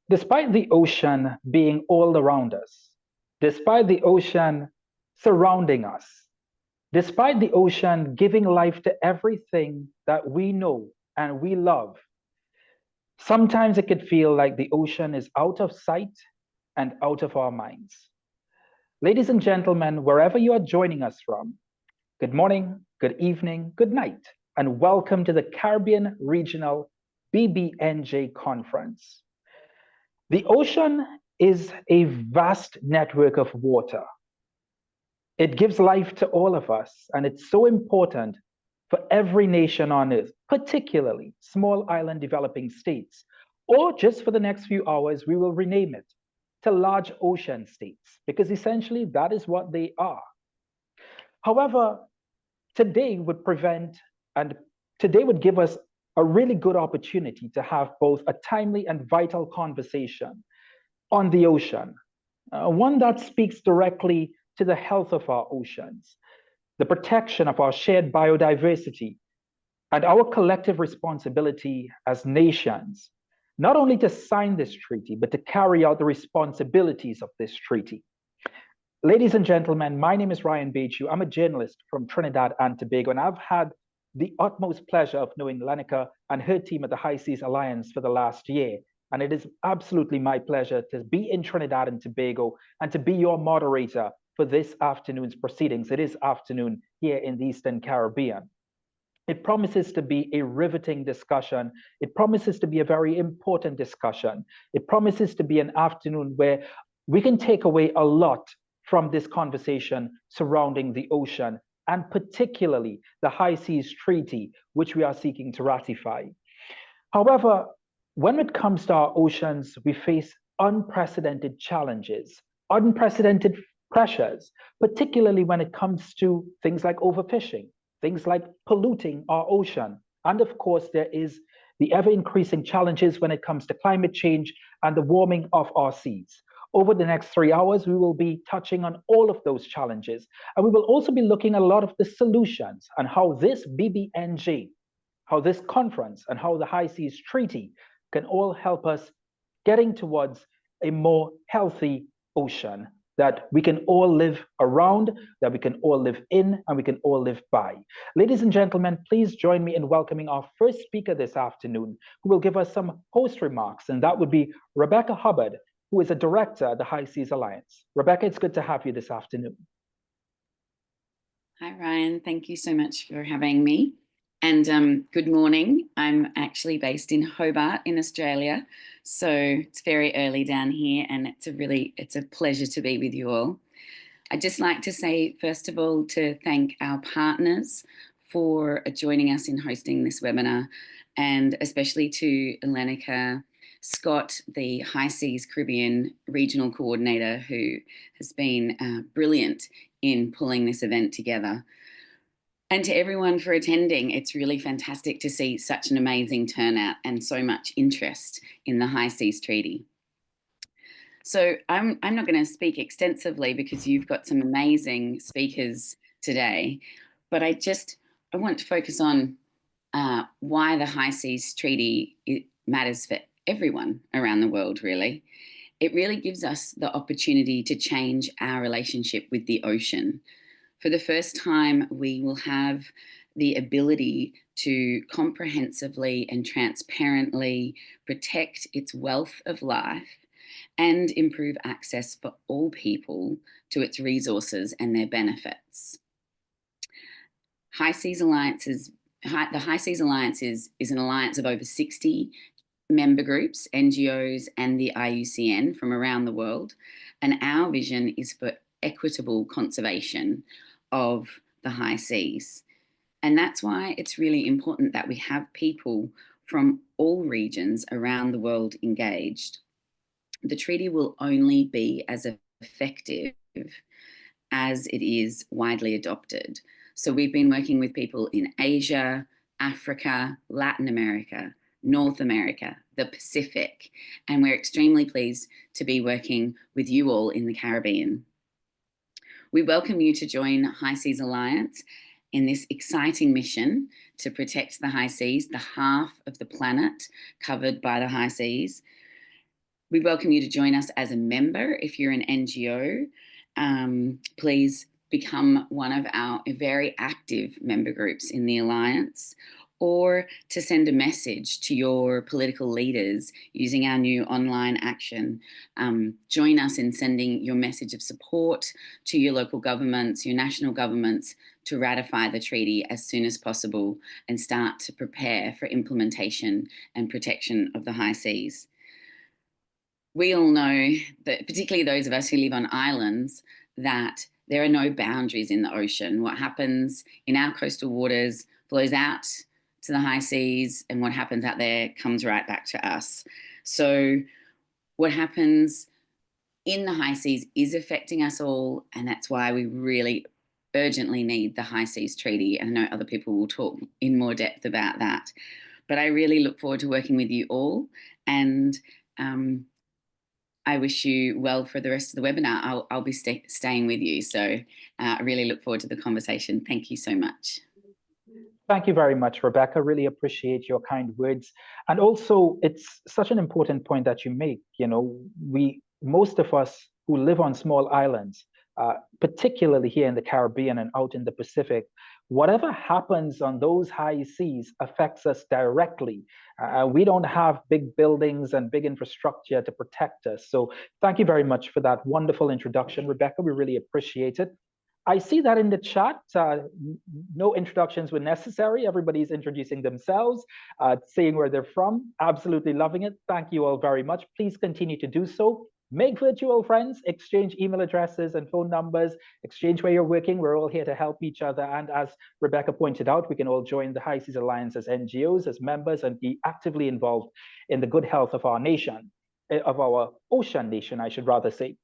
Despite the ocean being all around us, despite the ocean surrounding us, despite the ocean giving life to everything that we know and we love, sometimes it could feel like the ocean is out of sight and out of our minds. Ladies and gentlemen, wherever you are joining us from, good morning, good evening, good night, and welcome to the Caribbean Regional BBNJ Conference. The ocean is a vast network of water. It gives life to all of us, and it's so important for every nation on earth, particularly small island developing states, or just for the next few hours, we will rename it to large ocean states, because essentially that is what they are. However, today would give us a really good opportunity to have both a timely and vital conversation on the ocean, one that speaks directly to the health of our oceans, the protection of our shared biodiversity, and our collective responsibility as nations, not only to sign this treaty, but to carry out the responsibilities of this treaty. Ladies and gentlemen, my name is Ryan Beju. I'm a journalist from Trinidad and Tobago, and I've had the utmost pleasure of knowing Lenica and her team at the High Seas Alliance for the last year. And it is absolutely my pleasure to be in Trinidad and Tobago and to be your moderator for this afternoon's proceedings. It is afternoon here in the Eastern Caribbean. It promises to be a riveting discussion. It promises to be a very important discussion. It promises to be an afternoon where we can take away a lot from this conversation surrounding the ocean, and particularly the High Seas Treaty, which we are seeking to ratify. However, when it comes to our oceans, we face unprecedented challenges, unprecedented pressures, particularly when it comes to things like overfishing, things like polluting our ocean. And of course, there is the ever-increasing challenges when it comes to climate change and the warming of our seas. Over the next 3 hours, we will be touching on all of those challenges. And we will also be looking at a lot of the solutions and how this BBNJ, how this conference, and how the High Seas Treaty can all help us getting towards a more healthy ocean that we can all live around, that we can all live in, and we can all live by. Ladies and gentlemen, please join me in welcoming our first speaker this afternoon, who will give us some host remarks, and that would be Rebecca Hubbard, who is a director at the High Seas Alliance. Rebecca, it's good to have you this afternoon. Hi, Ryan. Thank you so much for having me. And good morning. I'm actually based in Hobart in Australia. So it's very early down here, and it's a pleasure to be with you all. I'd just like to say, first of all, to thank our partners for joining us in hosting this webinar, and especially to Lenica Scott, the High Seas Caribbean Regional Coordinator, who has been brilliant in pulling this event together. And to everyone for attending. It's really fantastic to see such an amazing turnout and so much interest in the High Seas Treaty. So I'm not going to speak extensively because you've got some amazing speakers today, but I want to focus on why the High Seas Treaty matters for everyone around the world, really. It really gives us the opportunity to change our relationship with the ocean. For the first time, we will have the ability to comprehensively and transparently protect its wealth of life and improve access for all people to its resources and their benefits. The High Seas Alliance is an alliance of over 60 member groups, NGOs, and the IUCN from around the world. And our vision is for equitable conservation of the high seas. And that's why it's really important that we have people from all regions around the world engaged. The treaty will only be as effective as it is widely adopted. So we've been working with people in Asia, Africa, Latin America, North America, the Pacific, and we're extremely pleased to be working with you all in the Caribbean. We welcome you to join High Seas Alliance in this exciting mission to protect the high seas, the half of the planet covered by the high seas. We welcome you to join us as a member. If you're an NGO, please become one of our very active member groups in the Alliance, or to send a message to your political leaders using our new online action. Join us in sending your message of support to your local governments, your national governments, to ratify the treaty as soon as possible and start to prepare for implementation and protection of the high seas. We all know that, particularly those of us who live on islands, that there are no boundaries in the ocean. What happens in our coastal waters flows out to the high seas, and what happens out there comes right back to us. So what happens in the high seas is affecting us all, and that's why we really urgently need the High Seas Treaty. And I know other people will talk in more depth about that. But I really look forward to working with you all, and I wish you well for the rest of the webinar. I'll be staying with you, so I really look forward to the conversation. Thank you so much. Thank you very much, Rebecca. Really appreciate your kind words. And also, it's such an important point that you make. You know, most of us who live on small islands, particularly here in the Caribbean and out in the Pacific, whatever happens on those high seas affects us directly. We don't have big buildings and big infrastructure to protect us. So thank you very much for that wonderful introduction, Rebecca. We really appreciate it. I see that in the chat, no introductions were necessary. Everybody's introducing themselves, saying where they're from. Absolutely loving it. Thank you all very much. Please continue to do so. Make virtual friends, exchange email addresses and phone numbers, exchange where you're working. We're all here to help each other. And as Rebecca pointed out, we can all join the High Seas Alliance as NGOs, as members, and be actively involved in the good health of our nation, of our ocean nation, I should rather say.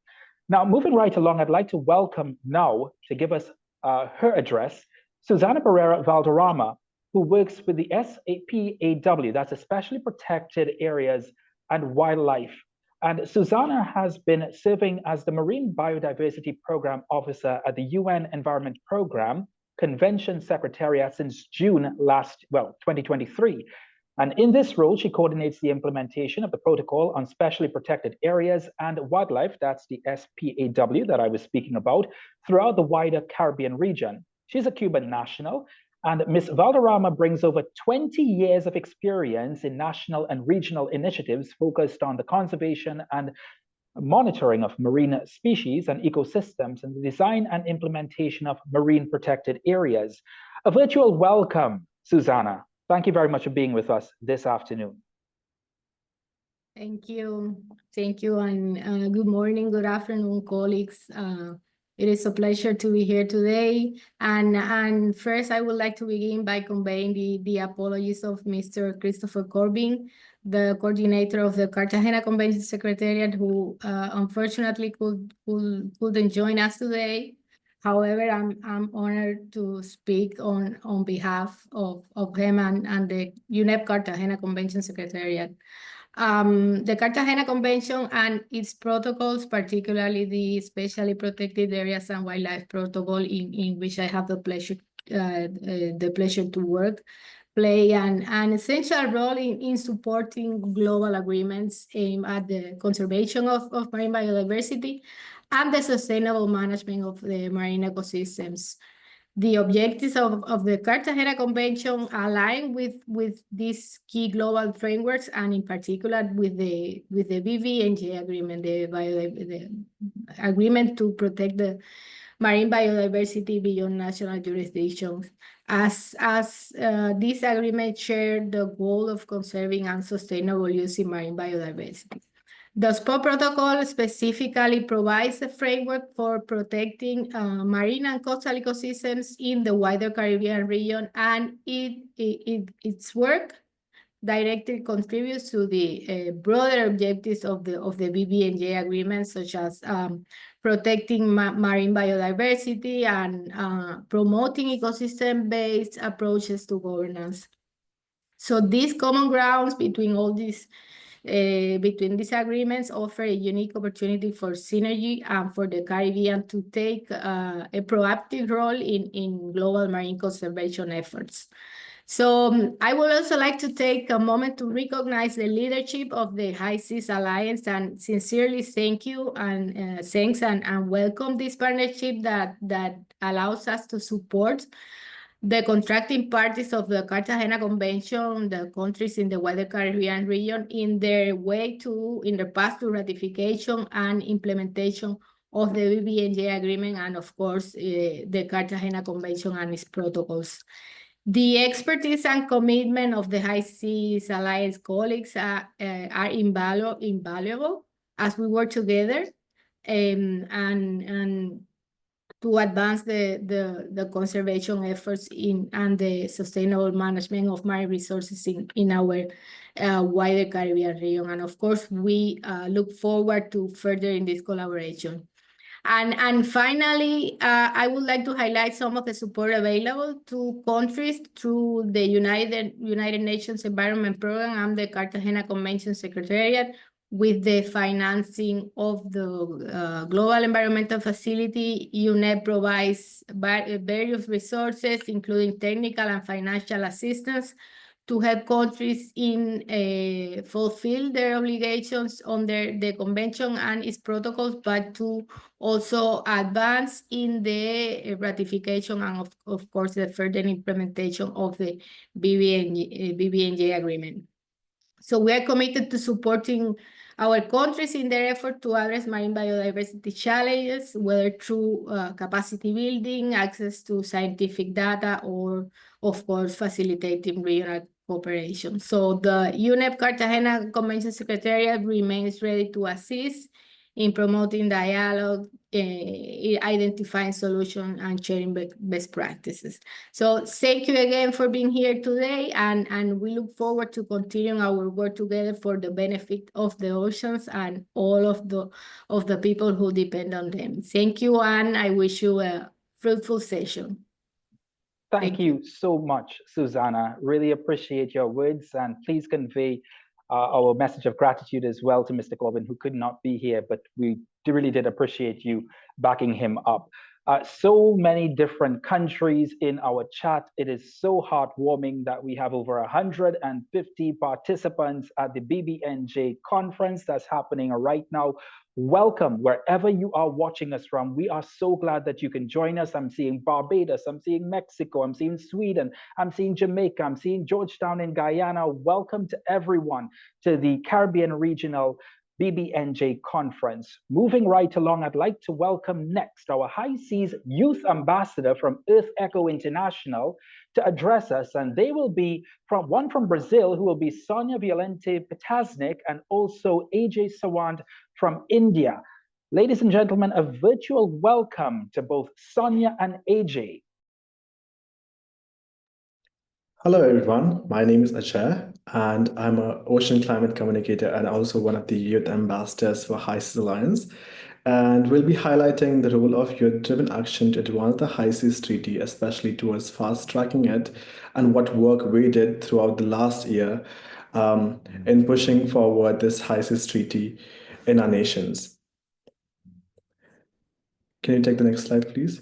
Now, moving right along, I'd like to welcome now to give us her address, Susana Barrera Valderrama, who works with the SPAW, that's Especially Protected Areas and Wildlife. And Susana has been serving as the Marine Biodiversity Program Officer at the UN Environment Program Convention Secretariat since June 2023. And in this role, she coordinates the implementation of the Protocol on Specially Protected Areas and Wildlife, that's the SPAW that I was speaking about, throughout the wider Caribbean region. She's a Cuban national, and Ms. Valderrama brings over 20 years of experience in national and regional initiatives focused on the conservation and monitoring of marine species and ecosystems and the design and implementation of marine protected areas. A virtual welcome, Susana. Thank you very much for being with us this afternoon. Thank you. Thank you. And good morning, good afternoon, colleagues. It is a pleasure to be here today. And first, I would like to begin by conveying the apologies of Mr. Christopher Corbin, the coordinator of the Cartagena Convention Secretariat, who unfortunately couldn't join us today. However, I'm honored to speak on behalf of him and the UNEP Cartagena Convention Secretariat. The Cartagena Convention and its protocols, particularly the Specially Protected Areas and Wildlife Protocol, in which I have the pleasure to work, play an essential role in supporting global agreements aimed at the conservation of marine biodiversity and the sustainable management of the marine ecosystems. The objectives of the Cartagena Convention align with these key global frameworks, and in particular with the BBNJ agreement, the agreement to protect the marine biodiversity beyond national jurisdictions. As this agreement shared the goal of conserving and sustainable use in marine biodiversity. The SPO protocol specifically provides a framework for protecting marine and coastal ecosystems in the wider Caribbean region, and its work directly contributes to the broader objectives of the BBNJ agreement, such as protecting marine biodiversity and promoting ecosystem-based approaches to governance. So these common grounds between all these between these agreements offer a unique opportunity for synergy and for the Caribbean to take a proactive role in global marine conservation efforts. So I would also like to take a moment to recognize the leadership of the High Seas Alliance and sincerely thank you and thanks and welcome this partnership that allows us to support the contracting parties of the Cartagena Convention, the countries in the wider Caribbean region, in their path to ratification and implementation of the BBNJ agreement and, of course, the Cartagena Convention and its protocols. The expertise and commitment of the High Seas Alliance colleagues are invaluable as we work together and to advance the conservation efforts and the sustainable management of marine resources in our wider Caribbean region. And of course, we look forward to furthering this collaboration. And finally, I would like to highlight some of the support available to countries through the United Nations Environment Program and the Cartagena Convention Secretariat with the financing of the Global Environmental Facility. UNEP provides various resources, including technical and financial assistance, to help countries in fulfill their obligations under the convention and its protocols, but to also advance in the ratification and of course the further implementation of the BBNJ agreement. So we are committed to supporting our countries in their effort to address marine biodiversity challenges, whether through capacity building, access to scientific data, or of course facilitating regional cooperation. So the UNEP Cartagena Convention Secretariat remains ready to assist in promoting dialogue, identifying solutions, and sharing best practices. So thank you again for being here today, and we look forward to continuing our work together for the benefit of the oceans and all of the people who depend on them. Thank you, and I wish you a fruitful session. Thank you so much, Susanna. Really appreciate your words, and please convey our message of gratitude as well to Mr. Corbin, who could not be here, but we really did appreciate you backing him up. So many different countries in our chat. It is so heartwarming that we have over 150 participants at the BBNJ conference that's happening right now. Welcome wherever you are watching us from. We are so glad that you can join us. I'm seeing Barbados, I'm seeing Mexico, I'm seeing Sweden, I'm seeing Jamaica, I'm seeing Georgetown in Guyana. Welcome to everyone to the Caribbean Regional BBNJ conference. Moving right along, I'd like to welcome next our High Seas Youth Ambassador from EarthEcho International to address us, and they will be one from Brazil, who will be Sonia Violente Petasnik, and also AJ Sawant from India. Ladies and gentlemen, a virtual welcome to both Sonia and AJ. Hello everyone, my name is Ajay and I'm an ocean climate communicator and also one of the youth ambassadors for High Seas Alliance. And we'll be highlighting the role of youth-driven action to advance the High Seas Treaty, especially towards fast-tracking it, and what work we did throughout the last year in pushing forward this High Seas Treaty in our nations. Can you take the next slide, please?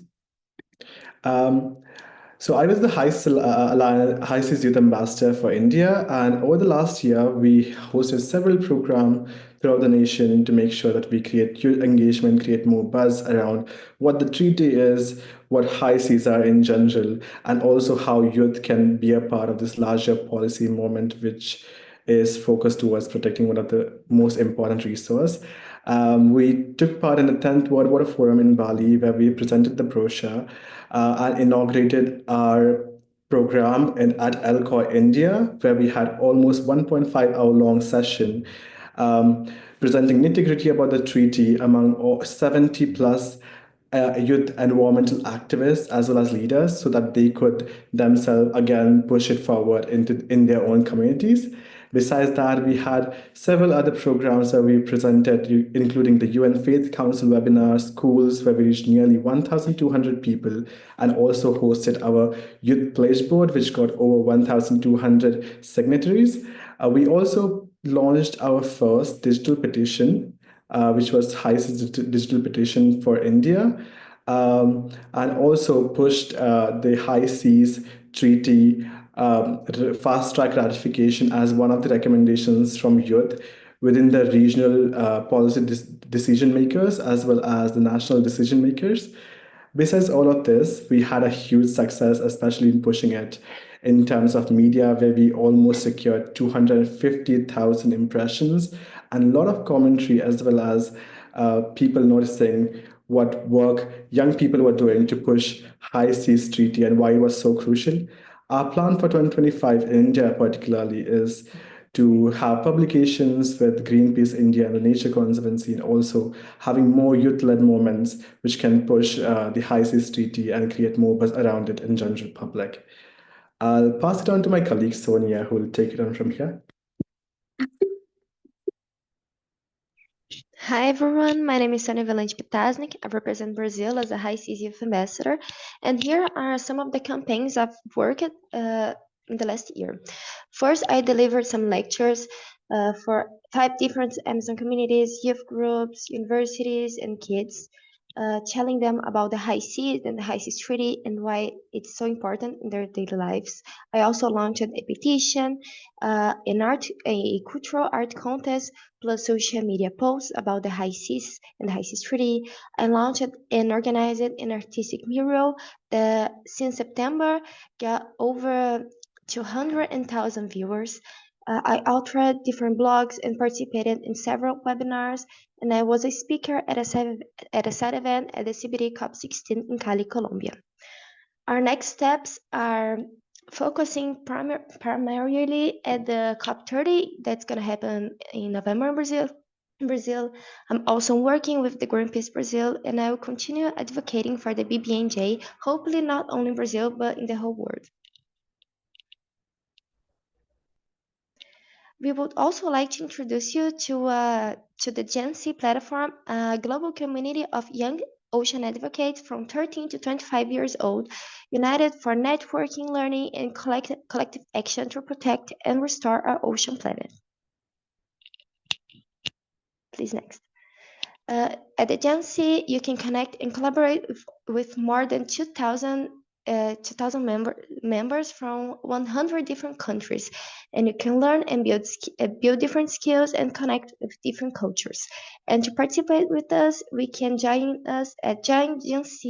So I was the High Seas Youth Ambassador for India, and over the last year, we hosted several programs throughout the nation to make sure that we create youth engagement, create more buzz around what the treaty is, what high seas are in general, and also how youth can be a part of this larger policy movement, which is focused towards protecting one of the most important resources. We took part in the 10th World Water Forum in Bali, where we presented the brochure and inaugurated our program at Alcoy, India, where we had almost 1.5-hour-long session presenting nitty-gritty about the treaty among 70+ youth environmental activists as well as leaders, so that they could themselves again push it forward in their own communities. Besides that, we had several other programs that we presented, including the UN Faith Council webinars, schools, where we reached nearly 1,200 people, and also hosted our Youth Pledge Board, which got over 1,200 signatories. We also launched our first digital petition, which was High Seas Digital Petition for India, and also pushed the High Seas Treaty fast-track ratification as one of the recommendations from youth within the regional policy decision makers as well as the national decision makers. Besides all of this, we had a huge success, especially in pushing it in terms of media, where we almost secured 250,000 impressions and a lot of commentary, as well as people noticing what work young people were doing to push High Seas Treaty and why it was so crucial. Our plan for 2025 in India particularly is to have publications with Greenpeace India and the Nature Conservancy, and also having more youth-led movements which can push the High Seas Treaty and create more buzz around it in general public. I'll pass it on to my colleague Sonia, who will take it on from here. Hi everyone, my name is Sonia Valente Pitasnik. I represent Brazil as a High Seas Youth Ambassador, and here are some of the campaigns I've worked in the last year. First, I delivered some lectures for 5 different Amazon communities, youth groups, universities, and kids, telling them about the High Seas and the High Seas Treaty and why it's so important in their daily lives. I also launched a petition, a cultural art contest, plus social media posts about the High Seas and the High Seas Treaty. I launched and organized an artistic mural that since September got over 200,000 viewers. I authored different blogs and participated in several webinars, and I was a speaker at a side event at the CBD COP16 in Cali, Colombia. Our next steps are focusing primarily at the COP30 that's going to happen in November in Brazil. I'm also working with the Greenpeace Brazil, and I will continue advocating for the BBNJ, hopefully not only in Brazil, but in the whole world. We would also like to introduce you to the Gen Z platform, a global community of young ocean advocates from 13 to 25 years old, united for networking, learning, and collective action to protect and restore our ocean planet. Please, next. At the Gen Z, you can connect and collaborate with more than 2,000 members from 100 different countries, and you can learn and build different skills and connect with different cultures. And to participate with us, we can join us at joingenc.org.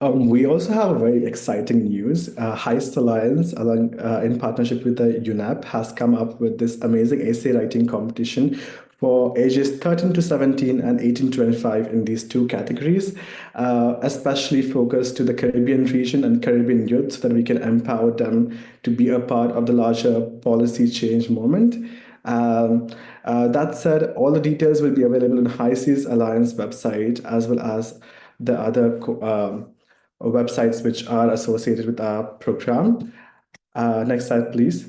We also have a very exciting news. Heist Alliance, in partnership with the UNEP, has come up with this amazing essay writing competition for ages 13 to 17 and 18 to 25 in these 2 categories, especially focused to the Caribbean region and Caribbean youth, so that we can empower them to be a part of the larger policy change movement. That said, all the details will be available on High Seas Alliance website, as well as the other websites which are associated with our program. Next slide, please.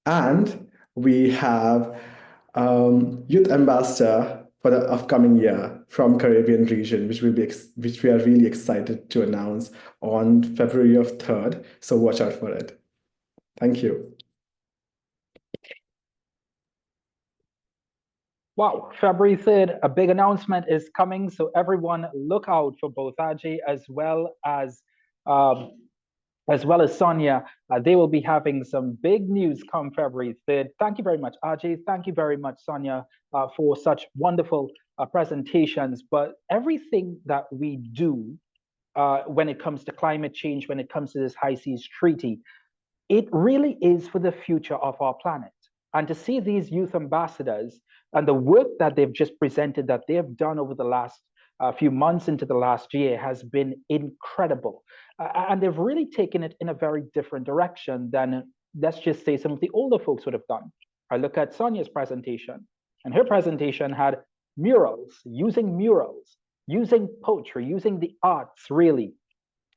And we have Youth Ambassador for the upcoming year from Caribbean region, which we are really excited to announce on February 3rd. So watch out for it. Thank you. Wow, February 3rd, a big announcement is coming. So everyone look out for both Ajay as well as Sonia. They will be having some big news come February 3rd. Thank you very much, Ajay. Thank you very much, Sonia, for such wonderful presentations. But everything that we do when it comes to climate change, when it comes to this High Seas Treaty, it really is for the future of our planet. And to see these youth ambassadors and the work that they've just presented, that they have done over the last few months into the last year, has been incredible. And they've really taken it in a very different direction than, let's just say, some of the older folks would have done. I look at Sonia's presentation, and her presentation had murals, using poetry, using the arts, really.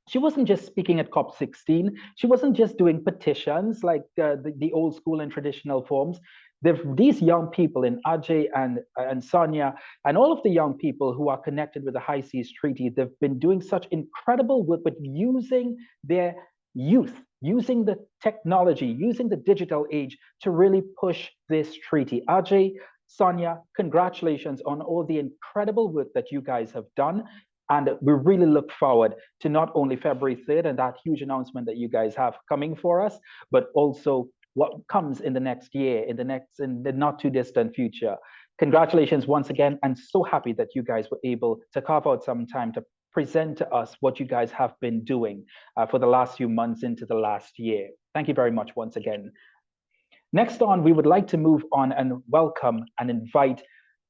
She wasn't just speaking at COP16. She wasn't just doing petitions like the old school and traditional forms. These young people in Ajay and Sonia and all of the young people who are connected with the High Seas Treaty, they've been doing such incredible work, but using their youth, using the technology, using the digital age to really push this treaty. Ajay, Sonia, congratulations on all the incredible work that you guys have done. And we really look forward to not only February 3rd and that huge announcement that you guys have coming for us, but also what comes in the next year, in the not too distant future. Congratulations once again, and so happy that you guys were able to carve out some time to present to us what you guys have been doing for the last few months into the last year. Thank you very much once again. Next on, we would like to move on and welcome and invite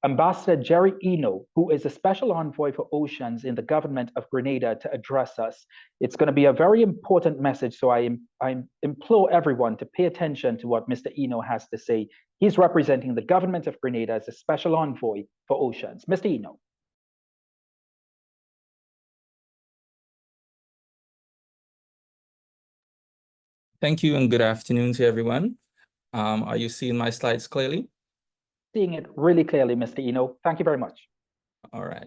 Ambassador Jerry Eno, who is a special envoy for oceans in the government of Grenada, to address us. It's going to be a very important message, so I implore everyone to pay attention to what Mr. Eno has to say. He's representing the government of Grenada as a special envoy for oceans. Mr. Eno. Thank you and good afternoon to everyone. Are you seeing my slides clearly? Seeing it really clearly, Mr. Eno. Thank you very much. All right.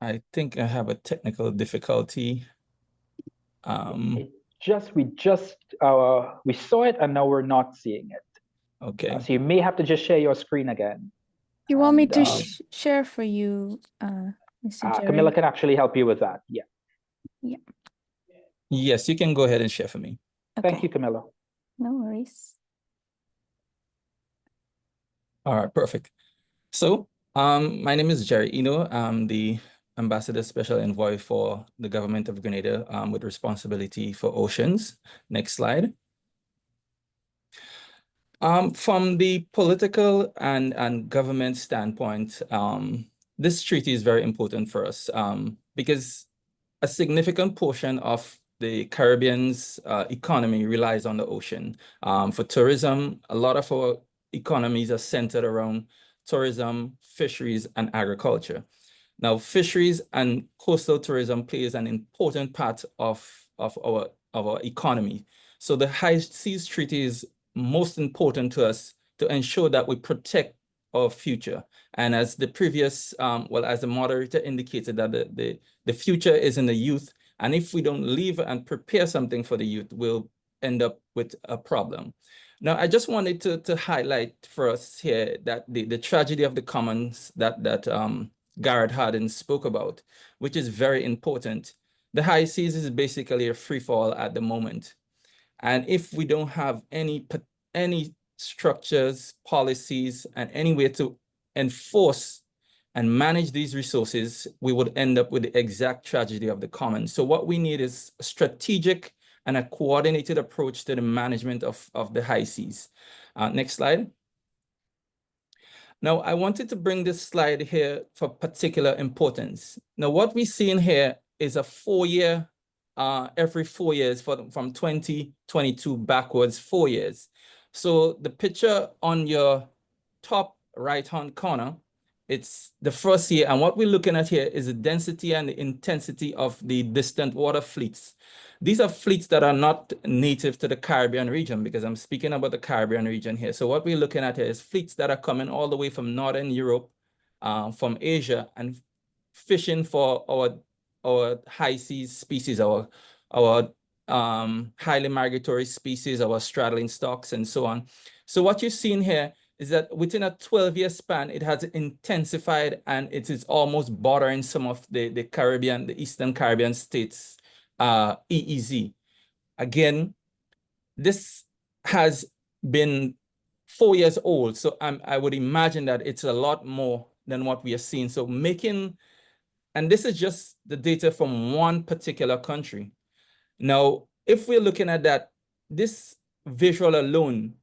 I think I have a technical difficulty. We saw it and now we're not seeing it. Okay. So you may have to just share your screen again. You want me to share for you, Mr. Jerry? Camilla can actually help you with that. Yeah. Yeah. Yes, you can go ahead and share for me. Okay. Thank you, Camilla. No worries. All right, perfect. So my name is Jerry Eno. I'm the Ambassador Special Envoy for the government of Grenada with responsibility for oceans. Next slide. From the political and government standpoint, this treaty is very important for us because a significant portion of the Caribbean's economy relies on the ocean. For tourism, a lot of our economies are centered around tourism, fisheries, and agriculture. Now, fisheries and coastal tourism plays an important part of our economy. So the High Seas Treaty is most important to us to ensure that we protect our future. And as the previous, as the moderator indicated, that the future is in the youth. And if we don't leave and prepare something for the youth, we'll end up with a problem. Now, I just wanted to highlight for us here that the tragedy of the commons that Garrett Hardin spoke about, which is very important. The high seas is basically a free fall at the moment. And if we don't have any structures, policies, and any way to enforce and manage these resources, we would end up with the exact tragedy of the commons. So what we need is a strategic and a coordinated approach to the management of the high seas. Next slide. Now, I wanted to bring this slide here for particular importance. Now, what we see in here is a 4-year, every 4 years from 2022 backwards 4 years. So the picture on your top right-hand corner, it's the first year. And what we're looking at here is the density and the intensity of the distant water fleets. These are fleets that are not native to the Caribbean region, because I'm speaking about the Caribbean region here. So what we're looking at here is fleets that are coming all the way from Northern Europe, from Asia, and fishing for our high seas species, our highly migratory species, our straddling stocks, and so on. So what you're seeing here is that within a 12-year span, it has intensified, and it is almost bordering some of the Caribbean, the Eastern Caribbean states, EEZ. Again, this has been 4 years old, so I would imagine that it's a lot more than what we are seeing. So and this is just the data from one particular country. Now, if we're looking at that, this visual alone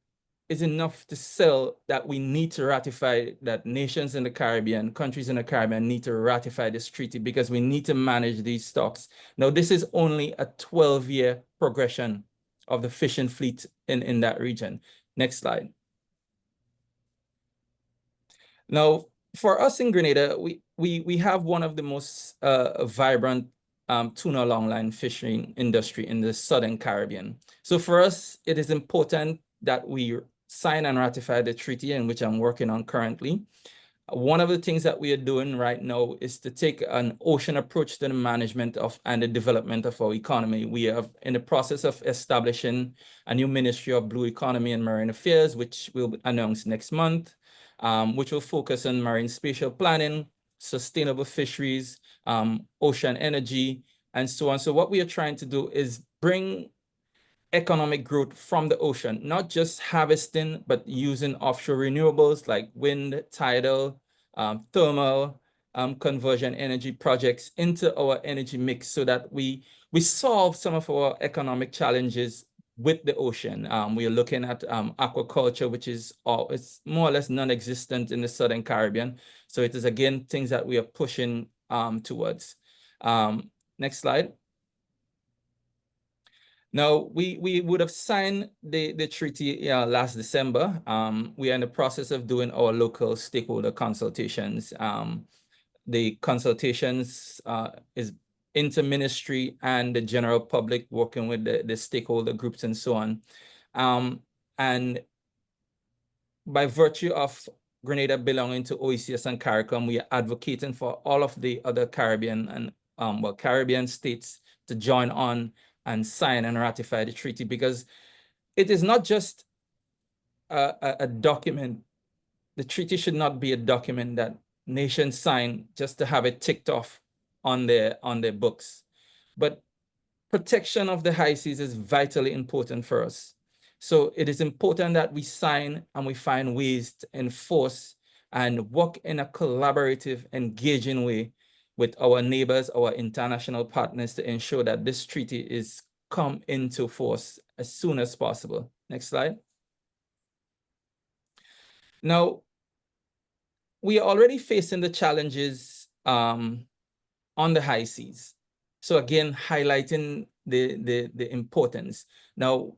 is enough to sell that we need to ratify, that nations in the Caribbean, countries in the Caribbean need to ratify this treaty, because we need to manage these stocks. Now, this is only a 12-year progression of the fishing fleet in that region. Next slide. Now, for us in Grenada, we have one of the most vibrant tuna longline fishing industry in the Southern Caribbean. So for us, it is important that we sign and ratify the treaty, in which I'm working on currently. One of the things that we are doing right now is to take an ocean approach to the management of and the development of our economy. We are in the process of establishing a new Ministry of Blue Economy and Marine Affairs, which will be announced next month. which will focus on marine spatial planning, sustainable fisheries, ocean energy, and so on. So what we are trying to do is bring economic growth from the ocean, not just harvesting, but using offshore renewables like wind, tidal, thermal, conversion energy projects into our energy mix so that we solve some of our economic challenges with the ocean. We are looking at aquaculture, which is it's more or less non-existent in the Southern Caribbean. So it is, again, things that we are pushing towards. Next slide. Now, we would have signed the treaty last December. We are in the process of doing our local stakeholder consultations. The consultations is inter-ministry and the general public working with the stakeholder groups and so on. And by virtue of Grenada belonging to OECS and CARICOM, we are advocating for all of the other Caribbean and Caribbean states to join on and sign and ratify the treaty, because it is not just a document. The treaty should not be a document that nations sign just to have it ticked off on their books. But protection of the high seas is vitally important for us. So it is important that we sign and we find ways to enforce and work in a collaborative, engaging way with our neighbors, our international partners, to ensure that this treaty is come into force as soon as possible. Next slide. Now, we are already facing the challenges on the high seas. So again, highlighting the importance. Now,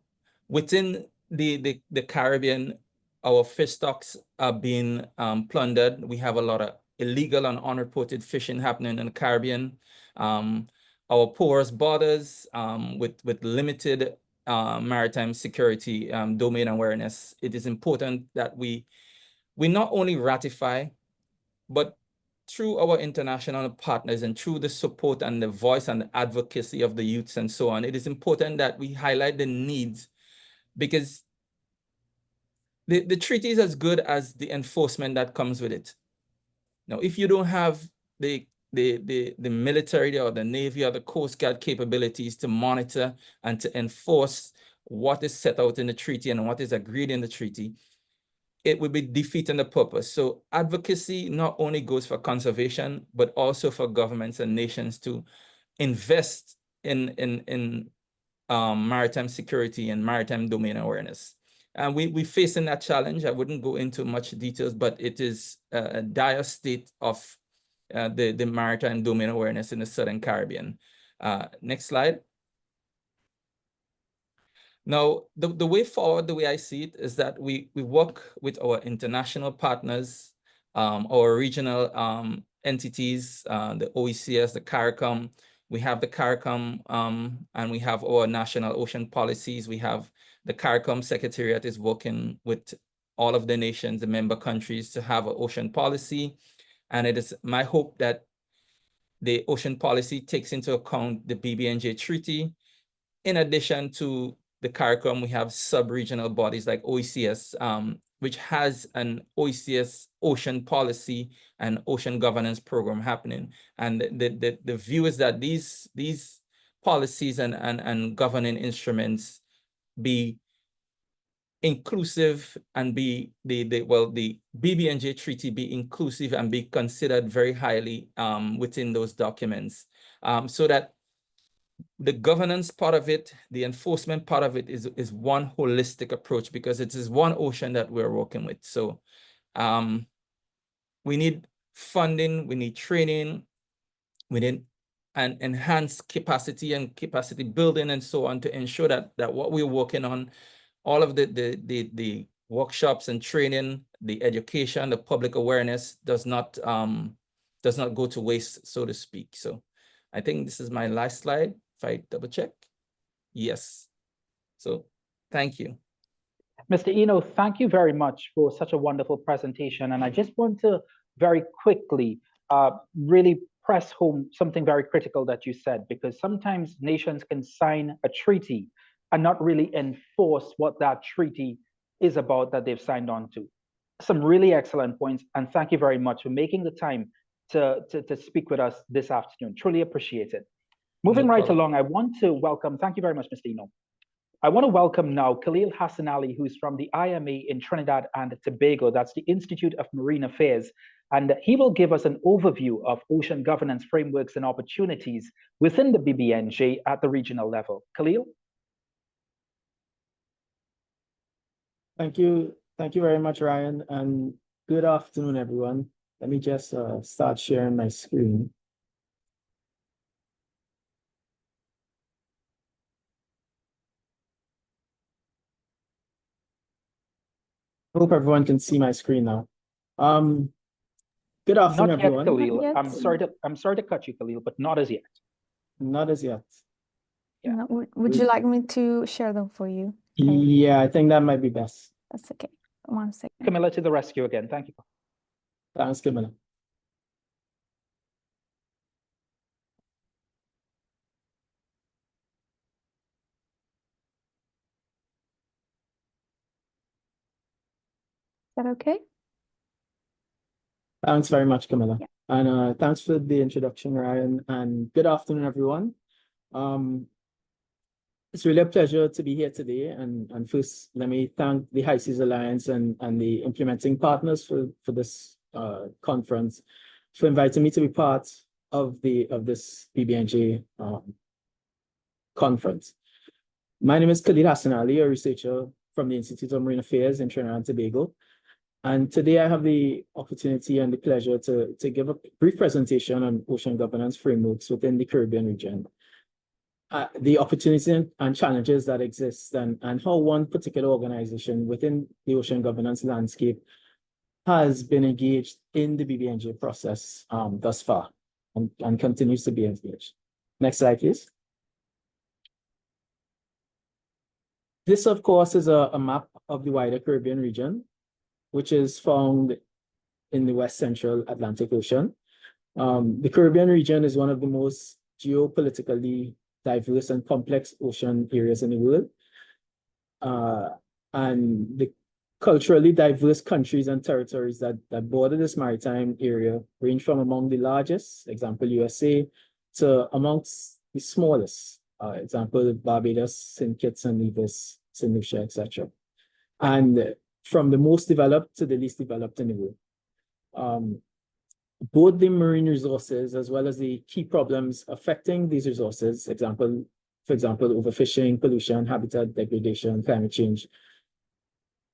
within the Caribbean, our fish stocks are being plundered. We have a lot of illegal and unreported fishing happening in the Caribbean. Our porous borders with limited maritime security domain awareness. It is important that we not only ratify, but through our international partners and through the support and the voice and the advocacy of the youths and so on, it is important that we highlight the needs, because the treaty is as good as the enforcement that comes with it. Now, if you don't have the military or the Navy or the Coast Guard capabilities to monitor and to enforce what is set out in the treaty and what is agreed in the treaty, it would be defeating the purpose. So advocacy not only goes for conservation, but also for governments and nations to invest in maritime security and maritime domain awareness. And we're facing that challenge. I wouldn't go into much details, but it is a dire state of the maritime domain awareness in the Southern Caribbean. Next slide. Now, the way forward, the way I see it, is that we work with our international partners, our regional entities, the OECS, the CARICOM. We have the CARICOM and we have our national ocean policies. We have the CARICOM Secretariat is working with all of the nations, the member countries, to have an ocean policy. And it is my hope that the ocean policy takes into account the BBNJ Treaty. In addition to the CARICOM, we have sub-regional bodies like OECS, which has an OECS ocean policy and ocean governance program happening. And the view is that these policies and governing instruments be inclusive and be the BBNJ Treaty be inclusive and be considered very highly within those documents, so that the governance part of it, the enforcement part of it is one holistic approach, because it is one ocean that we're working with. So we need funding, we need training, we need an enhanced capacity and capacity building and so on, to ensure that what we're working on, all of the workshops and training, the education, the public awareness does not go to waste, so to speak. So I think this is my last slide. If I double check, yes. So thank you. Mr. Eno, thank you very much for such a wonderful presentation. And I just want to very quickly really press home something very critical that you said, because sometimes nations can sign a treaty and not really enforce what that treaty is about that they've signed on to. some really excellent points, and thank you very much for making the time to speak with us this afternoon. Truly appreciate it. Moving right along, I want to welcome, thank you very much, Mr. Eno. I want to welcome now Khalil Hassan Ali, who's from the IMA in Trinidad and Tobago. That's the Institute of Marine Affairs. And he will give us an overview of ocean governance frameworks and opportunities within the BBNJ at the regional level. Khalil? Thank you. Thank you very much, Ryan. And good afternoon, everyone. Let me just start sharing my screen. Hope everyone can see my screen now. Good afternoon, not yet, everyone. Khalil. Not yet. I'm sorry to cut you, Khalil, but not as yet. Not as yet. Yeah. No, would you like me to share them for you? Yeah, I think that might be best. That's okay. 1 second. Camilla to the rescue again. Thank you. Thanks, Camilla. Is that okay? Thanks very much, Camilla. Yeah. And thanks for the introduction, Ryan. And good afternoon, everyone. It's really a pleasure to be here today. And first, let me thank the High Seas Alliance and the implementing partners for this conference for inviting me to be part of this BBNJ conference. My name is Khalil Hassan Ali, a researcher from the Institute of Marine Affairs in Trinidad and Tobago. And today I have the opportunity and the pleasure to give a brief presentation on ocean governance frameworks within the Caribbean region. The opportunities and challenges that exist and how one particular organization within the ocean governance landscape has been engaged in the BBNJ process thus far and continues to be engaged. Next slide, please. This, of course, is a map of the wider Caribbean region, which is found in the West Central Atlantic Ocean. The Caribbean region is one of the most geopolitically diverse and complex ocean areas in the world. And the culturally diverse countries and territories that border this maritime area range from among the largest, example, USA, to amongst the smallest, example, Barbados, St. Kitts and Nevis, St. Lucia, etc. And from the most developed to the least developed in the world. Both the marine resources as well as the key problems affecting these resources, for example, overfishing, pollution, habitat degradation, climate change,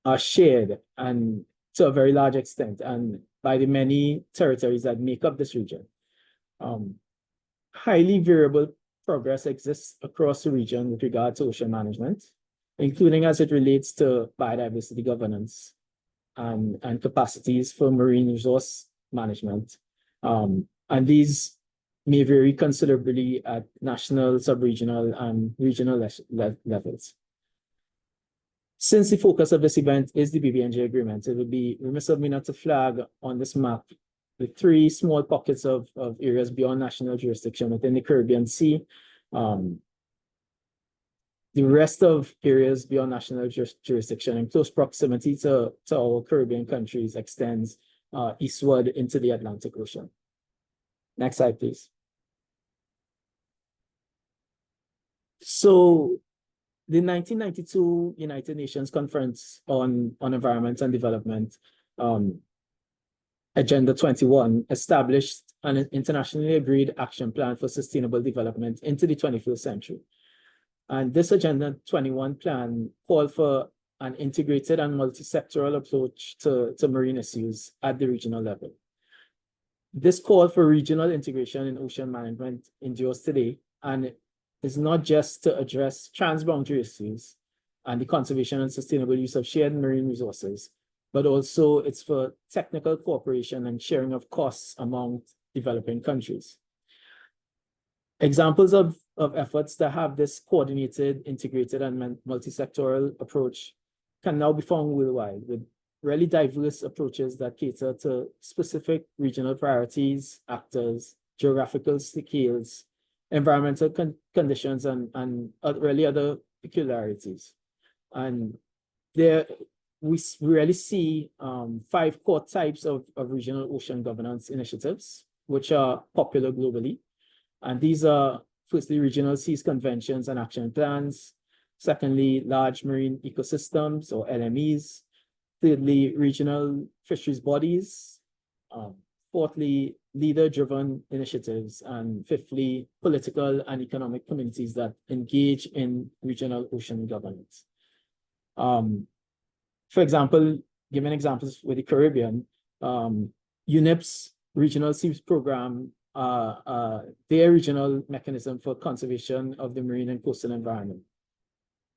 are shared and to a very large extent and by the many territories that make up this region. Highly variable progress exists across the region with regard to ocean management, including as it relates to biodiversity governance and capacities for marine resource management. And these may vary considerably at national, sub-regional, and regional levels. Since the focus of this event is the BBNJ agreement, it would be remiss of me not to flag on this map the 3 small pockets of areas beyond national jurisdiction within the Caribbean Sea. The rest of areas beyond national jurisdiction in close proximity to our Caribbean countries extends eastward into the Atlantic Ocean. Next slide, please. So the 1992 United Nations Conference on Environment and Development, Agenda 21, established an internationally agreed action plan for sustainable development into the 21st century. And this Agenda 21 plan called for an integrated and multi-sectoral approach to marine issues at the regional level. This call for regional integration in ocean management endures today and is not just to address transboundary issues and the conservation and sustainable use of shared marine resources, but also it's for technical cooperation and sharing of costs among developing countries. Examples of efforts that have this coordinated, integrated, and multi-sectoral approach can now be found worldwide with really diverse approaches that cater to specific regional priorities, actors, geographical scales, environmental conditions, and really other peculiarities. And we really see 5 core types of regional ocean governance initiatives, which are popular globally. And these are, firstly, regional seas conventions and action plans. Secondly, large marine ecosystems, or LMEs. Thirdly, regional fisheries bodies. Fourthly, leader-driven initiatives. And fifthly, political and economic communities that engage in regional ocean governance. For example, giving examples with the Caribbean, UNEP's Regional Seas Program, their regional mechanism for conservation of the marine and coastal environment.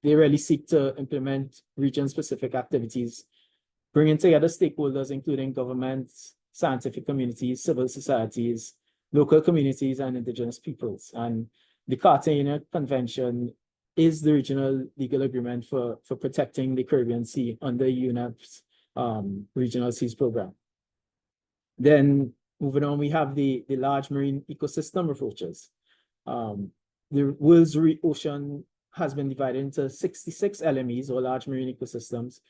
They really seek to implement region-specific activities, bringing together stakeholders, including governments, scientific communities, civil societies, local communities, and indigenous peoples. And the Cartagena Convention is the regional legal agreement for protecting the Caribbean Sea under UNEP's Regional Seas Program. Then moving on, we have the large marine ecosystem approaches. The world's ocean has been divided into 66 LMEs, or large marine ecosystems,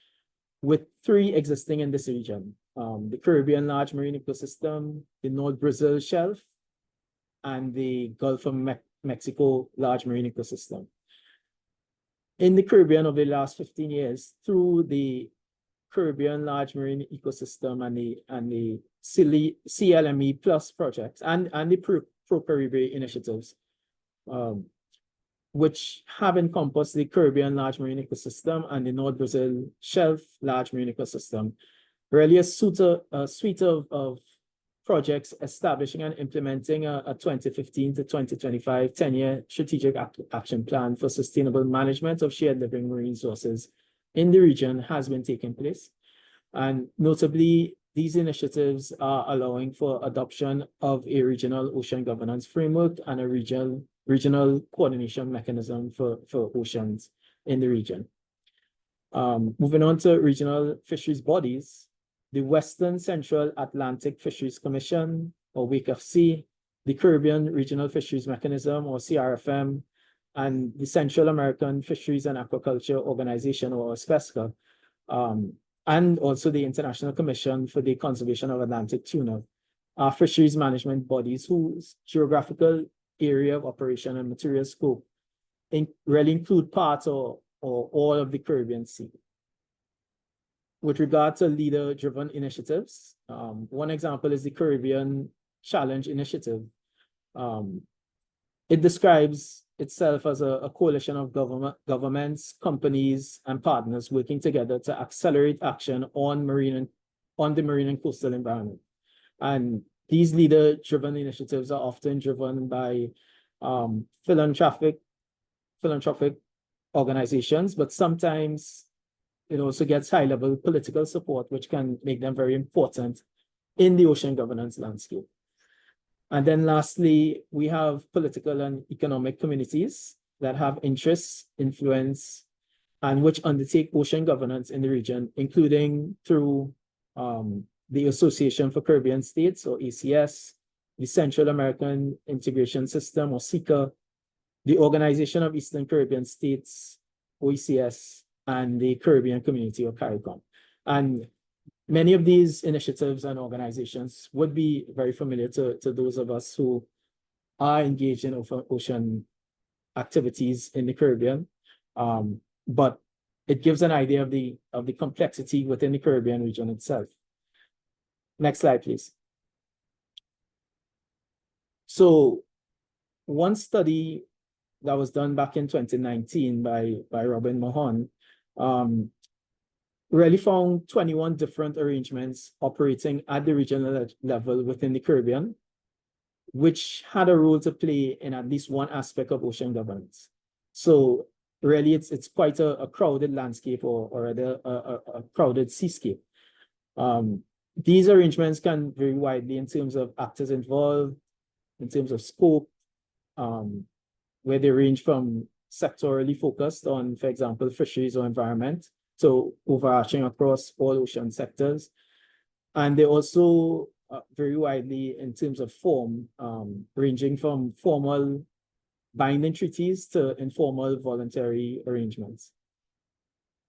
with 3 existing in this region. The Caribbean large marine ecosystem, the North Brazil shelf, and the Gulf of Mexico large marine ecosystem. In the Caribbean over the last 15 years, through the Caribbean large marine ecosystem and the CLME Plus projects and the Pro-Caribe initiatives, which have encompassed the Caribbean large marine ecosystem and the North Brazil shelf large marine ecosystem, really a suite of projects establishing and implementing a 2015 to 2025 10-year strategic action plan for sustainable management of shared living marine resources in the region has been taking place. And notably, these initiatives are allowing for adoption of a regional ocean governance framework and a regional coordination mechanism for oceans in the region. Moving on to regional fisheries bodies, the Western Central Atlantic Fisheries Commission, or WACFC, the Caribbean Regional Fisheries Mechanism, or CRFM, and the Central American Fisheries and Aquaculture Organization, or SPESCA, and also the International Commission for the Conservation of Atlantic Tuna, are fisheries management bodies whose geographical area of operation and material scope really include parts or all of the Caribbean Sea. With regard to leader-driven initiatives, one example is the Caribbean Challenge Initiative. It describes itself as a coalition of governments, companies, and partners working together to accelerate action on the marine and coastal environment. And these leader-driven initiatives are often driven by philanthropic organizations, but sometimes it also gets high-level political support, which can make them very important in the ocean governance landscape. And then lastly, we have political and economic communities that have interests, influence, and which undertake ocean governance in the region, including through the Association for Caribbean States, or ACS, the Central American Integration System, or SICA, the Organization of Eastern Caribbean States, OECS, and the Caribbean Community, or CARICOM. And many of these initiatives and organizations would be very familiar to those of us who are engaged in ocean activities in the Caribbean. But it gives an idea of the complexity within the Caribbean region itself. Next slide, please. So one study that was done back in 2019 by Robin Mahon really found 21 different arrangements operating at the regional level within the Caribbean, which had a role to play in at least one aspect of ocean governance. So really, it's quite a crowded landscape, or a crowded seascape. These arrangements can vary widely in terms of actors involved, in terms of scope, where they range from sectorally focused on, for example, fisheries or environment, so overarching across all ocean sectors. And they also vary widely in terms of form, ranging from formal binding treaties to informal voluntary arrangements.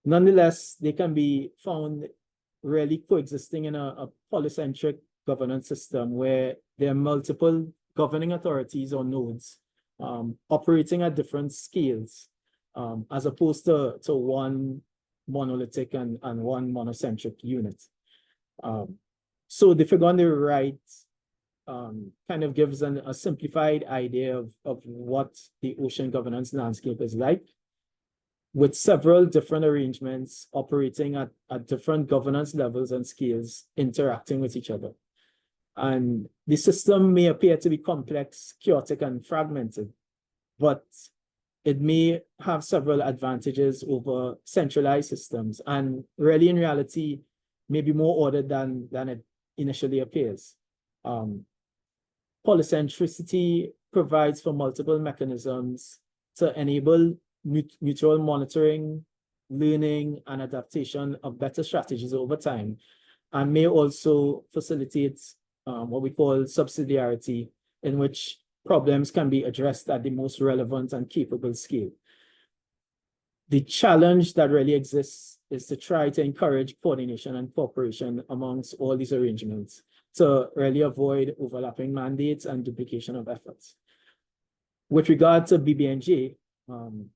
Nonetheless, they can be found really coexisting in a polycentric governance system where there are multiple governing authorities or nodes operating at different scales, as opposed to one monolithic and one monocentric unit. So the figure on the right kind of gives a simplified idea of what the ocean governance landscape is like, with several different arrangements operating at different governance levels and scales interacting with each other. And the system may appear to be complex, chaotic, and fragmented, but it may have several advantages over centralized systems, and really in reality may be more ordered than it initially appears. Polycentricity provides for multiple mechanisms to enable mutual monitoring, learning, and adaptation of better strategies over time, and may also facilitate what we call subsidiarity, in which problems can be addressed at the most relevant and capable scale. The challenge that really exists is to try to encourage coordination and cooperation amongst all these arrangements to really avoid overlapping mandates and duplication of efforts. With regard to BBNJ,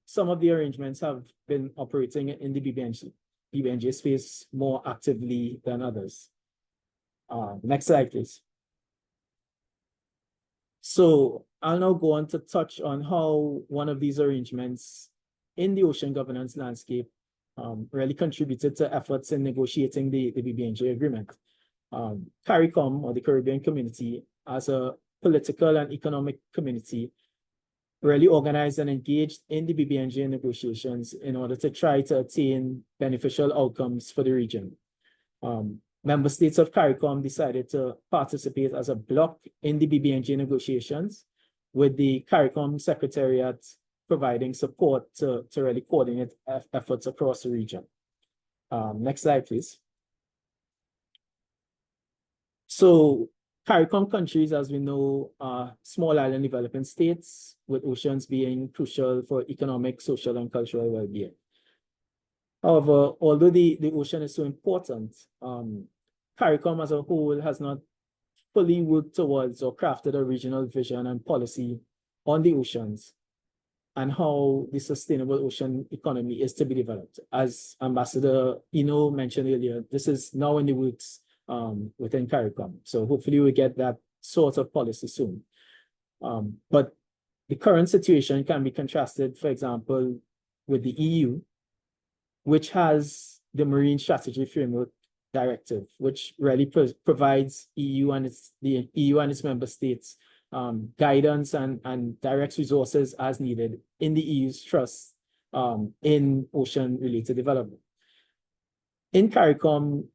some of the arrangements have been operating in the BBNJ space more actively than others. Next slide, please. So I'll now go on to touch on how one of these arrangements in the ocean governance landscape really contributed to efforts in negotiating the BBNJ agreement. CARICOM, or the Caribbean Community, as a political and economic community, really organized and engaged in the BBNJ negotiations in order to try to attain beneficial outcomes for the region. Member states of CARICOM decided to participate as a bloc in the BBNJ negotiations, with the CARICOM Secretariat providing support to really coordinate efforts across the region. Next slide, please. So CARICOM countries, as we know, are small island developing states, with oceans being crucial for economic, social, and cultural well-being. However, although the ocean is so important, CARICOM as a whole has not fully worked towards or crafted a regional vision and policy on the oceans and how the sustainable ocean economy is to be developed. As Ambassador Eno mentioned earlier, this is now in the works within CARICOM. So hopefully we get that sort of policy soon. But the current situation can be contrasted, for example, with the EU, which has the Marine Strategy Framework Directive, which really provides the EU and its member states guidance and directs resources as needed in the EU's trust in ocean-related development. In CARICOM,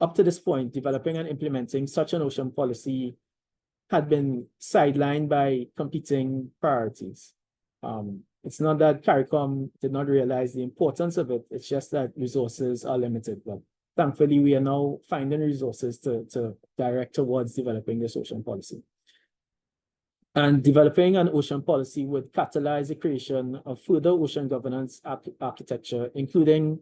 up to this point, developing and implementing such an ocean policy had been sidelined by competing priorities. It's not that CARICOM did not realize the importance of it, it's just that resources are limited. But thankfully, we are now finding resources to direct towards developing this ocean policy. And developing an ocean policy would catalyze the creation of further ocean governance architecture, including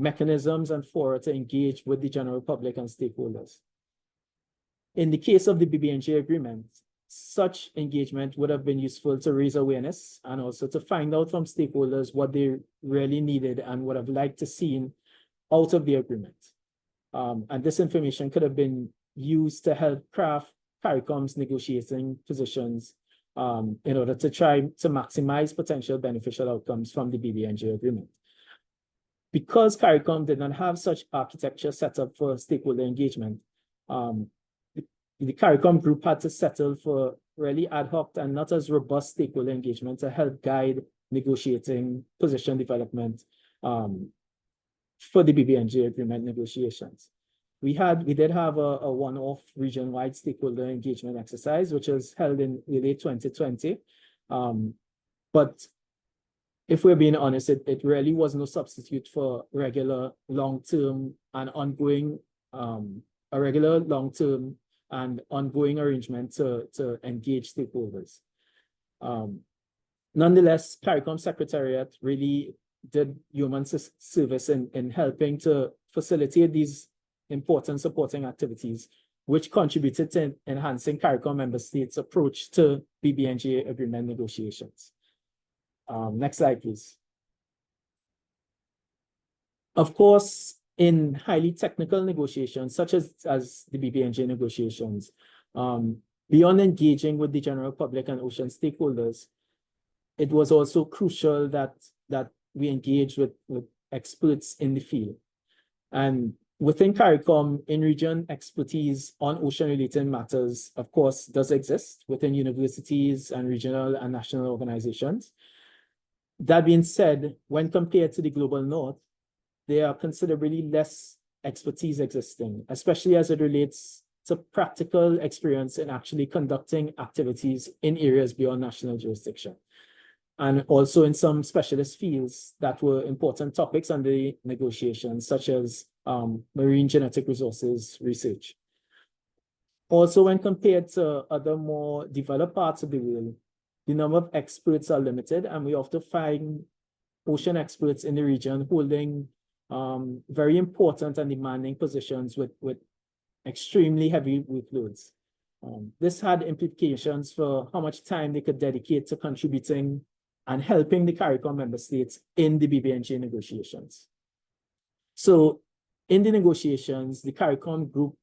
mechanisms and fora to engage with the general public and stakeholders. In the case of the BBNJ agreement, such engagement would have been useful to raise awareness and also to find out from stakeholders what they really needed and would have liked to see out of the agreement. And this information could have been used to help craft CARICOM's negotiating positions in order to try to maximize potential beneficial outcomes from the BBNJ agreement. Because CARICOM did not have such architecture set up for stakeholder engagement, the CARICOM group had to settle for really ad hoc and not as robust stakeholder engagement to help guide negotiating position development for the BBNJ agreement negotiations. We did have a one-off region-wide stakeholder engagement exercise, which was held in early 2020. But if we're being honest, it really was no substitute for regular long-term and ongoing, arrangement to engage stakeholders. Nonetheless, CARICOM Secretariat really did yeoman's service in helping to facilitate these important supporting activities, which contributed to enhancing CARICOM member states' approach to BBNJ agreement negotiations. Next slide, please. Of course, in highly technical negotiations, such as the BBNJ negotiations, beyond engaging with the general public and ocean stakeholders, it was also crucial that we engage with experts in the field. And within CARICOM, in-region expertise on ocean-related matters, of course, does exist within universities and regional and national organizations. That being said, when compared to the global north, there are considerably less expertise existing, especially as it relates to practical experience in actually conducting activities in areas beyond national jurisdiction. And also in some specialist fields that were important topics under the negotiations, such as marine genetic resources research. Also, when compared to other more developed parts of the world, the number of experts are limited, and we often find ocean experts in the region holding very important and demanding positions with extremely heavy workloads. This had implications for how much time they could dedicate to contributing and helping the CARICOM member states in the BBNJ negotiations. So in the negotiations, the CARICOM group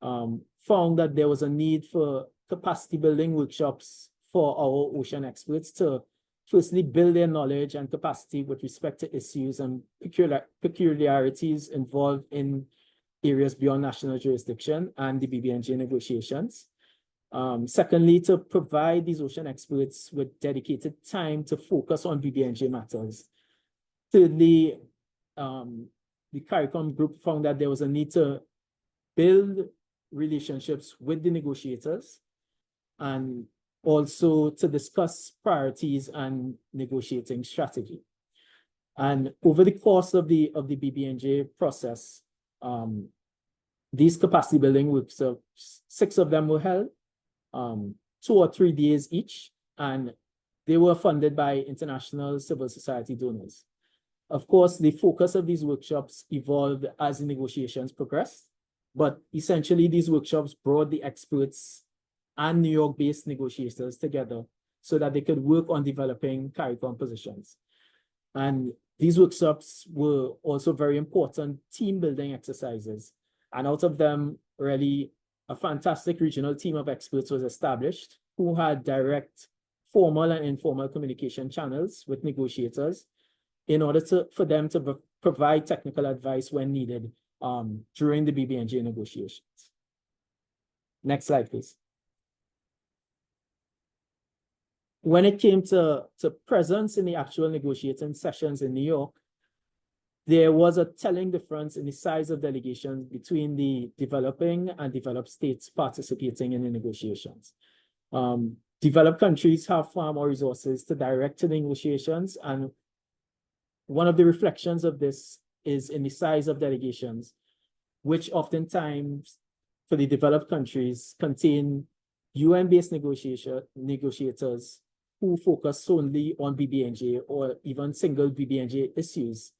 found that there was a need for capacity building workshops for our ocean experts to firstly build their knowledge and capacity with respect to issues and peculiarities involved in areas beyond national jurisdiction and the BBNJ negotiations. Secondly, to provide these ocean experts with dedicated time to focus on BBNJ matters. Thirdly, the CARICOM group found that there was a need to build relationships with the negotiators and also to discuss priorities and negotiating strategy. And over the course of the BBNJ process, these capacity building workshops, 6 of them were held, 2 or 3 days each, and they were funded by international civil society donors. Of course, the focus of these workshops evolved as the negotiations progressed, but essentially these workshops brought the experts and New York-based negotiators together so that they could work on developing CARICOM positions. And these workshops were also very important team-building exercises. And out of them, really, a fantastic regional team of experts was established who had direct formal and informal communication channels with negotiators in order for them to provide technical advice when needed during the BBNJ negotiations. Next slide, please. When it came to presence in the actual negotiating sessions in New York, there was a telling difference in the size of delegations between the developing and developed states participating in the negotiations. Developed countries have far more resources to direct to the negotiations, and one of the reflections of this is in the size of delegations, which oftentimes for the developed countries contain UN-based negotiators who focus solely on BBNJ or even single BBNJ issues,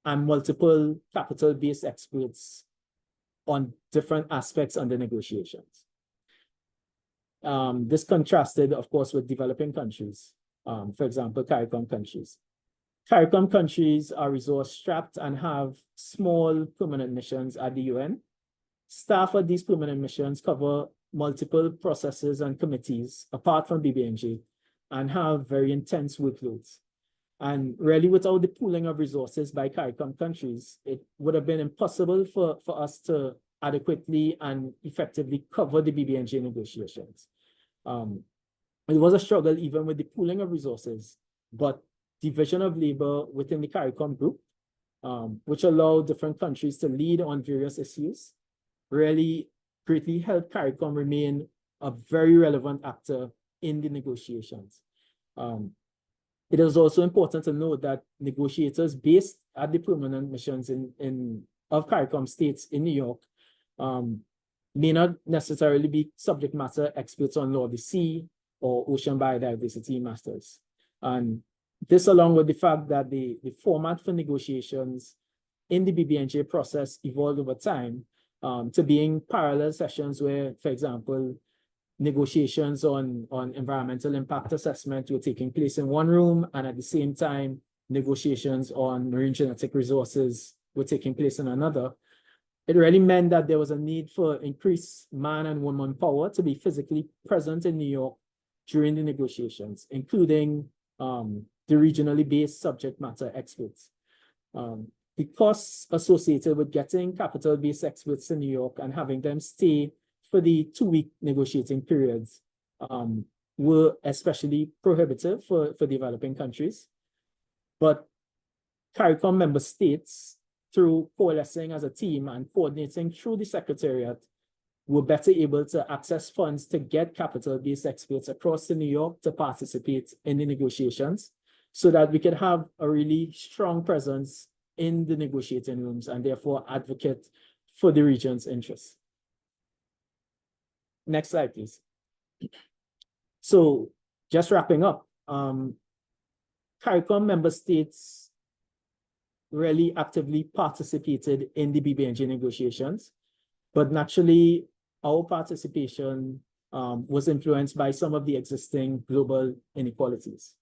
and multiple capital-based experts on different aspects under negotiations. This contrasted, of course, with developing countries, for example, CARICOM countries. CARICOM countries are resource-strapped and have small permanent missions at the UN. Staff at these permanent missions cover multiple processes and committees apart from BBNJ and have very intense workloads. And really, without the pooling of resources by CARICOM countries, it would have been impossible for us to adequately and effectively cover the BBNJ negotiations. It was a struggle even with the pooling of resources, but division of labor within the CARICOM group, which allowed different countries to lead on various issues, really greatly helped CARICOM remain a very relevant actor in the negotiations. It is also important to note that negotiators based at the permanent missions of CARICOM states in New York may not necessarily be subject matter experts on law of the sea or ocean biodiversity matters. And This, along with the fact that the format for negotiations in the BBNJ process evolved over time to being parallel sessions where, for example, negotiations on environmental impact assessment were taking place in one room, and at the same time, negotiations on marine genetic resources were taking place in another. It really meant that there was a need for increased man and woman power to be physically present in New York during the negotiations, including the regionally based subject matter experts. The costs associated with getting capital-based experts in New York and having them stay for the 2-week negotiating periods were especially prohibitive for developing countries. But CARICOM member states, through coalescing as a team and coordinating through the Secretariat, were better able to access funds to get capital-based experts across to New York to participate in the negotiations so that we could have a really strong presence in the negotiating rooms and therefore advocate for the region's interests. Next slide, please. So just wrapping up, CARICOM member states really actively participated in the BBNJ negotiations, but naturally our participation was influenced by some of the existing global inequalities.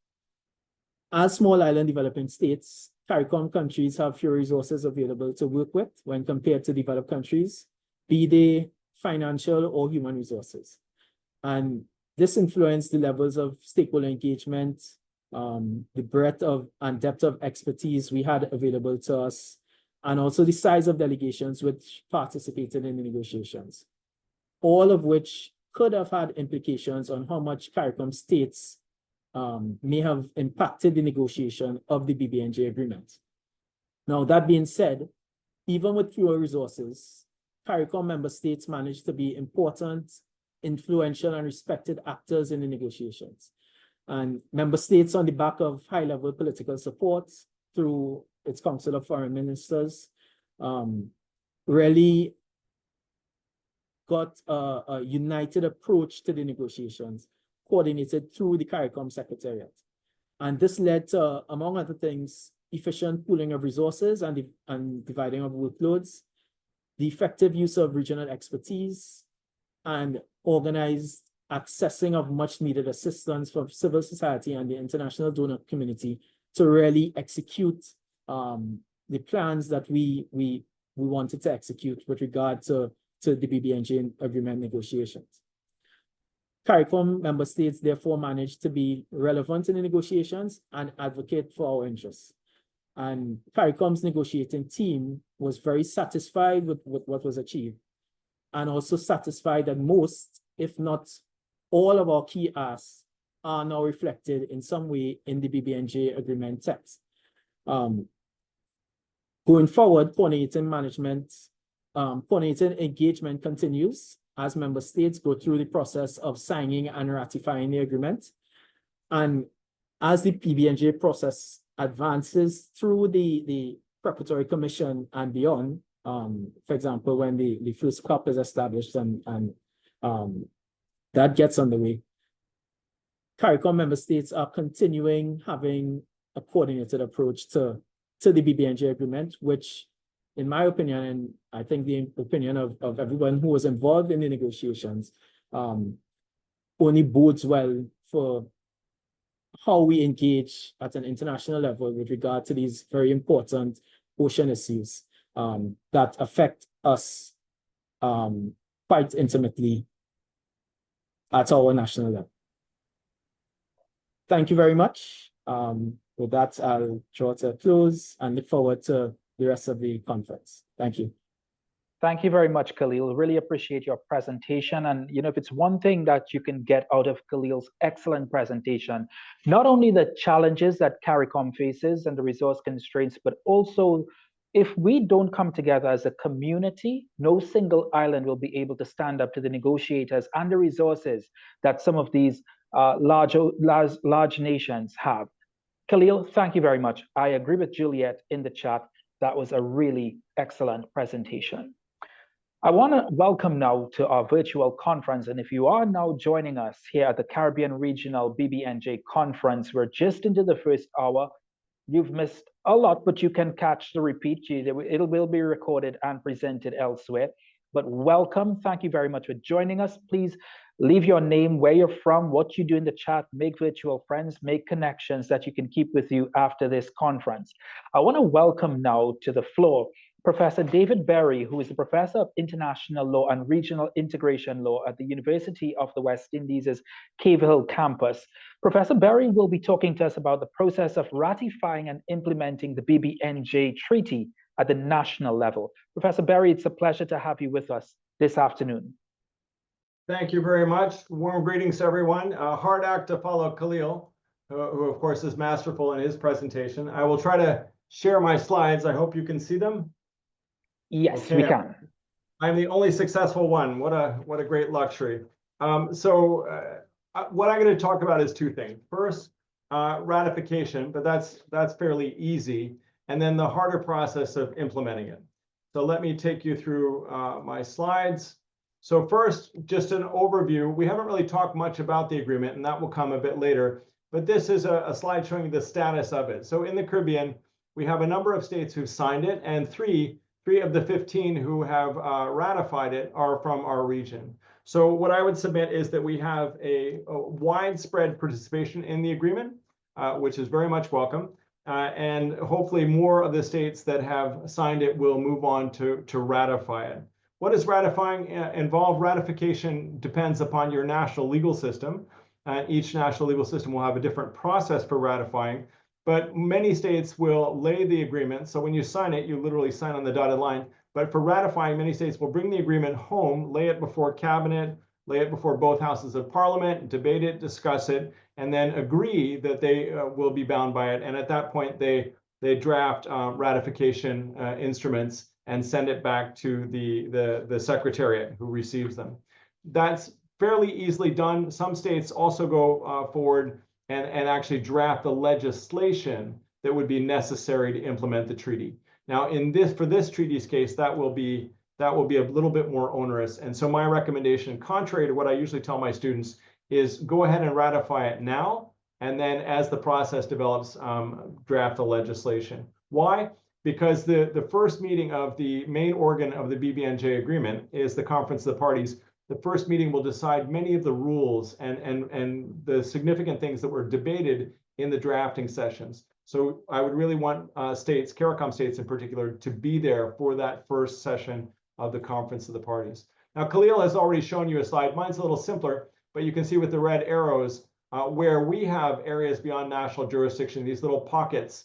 As small island developing states, CARICOM countries have fewer resources available to work with when compared to developed countries, be they financial or human resources. And this influenced the levels of stakeholder engagement, the breadth of and depth of expertise we had available to us, and also the size of delegations which participated in the negotiations, all of which could have had implications on how much CARICOM states may have impacted the negotiation of the BBNJ agreement. Now, that being said, even with fewer resources, CARICOM member states managed to be important, influential, and respected actors in the negotiations. And member states, on the back of high-level political support through its Council of Foreign Ministers, really got a united approach to the negotiations, coordinated through the CARICOM Secretariat. And this led to, among other things, efficient pooling of resources and dividing of workloads, the effective use of regional expertise, and organized accessing of much needed assistance from civil society and the international donor community to really execute the plans that we wanted to execute with regard to the BBNJ agreement negotiations. CARICOM member states therefore managed to be relevant in the negotiations and advocate for our interests. And CARICOM's negotiating team was very satisfied with what was achieved, and also satisfied that most, if not all, of our key asks are now reflected in some way in the BBNJ agreement text. Going forward, coordinating engagement continues as member states go through the process of signing and ratifying the agreement. And as the BBNJ process advances through the preparatory commission and beyond, for example, when the first COP is established and that gets underway, CARICOM member states are continuing having a coordinated approach to the BBNJ agreement, which, in my opinion, and I think the opinion of everyone who was involved in the negotiations, only bodes well for how we engage at an international level with regard to these very important ocean issues that affect us quite intimately at our national level. Thank you very much. With that, I'll draw to a close and look forward to the rest of the conference. Thank you. Thank you very much, Khalil. Really appreciate your presentation. And if it's one thing that you can get out of Khalil's excellent presentation, not only the challenges that CARICOM faces and the resource constraints, but also if we don't come together as a community, no single island will be able to stand up to the negotiators and the resources that some of these large nations have. Khalil, thank you very much. I agree with Juliet in the chat. That was a really excellent presentation. I want to welcome now to our virtual conference. And if you are now joining us here at the Caribbean Regional BBNJ Conference, we're just into the first hour. You've missed a lot, but you can catch the repeat. It will be recorded and presented elsewhere. But welcome. Thank you very much for joining us. Please leave your name, where you're from, what you do in the chat, make virtual friends, make connections that you can keep with you after this conference. I want to welcome now to the floor Professor David Berry, who is a professor of international law and regional integration law at the University of the West Indies' Cave Hill campus. Professor Berry will be talking to us about the process of ratifying and implementing the BBNJ Treaty at the national level. Professor Berry, it's a pleasure to have you with us this afternoon. Thank you very much. Warm greetings to everyone. A hard act to follow Khalil, who of course is masterful in his presentation. I will try to share my slides. I hope you can see them. Yes, okay. We can. I'm the only successful one. What a great luxury. What I'm going to talk about is two things. First, ratification, but that's fairly easy. And then the harder process of implementing it. So let me take you through my slides. So first, just an overview. We haven't really talked much about the agreement, and that will come a bit later. But this is a slide showing the status of it. So in the Caribbean, we have a number of states who've signed it, and three of the 15 who have ratified it are from our region. So what I would submit is that we have a widespread participation in the agreement, which is very much welcome. And hopefully more of the states that have signed it will move on to ratify it. What does ratifying involve? Ratification depends upon your national legal system. Each national legal system will have a different process for ratifying. But many states will lay the agreement. So when you sign it, you literally sign on the dotted line. But for ratifying, many states will bring the agreement home, lay it before cabinet, lay it before both houses of parliament, debate it, discuss it, and then agree that they will be bound by it. And at that point, they draft ratification instruments and send it back to the Secretariat who receives them. That's fairly easily done. Some states also go forward and actually draft the legislation that would be necessary to implement the treaty. Now, for this treaty's case, that will be a little bit more onerous. And so my recommendation, contrary to what I usually tell my students, is go ahead and ratify it now, and then as the process develops, draft the legislation. Why? Because the first meeting of the main organ of the BBNJ agreement is the Conference of the Parties. The first meeting will decide many of the rules and the significant things that were debated in the drafting sessions. So I would really want states, CARICOM states in particular, to be there for that first session of the Conference of the Parties. Now, Khalil has already shown you a slide. Mine's a little simpler, but you can see with the red arrows where we have areas beyond national jurisdiction, these little pockets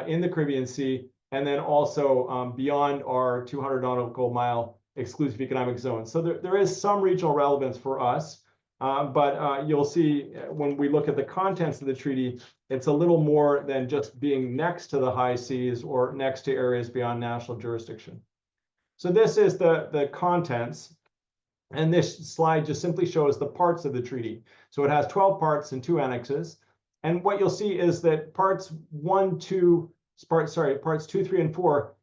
in the Caribbean Sea, and then also beyond our 200 nautical mile exclusive economic zone. So there is some regional relevance for us, but you'll see when we look at the contents of the treaty, it's a little more than just being next to the high seas or next to areas beyond national jurisdiction. So this is the contents, and this slide just simply shows the parts of the treaty. So it has 12 parts and 2 annexes, and what you'll see is that parts 2, 3, and 4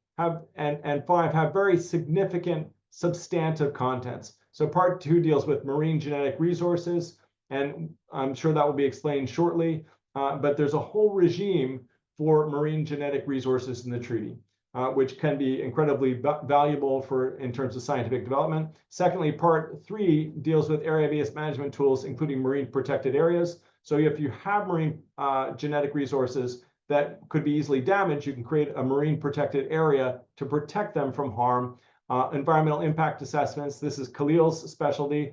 and 5 have very significant substantive contents. So part 2 deals with marine genetic resources, and I'm sure that will be explained shortly, but there's a whole regime for marine genetic resources in the treaty, which can be incredibly valuable in terms of scientific development. Secondly, part 3 deals with area-based management tools, including marine protected areas. So if you have marine genetic resources that could be easily damaged, you can create a marine protected area to protect them from harm. Environmental impact assessments, this is Khalil's specialty,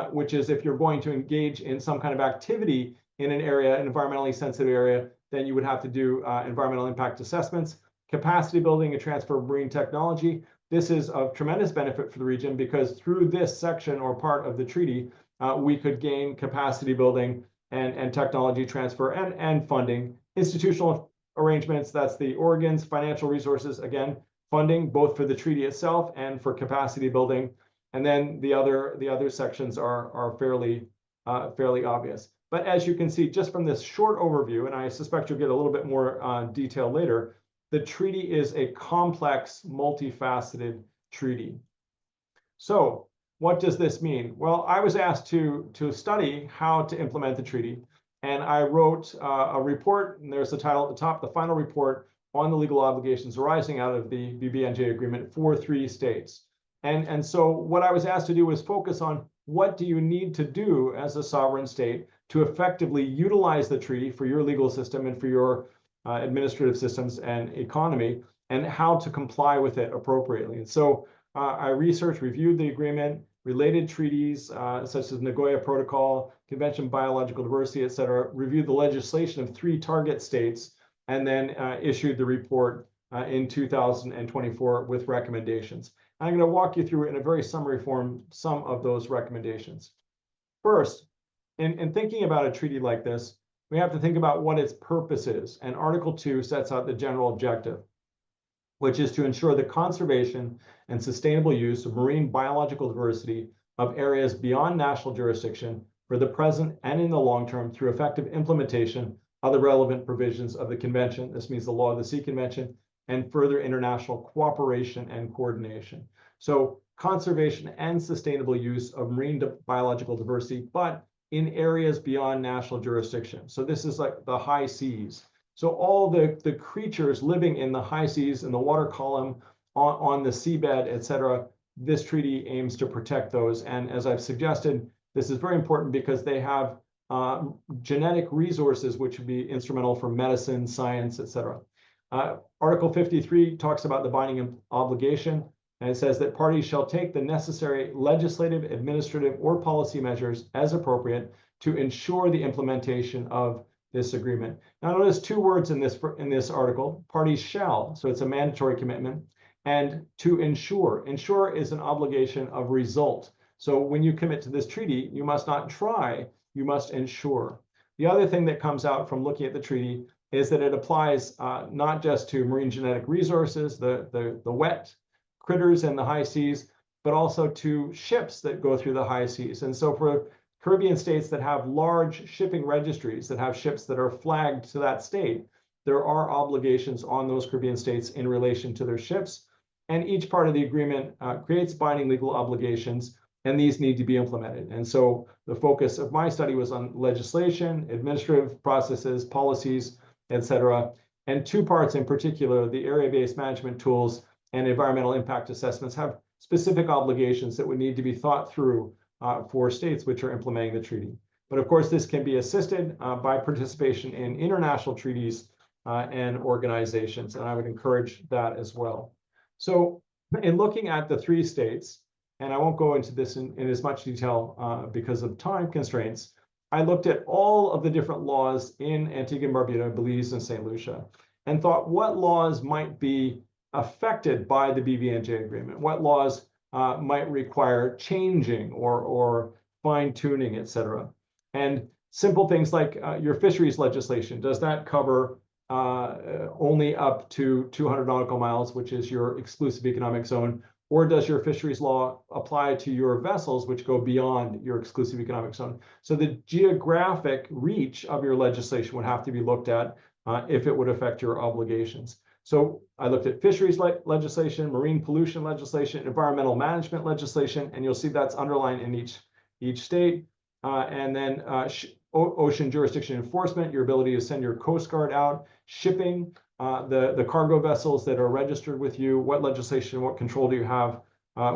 which is if you're going to engage in some kind of activity in an area, an environmentally sensitive area, then you would have to do environmental impact assessments. Capacity building and transfer of marine technology. This is of tremendous benefit for the region because through this section or part of the treaty, we could gain capacity building and technology transfer and funding. Institutional arrangements, that's the organs, financial resources, again, funding both for the treaty itself and for capacity building. And then the other sections are fairly obvious. But as you can see, just from this short overview, and I suspect you'll get a little bit more detail later, the treaty is a complex, multifaceted treaty. So what does this mean? Well, I was asked to study how to implement the treaty, and I wrote a report, and there's the title at the top, the final report on the legal obligations arising out of the BBNJ agreement for 3 states. And so what I was asked to do was focus on what do you need to do as a sovereign state to effectively utilize the treaty for your legal system and for your administrative systems and economy, and how to comply with it appropriately. And so I reviewed the agreement, related treaties such as Nagoya Protocol, Convention on Biological Diversity, et cetera, reviewed the legislation of 3 target states, and then issued the report in 2024 with recommendations. And I'm going to walk you through in a very summary form some of those recommendations. First, in thinking about a treaty like this, we have to think about what its purpose is. And Article 2 sets out the general objective, which is to ensure the conservation and sustainable use of marine biological diversity of areas beyond national jurisdiction for the present and in the long term through effective implementation of the relevant provisions of the convention. This means the Law of the Sea Convention and further international cooperation and coordination. So conservation and sustainable use of marine biological diversity, but in areas beyond national jurisdiction. So this is like the high seas. So all the creatures living in the high seas, in the water column, on the seabed, et cetera, this treaty aims to protect those. And as I've suggested, this is very important because they have genetic resources which would be instrumental for medicine, science, et cetera. Article 53 talks about the binding obligation, and it says that parties shall take the necessary legislative, administrative, or policy measures as appropriate to ensure the implementation of this agreement. Now notice 2 words in this article, parties shall, so it's a mandatory commitment, and to ensure. Ensure is an obligation of result. So when you commit to this treaty, you must not try, you must ensure. The other thing that comes out from looking at the treaty is that it applies not just to marine genetic resources, the wet critters in the high seas, but also to ships that go through the high seas. And so for Caribbean states that have large shipping registries, that have ships that are flagged to that state, there are obligations on those Caribbean states in relation to their ships. And each part of the agreement creates binding legal obligations, and these need to be implemented. And so the focus of my study was on legislation, administrative processes, policies, et cetera. And 2 parts in particular, the area-based management tools and environmental impact assessments have specific obligations that would need to be thought through for states which are implementing the treaty. But of course, this can be assisted by participation in international treaties and organizations, and I would encourage that as well. So in looking at the 3 states, and I won't go into this in as much detail because of time constraints, I looked at all of the different laws in Antigua and Barbuda, Belize, and St. Lucia, and thought what laws might be affected by the BBNJ agreement, what laws might require changing or fine-tuning, et cetera. And simple things like your fisheries legislation, does that cover only up to 200 nautical miles, which is your exclusive economic zone? Or does your fisheries law apply to your vessels, which go beyond your exclusive economic zone? So the geographic reach of your legislation would have to be looked at if it would affect your obligations. So I looked at fisheries legislation, marine pollution legislation, environmental management legislation, and you'll see that's underlined in each state. And then ocean jurisdiction enforcement, your ability to send your Coast Guard out, shipping, the cargo vessels that are registered with you, what legislation, what control do you have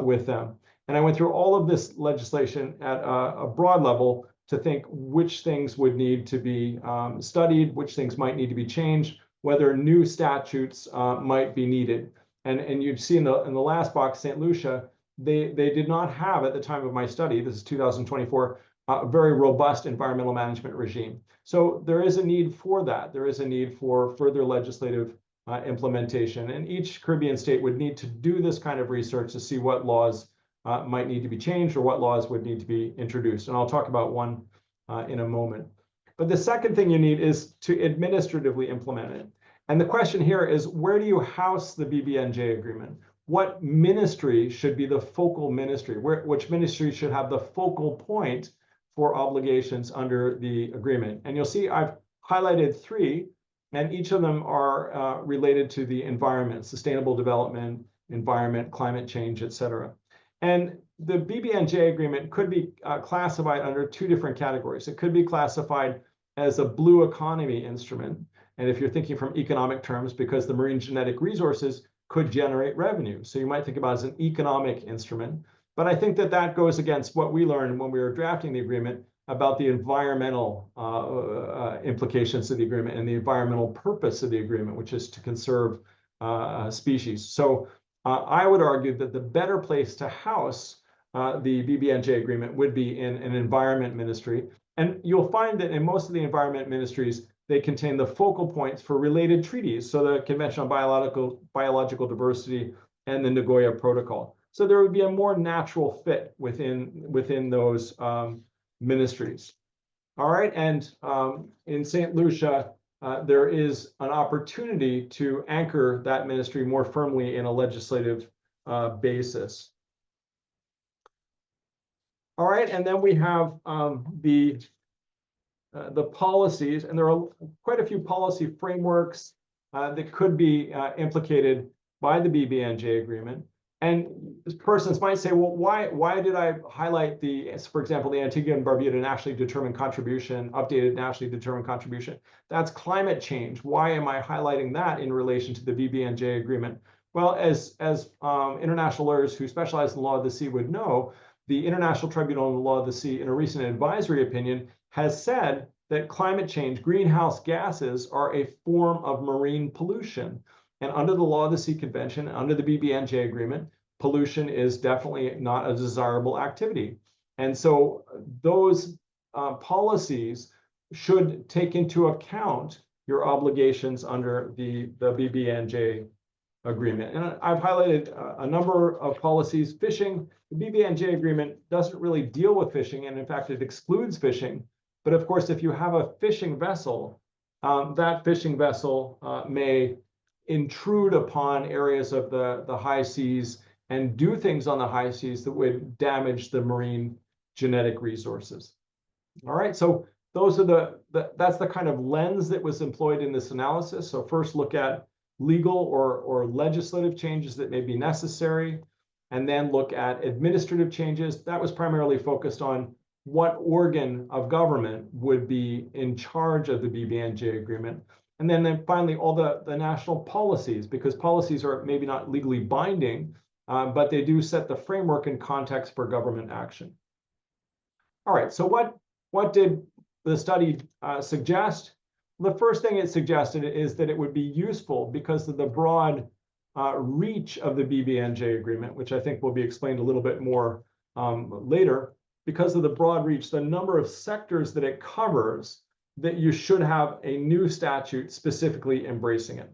with them? And I went through all of this legislation at a broad level to think which things would need to be studied, which things might need to be changed, whether new statutes might be needed. And you'd see in the last box, St. Lucia, they did not have, at the time of my study, this is 2024, a very robust environmental management regime. So there is a need for that. There is a need for further legislative implementation. And each Caribbean state would need to do this kind of research to see what laws might need to be changed or what laws would need to be introduced. And I'll talk about one in a moment. But the second thing you need is to administratively implement it. And the question here is, where do you house the BBNJ agreement? What ministry should be the focal ministry? Which ministry should have the focal point for obligations under the agreement? And you'll see I've highlighted 3, and each of them are related to the environment, sustainable development, environment, climate change, et cetera. And the BBNJ agreement could be classified under two different categories. It could be classified as a blue economy instrument. And if you're thinking from economic terms, because the marine genetic resources could generate revenue. So you might think about it as an economic instrument. But I think that that goes against what we learned when we were drafting the agreement about the environmental implications of the agreement and the environmental purpose of the agreement, which is to conserve species. So I would argue that the better place to house the BBNJ agreement would be in an environment ministry. And you'll find that in most of the environment ministries, they contain the focal points for related treaties. So the Convention on Biological Diversity and the Nagoya Protocol. So there would be a more natural fit within those ministries. All right, and in St. Lucia, there is an opportunity to anchor that ministry more firmly in a legislative basis. All right, and then we have the policies, and there are quite a few policy frameworks that could be implicated by the BBNJ agreement. And persons might say, well, why did I highlight for example, the Antigua and Barbuda nationally determined contribution, updated nationally determined contribution? That's climate change. Why am I highlighting that in relation to the BBNJ agreement? Well, as international lawyers who specialize in the law of the sea would know, the International Tribunal on the Law of the Sea, in a recent advisory opinion, has said that climate change, greenhouse gases, are a form of marine pollution. And under the Law of the Sea Convention, under the BBNJ agreement, pollution is definitely not a desirable activity. And so those policies should take into account your obligations under the BBNJ agreement. And I've highlighted a number of policies. Fishing, the BBNJ agreement doesn't really deal with fishing, and in fact, it excludes fishing. But of course, if you have a fishing vessel, that fishing vessel may intrude upon areas of the high seas and do things on the high seas that would damage the marine genetic resources. All right, so those are that's the kind of lens that was employed in this analysis. So first look at legal or legislative changes that may be necessary, and then look at administrative changes. That was primarily focused on what organ of government would be in charge of the BBNJ agreement. And then finally, all the national policies, because policies are maybe not legally binding, but they do set the framework and context for government action. All right, so what did the study suggest? The first thing it suggested is that it would be useful because of the broad reach of the BBNJ agreement, which I think will be explained a little bit more later. Because of the broad reach, the number of sectors that it covers, that you should have a new statute specifically embracing it.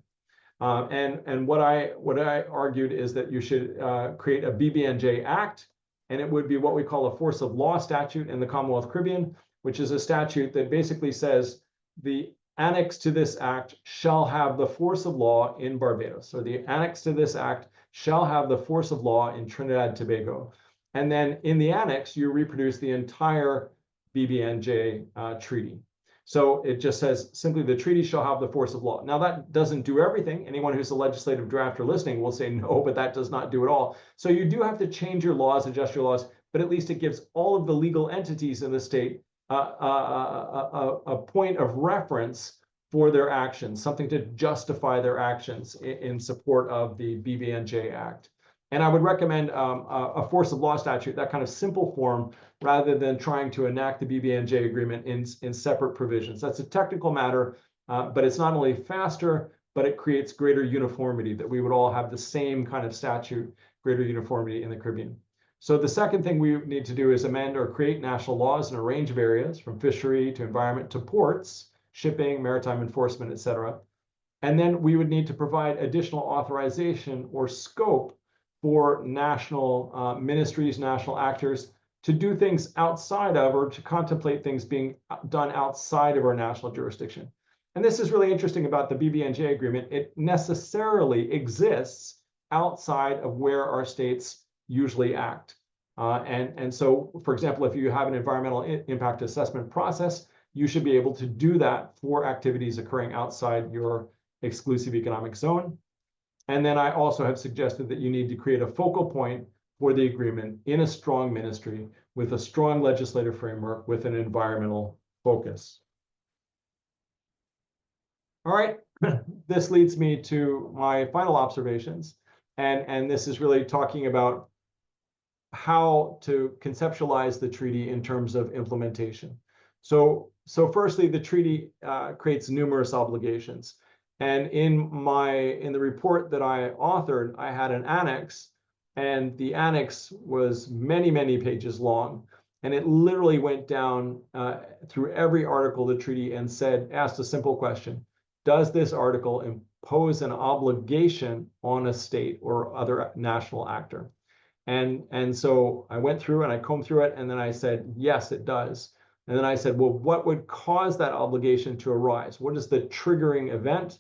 And what I argued is that you should create a BBNJ Act, and it would be what we call a force of law statute in the Commonwealth Caribbean, which is a statute that basically says the annex to this act shall have the force of law in Barbados, or the annex to this act shall have the force of law in Trinidad and Tobago. And then in the annex, you reproduce the entire BBNJ treaty. So it just says simply the treaty shall have the force of law. Now that doesn't do everything. Anyone who's a legislative drafter listening will say no, but that does not do it all. So you do have to change your laws, adjust your laws, but at least it gives all of the legal entities in the state a point of reference for their actions, something to justify their actions in support of the BBNJ Act. And I would recommend a force of law statute, that kind of simple form, rather than trying to enact the BBNJ agreement in separate provisions. That's a technical matter, but it's not only faster, but it creates greater uniformity, that we would all have the same kind of statute, greater uniformity in the Caribbean. So the second thing we need to do is amend or create national laws in a range of areas, from fishery to environment to ports, shipping, maritime enforcement, et cetera. And then we would need to provide additional authorization or scope for national ministries, national actors, to do things outside of, or to contemplate things being done outside of our national jurisdiction. And this is really interesting about the BBNJ agreement. It necessarily exists outside of where our states usually act. And so, for example, if you have an environmental impact assessment process, you should be able to do that for activities occurring outside your exclusive economic zone. And then I also have suggested that you need to create a focal point for the agreement in a strong ministry with a strong legislative framework with an environmental focus. All right, this leads me to my final observations. And this is really talking about how to conceptualize the treaty in terms of implementation. So firstly, the treaty creates numerous obligations. And in the report that I authored, I had an annex, and the annex was many, many pages long. And it literally went down through every article of the treaty and asked a simple question: does this article impose an obligation on a state or other national actor? And so I went through and I combed through it, and then I said, yes, it does. And then I said, well, what would cause that obligation to arise? What is the triggering event?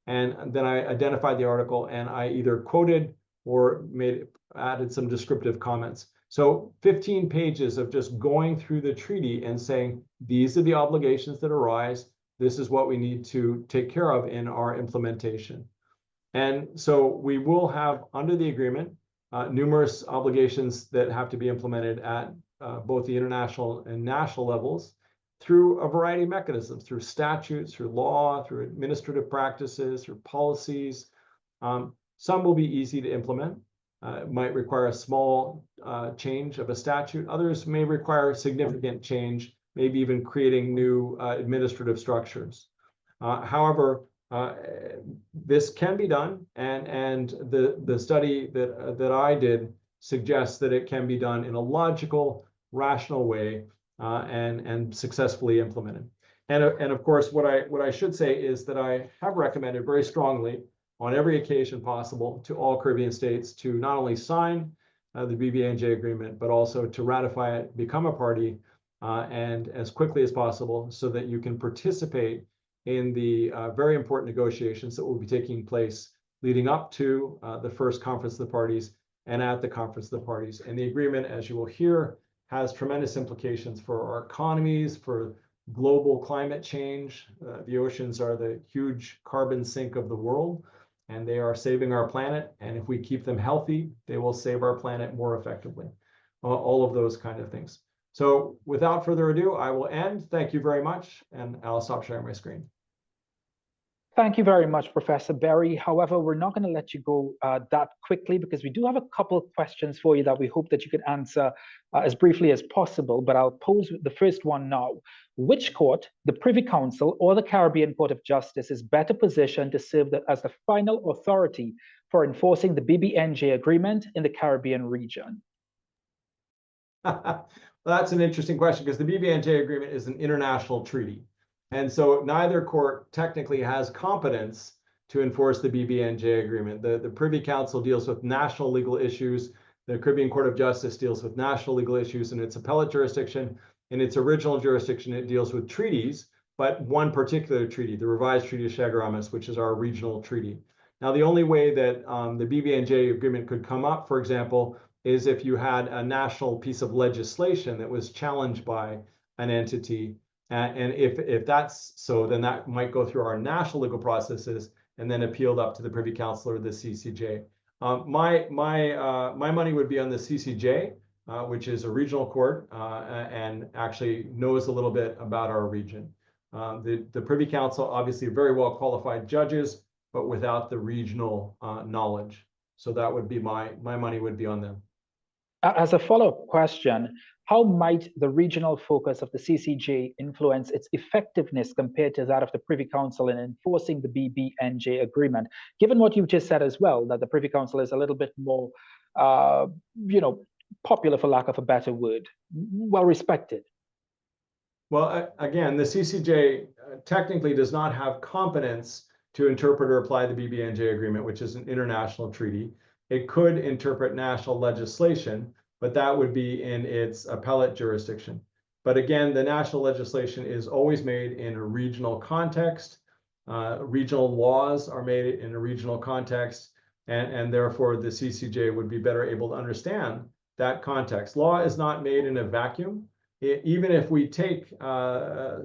And then I identified the article, and I either quoted or added some descriptive comments. So 15 pages of just going through the treaty and saying, these are the obligations that arise. This is what we need to take care of in our implementation. And so we will have, under the agreement, numerous obligations that have to be implemented at both the international and national levels through a variety of mechanisms, through statutes, through law, through administrative practices, through policies. Some will be easy to implement. It might require a small change of a statute. Others may require significant change, maybe even creating new administrative structures. However, this can be done, and the study that I did suggests that it can be done in a logical, rational way and successfully implemented. And of course, what I should say is that I have recommended very strongly on every occasion possible to all Caribbean states to not only sign the BBNJ agreement, but also to ratify it, become a party, and as quickly as possible, so that you can participate in the very important negotiations that will be taking place leading up to the first conference of the parties and at the conference of the parties. And the agreement, as you will hear, has tremendous implications for our economies, for global climate change. The oceans are the huge carbon sink of the world, and they are saving our planet. And if we keep them healthy, they will save our planet more effectively. All of those kind of things. So without further ado, I will end. Thank you very much, and I'll stop sharing my screen. Thank you very much, Professor Berry. However, we're not going to let you go that quickly, because we do have a couple of questions for you that we hope that you could answer as briefly as possible, but I'll pose the first one now. Which court, the Privy Council or the Caribbean Court of Justice, is better positioned to serve as the final authority for enforcing the BBNJ agreement in the Caribbean region? Well, that's an interesting question, because the BBNJ agreement is an international treaty. And so neither court technically has competence to enforce the BBNJ agreement. The Privy Council deals with national legal issues. The Caribbean Court of Justice deals with national legal issues in its appellate jurisdiction. In its original jurisdiction, it deals with treaties, but one particular treaty, the revised Treaty of Chaguaramas, which is our regional treaty. Now, the only way that the BBNJ agreement could come up, for example, is if you had a national piece of legislation that was challenged by an entity. And if that's so, then that might go through our national legal processes and then appealed up to the Privy Council or the CCJ. My money would be on the CCJ, which is a regional court and actually knows a little bit about our region. The Privy Council, obviously very well qualified judges, but without the regional knowledge. So that would be my money would be on them. As a follow-up question, how might the regional focus of the CCJ influence its effectiveness compared to that of the Privy Council in enforcing the BBNJ agreement? Given what you've just said as well, that the Privy Council is a little bit more, popular, for lack of a better word, well respected. Well, again, the CCJ technically does not have competence to interpret or apply the BBNJ agreement, which is an international treaty. It could interpret national legislation, but that would be in its appellate jurisdiction. But again, the national legislation is always made in a regional context. Regional laws are made in a regional context, and therefore the CCJ would be better able to understand that context. Law is not made in a vacuum. Even if we take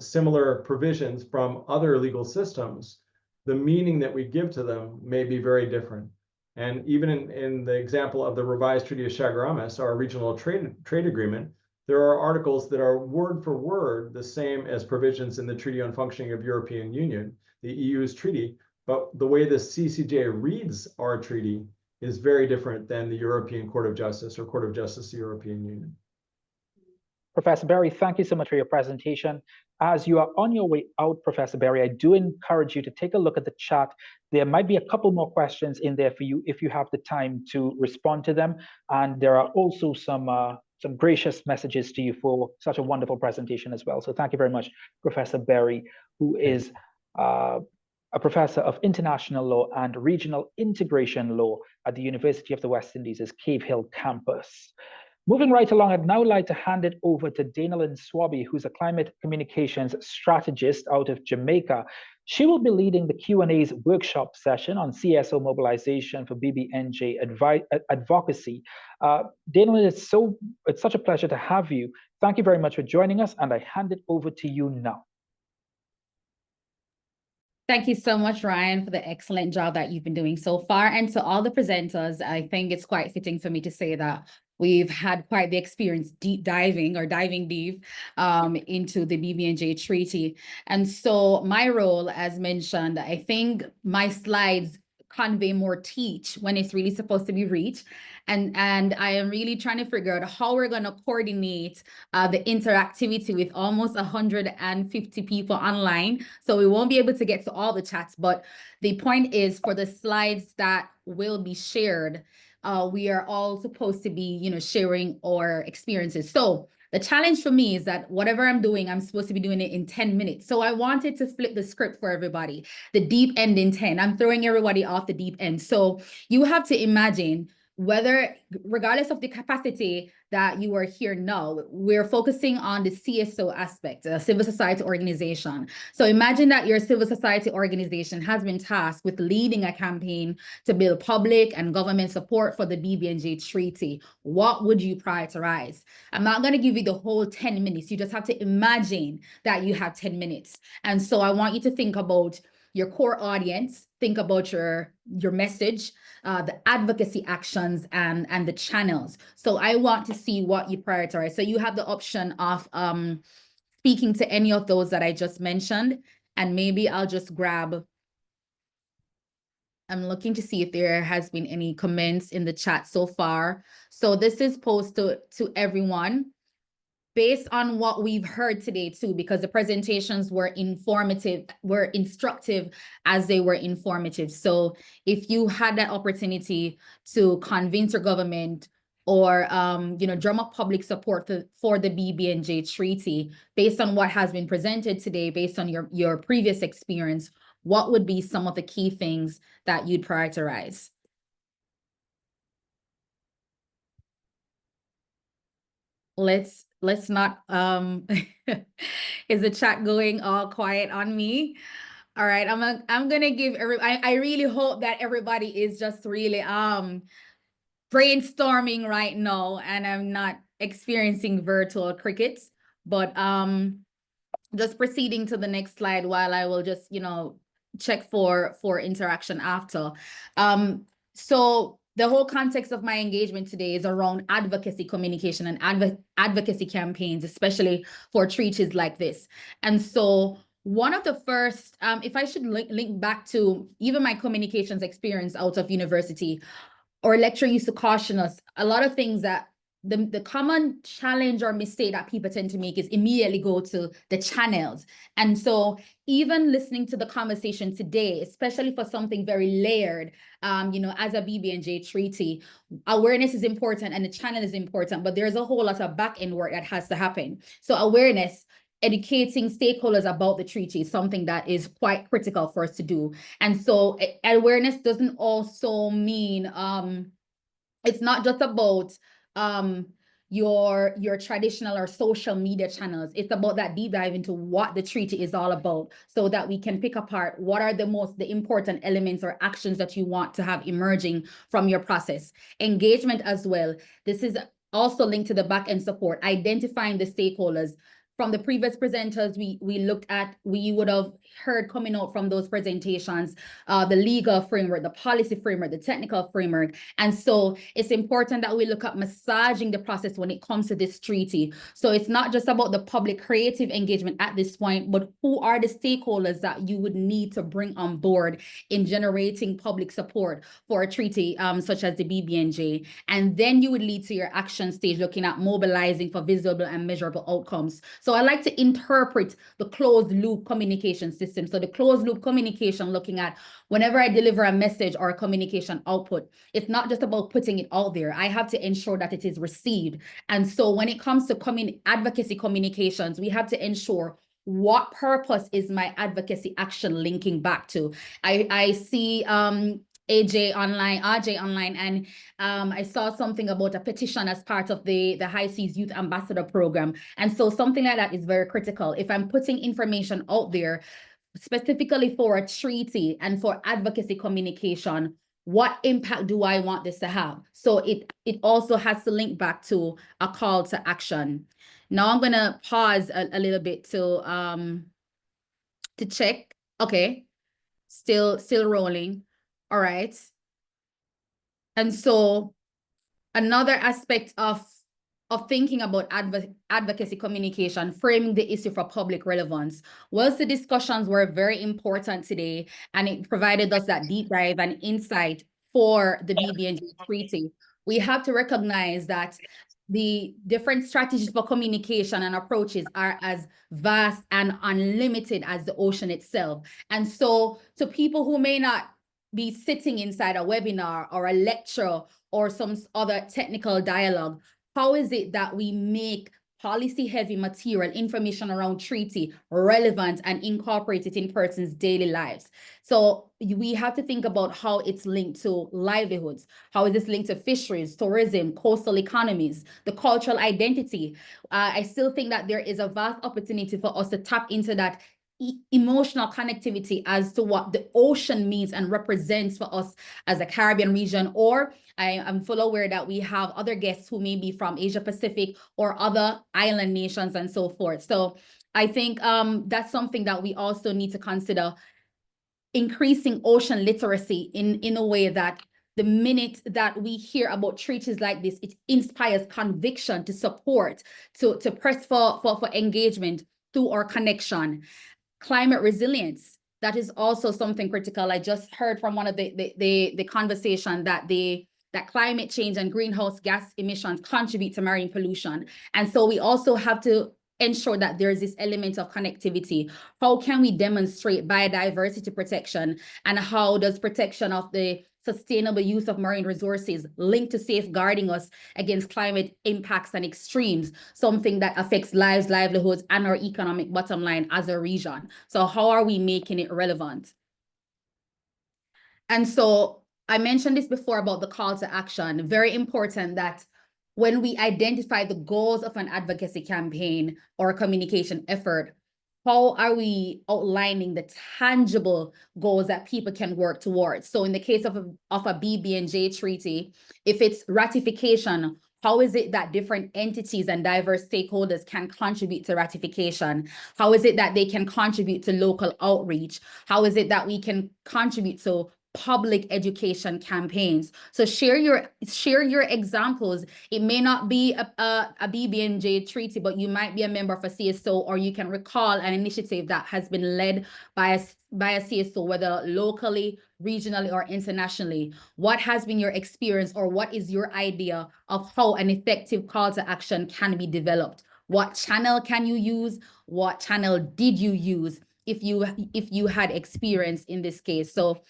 similar provisions from other legal systems, the meaning that we give to them may be very different. And even in the example of the revised Treaty of Chaguaramas, our regional trade agreement, there are articles that are word for word the same as provisions in the Treaty on Functioning of European Union, the EU's treaty, but the way the CCJ reads our treaty is very different than the European Court of Justice or Court of Justice of the European Union. Professor Berry, thank you so much for your presentation. As you are on your way out, Professor Berry, I do encourage you to take a look at the chat. There might be a couple more questions in there for you if you have the time to respond to them. And there are also some gracious messages to you for such a wonderful presentation as well. So thank you very much, Professor Berry, who is a professor of international law and regional integration law at the University of the West Indies' Cave Hill campus. Moving right along, I'd now like to hand it over to Danalyn Swaby, who's a climate communications strategist out of Jamaica. She will be leading the Q&A's workshop session on CSO mobilization for BBNJ advocacy. Danalyn, it's such a pleasure to have you. Thank you very much for joining us, and I hand it over to you now. Thank you so much, Ryan, for the excellent job that you've been doing so far. And to all the presenters, I think it's quite fitting for me to say that we've had quite the experience diving deep into the BBNJ Treaty. And so my role, as mentioned, I think my slides convey more teach when it's really supposed to be reach. And I am really trying to figure out how we're going to coordinate the interactivity with almost 150 people online. So we won't be able to get to all the chats, but the point is for the slides that will be shared, we are all supposed to be, sharing our experiences. So the challenge for me is that whatever I'm doing, I'm supposed to be doing it in 10 minutes. So I wanted to flip the script for everybody, the deep end in 10. I'm throwing everybody off the deep end. So you have to imagine whether, regardless of the capacity that you are here now, we're focusing on the CSO aspect, a civil society organization. So imagine that your civil society organization has been tasked with leading a campaign to build public and government support for the BBNJ Treaty. What would you prioritize? I'm not going to give you the whole 10 minutes. You just have to imagine that you have 10 minutes. And so I want you to think about your core audience, think about your message, the advocacy actions and the channels. So I want to see what you prioritize. So you have the option of speaking to any of those that I just mentioned, and maybe I'll just grab, I'm looking to see if there has been any comments in the chat so far. So this is posted to everyone. Based on what we've heard today too, because the presentations were instructive as they were informative. So if you had that opportunity to convince your government or drum up public support for the BBNJ Treaty, based on what has been presented today, based on your previous experience, what would be some of the key things that you'd prioritize? Let's not, is the chat going all quiet on me? All right, I'm gonna give I really hope that everybody is just really brainstorming right now and I'm not experiencing virtual crickets, but just proceeding to the next slide while I will just, check for interaction after. So the whole context of my engagement today is around advocacy communication and advocacy campaigns, especially for treaties like this. And so one of the first, if I should link back to even my communications experience out of university, our lecturer used to caution us, a lot of things that the common challenge or mistake that people tend to make is immediately go to the channels. And so even listening to the conversation today, especially for something very layered, as a BBNJ treaty, awareness is important and the channel is important, but there's a whole lot of back-end work that has to happen. So awareness, educating stakeholders about the treaty is something that is quite critical for us to do. And so awareness doesn't also mean, it's not just about your traditional or social media channels. It's about that deep dive into what the treaty is all about so that we can pick apart what are the important elements or actions that you want to have emerging from your process. Engagement as well. This is also linked to the back-end support, identifying the stakeholders, from the previous presenters, we looked at, we would have heard coming out from those presentations, the legal framework, the policy framework, the technical framework. And so it's important that we look at massaging the process when it comes to this treaty. So it's not just about the public creative engagement at this point, but who are the stakeholders that you would need to bring on board in generating public support for a treaty such as the BBNJ. And then you would lead to your action stage, looking at mobilizing for visible and measurable outcomes. So I like to interpret the closed loop communication system. So the closed loop communication, looking at whenever I deliver a message or a communication output, it's not just about putting it out there. I have to ensure that it is received. And so when it comes to advocacy communications, we have to ensure what purpose is my advocacy action linking back to. I see RJ online, and I saw something about a petition as part of the High Seas Youth Ambassador Program. And so something like that is very critical. If I'm putting information out there specifically for a treaty and for advocacy communication, what impact do I want this to have? So it also has to link back to a call to action. Now I'm gonna pause a little bit to check. Okay, still rolling. All right. And so another aspect of thinking about advocacy communication, framing the issue for public relevance. Whilst the discussions were very important today, and it provided us that deep dive and insight for the BBNJ Treaty, we have to recognize that the different strategies for communication and approaches are as vast and unlimited as the ocean itself. And so to people who may not be sitting inside a webinar or a lecture or some other technical dialogue, how is it that we make policy-heavy material, information around treaty, relevant and incorporate it in persons' daily lives? So we have to think about how it's linked to livelihoods. How is this linked to fisheries, tourism, coastal economies, the cultural identity? I still think that there is a vast opportunity for us to tap into that emotional connectivity as to what the ocean means and represents for us as a Caribbean region. Or I am fully aware that we have other guests who may be from Asia Pacific or other island nations and so forth. So I think that's something that we also need to consider, increasing ocean literacy in a way that the minute that we hear about treaties like this, it inspires conviction to support, to press for engagement through our connection. Climate resilience, that is also something critical. I just heard from one of the conversation that that climate change and greenhouse gas emissions contribute to marine pollution. And so we also have to ensure that there's this element of connectivity. How can we demonstrate biodiversity protection, and how does protection of the sustainable use of marine resources linked to safeguarding us against climate impacts and extremes, something that affects lives, livelihoods, and our economic bottom line as a region? So how are we making it relevant? And so I mentioned this before about the call to action. Very important that when we identify the goals of an advocacy campaign or a communication effort, how are we outlining the tangible goals that people can work towards? So in the case of a BBNJ treaty, if it's ratification, how is it that different entities and diverse stakeholders can contribute to ratification? How is it that they can contribute to local outreach? How is it that we can contribute to public education campaigns? So share your examples. It may not be a BBNJ treaty, but you might be a member of a CSO, or you can recall an initiative that has been led by a CSO, whether locally, regionally, or internationally. What has been your experience, or what is your idea of how an effective call to action can be developed? What channel can you use? What channel did you use if you had experience in this case? So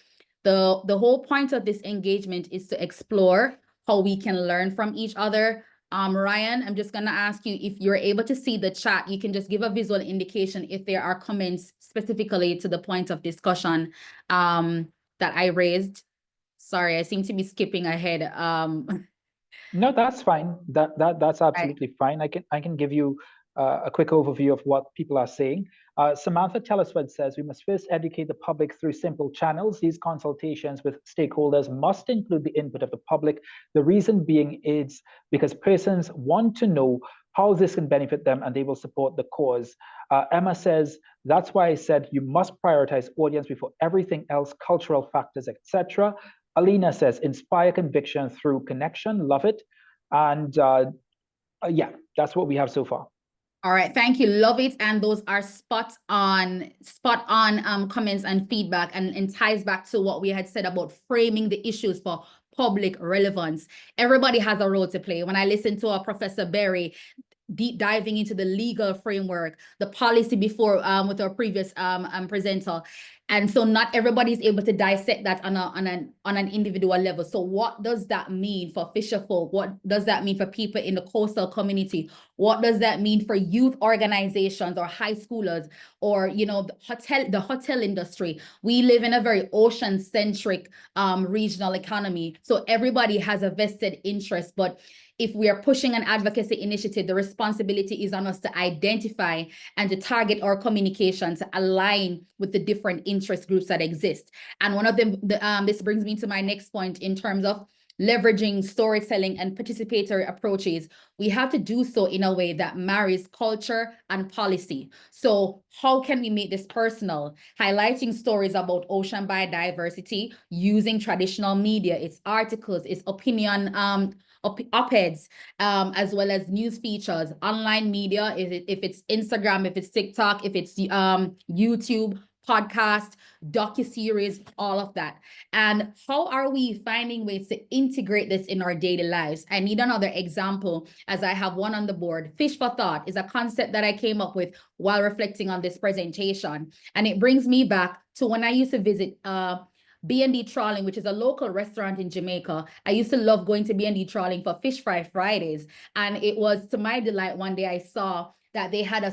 the whole point of this engagement is to explore how we can learn from each other. Ryan, I'm just gonna ask you, if you're able to see the chat, you can just give a visual indication if there are comments specifically to the point of discussion that I raised. Sorry, I seem to be skipping ahead. No, that's fine. That's absolutely fine. I can give you a quick overview of what people are saying. Samantha Teleswed says, we must first educate the public through simple channels. These consultations with stakeholders must include the input of the public. The reason being is because persons want to know how this can benefit them, and they will support the cause. Emma says, that's why I said you must prioritize audience before everything else, cultural factors, etc. Alina says, inspire conviction through connection. Love it. And yeah, that's what we have so far. All right, thank you. Love it. And those are spot on comments and feedback, and ties back to what we had said about framing the issues for public relevance. Everybody has a role to play. When I listen to Professor Berry deep diving into the legal framework, the policy before with our previous presenter. And so not everybody is able to dissect that on an individual level. So what does that mean for fisher folk? What does that mean for people in the coastal community? What does that mean for youth organizations or high schoolers, or the hotel industry? We live in a very ocean-centric regional economy. So everybody has a vested interest, but if we are pushing an advocacy initiative, the responsibility is on us to identify and to target our communication to align with the different interest groups that exist. And one of them, this brings me to my next point in terms of leveraging storytelling and participatory approaches. We have to do so in a way that marries culture and policy. So how can we make this personal? Highlighting stories about ocean biodiversity using traditional media, its articles, its opinion, op-eds, as well as news features, online media, if it's Instagram, if it's TikTok, if it's YouTube, podcast, docuseries, all of that. And how are we finding ways to integrate this in our daily lives? I need another example, as I have one on the board. Fish for thought is a concept that I came up with while reflecting on this presentation. And it brings me back to when I used to visit B&D Trawling, which is a local restaurant in Jamaica. I used to love going to B&D Trawling for Fish Fry Fridays. And it was to my delight, one day I saw that they had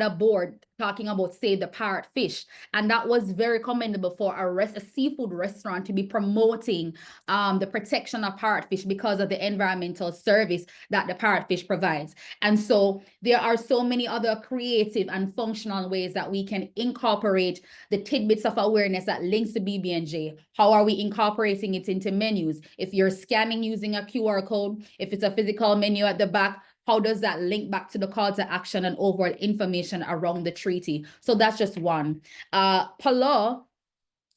a board talking about Save the Parrot Fish. And that was very commendable for a seafood restaurant to be promoting the protection of parrotfish because of the environmental service that the parrotfish provides. And so there are so many other creative and functional ways that we can incorporate the tidbits of awareness that links to BBNJ. How are we incorporating it into menus? If you're scanning using a QR code, if it's a physical menu at the back, how does that link back to the call to action and overall information around the treaty? So that's just one. Palau,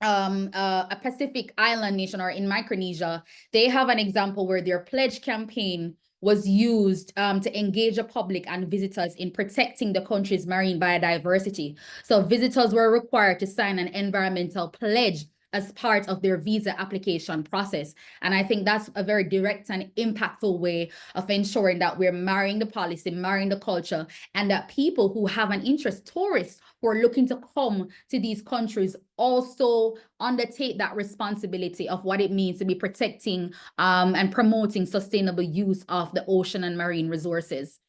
a Pacific island nation, or in Micronesia, they have an example where their pledge campaign was used to engage the public and visitors in protecting the country's marine biodiversity. So visitors were required to sign an environmental pledge as part of their visa application process. And I think that's a very direct and impactful way of ensuring that we're marrying the policy, marrying the culture, and that people who have an interest, tourists who are looking to come to these countries, also undertake that responsibility of what it means to be protecting and promoting sustainable use of the ocean and marine resources.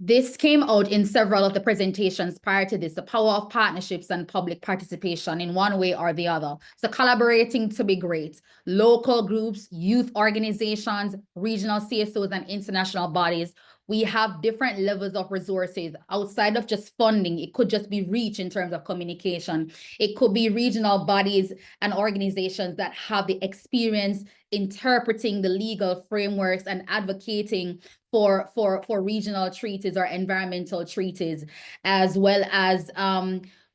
This came out in several of the presentations prior to this, the power of partnerships and public participation in one way or the other. So collaborating to be great. Local groups, youth organizations, regional CSOs, and international bodies. We have different levels of resources outside of just funding. It could just be reach in terms of communication. It could be regional bodies and organizations that have the experience interpreting the legal frameworks and advocating for regional treaties or environmental treaties, as well as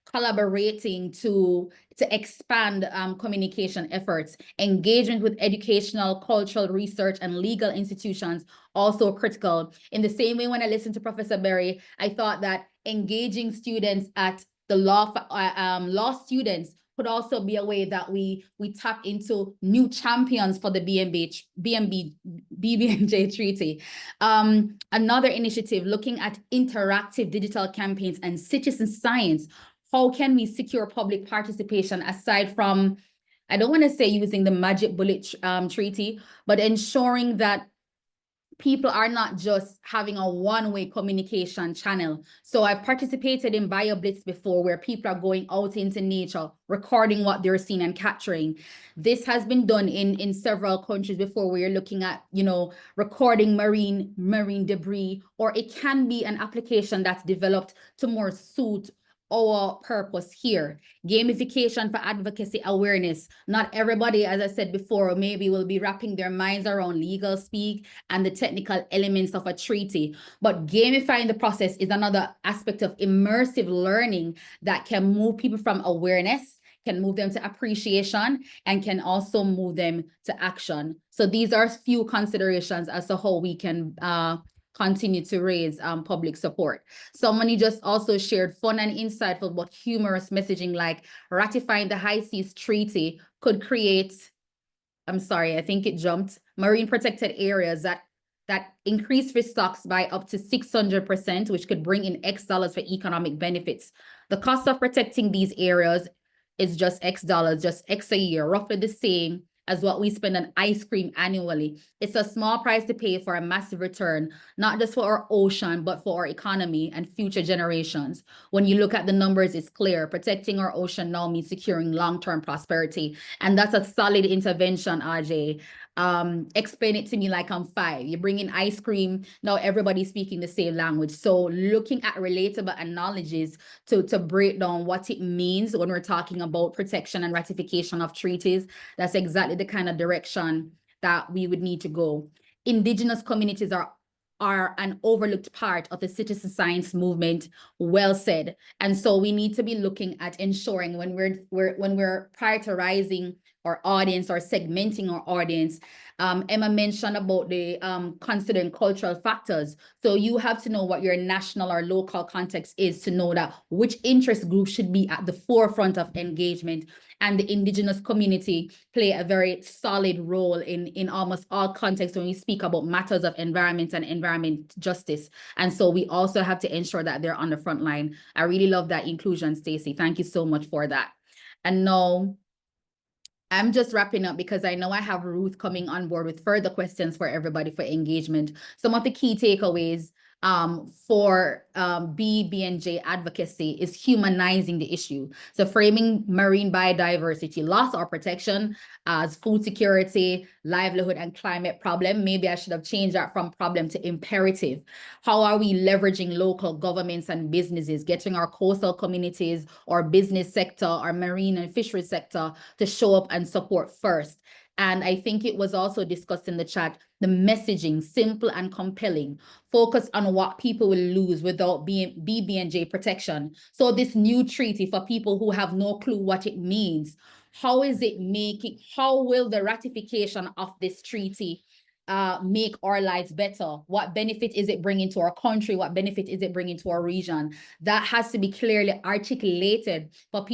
collaborating to expand communication efforts. Engagement with educational, cultural, research, and legal institutions also critical. In the same way, when I listened to Professor Berry, I thought that engaging students at the law students could also be a way that we tap into new champions for the BBNJ Treaty. Another initiative looking at interactive digital campaigns and citizen science. How can we secure public participation aside from, I don't want to say using the magic bullet treaty, but ensuring that people are not just having a one-way communication channel. So I've participated in BioBlitz before, where people are going out into nature, recording what they're seeing and capturing. This has been done in several countries before, where you're looking at, recording marine debris, or it can be an application that's developed to more suit our purpose here. Gamification for advocacy awareness. Not everybody, as I said before, maybe will be wrapping their minds around legal speak and the technical elements of a treaty. But gamifying the process is another aspect of immersive learning that can move people from awareness, can move them to appreciation, and can also move them to action. So these are a few considerations as to how we can continue to raise public support. Somebody just also shared fun and insightful but humorous messaging like ratifying the High Seas Treaty could create, I'm sorry, I think it jumped, marine protected areas that increase fish stocks by up to 600%, which could bring in X dollars for economic benefits. The cost of protecting these areas is just X dollars, just X a year, roughly the same as what we spend on ice cream annually. It's a small price to pay for a massive return, not just for our ocean, but for our economy and future generations. When you look at the numbers, it's clear. Protecting our ocean now means securing long-term prosperity. And that's a solid intervention, Ajay. Explain it to me like I'm 5. You bring in ice cream, now everybody's speaking the same language. So looking at relatable analogies to break down what it means when we're talking about protection and ratification of treaties, that's exactly the kind of direction that we would need to go. Indigenous communities are an overlooked part of the citizen science movement. Well said. And so we need to be looking at ensuring when we're prioritizing our audience or segmenting our audience. Emma mentioned about the considering cultural factors. So you have to know what your national or local context is to know that which interest group should be at the forefront of engagement. And the indigenous community play a very solid role in almost all contexts when we speak about matters of environment and environment justice. And so we also have to ensure that they're on the front line. I really love that inclusion, Stacey. Thank you so much for that. And now, I'm just wrapping up because I know I have Ruth coming on board with further questions for everybody for engagement. Some of the key takeaways for BBNJ advocacy is humanizing the issue. So framing marine biodiversity loss or protection as food security, livelihood, and climate problem. Maybe I should have changed that from problem to imperative. How are we leveraging local governments and businesses, getting our coastal communities or business sector or marine and fisheries sector to show up and support first? And I think it was also discussed in the chat, the messaging, simple and compelling, focus on what people will lose without being BBNJ protection. So this new treaty for people who have no clue what it means, how will the ratification of this treaty make our lives better? What benefit is it bringing to our country? What benefit is it bringing to our region? That has to be clearly articulated for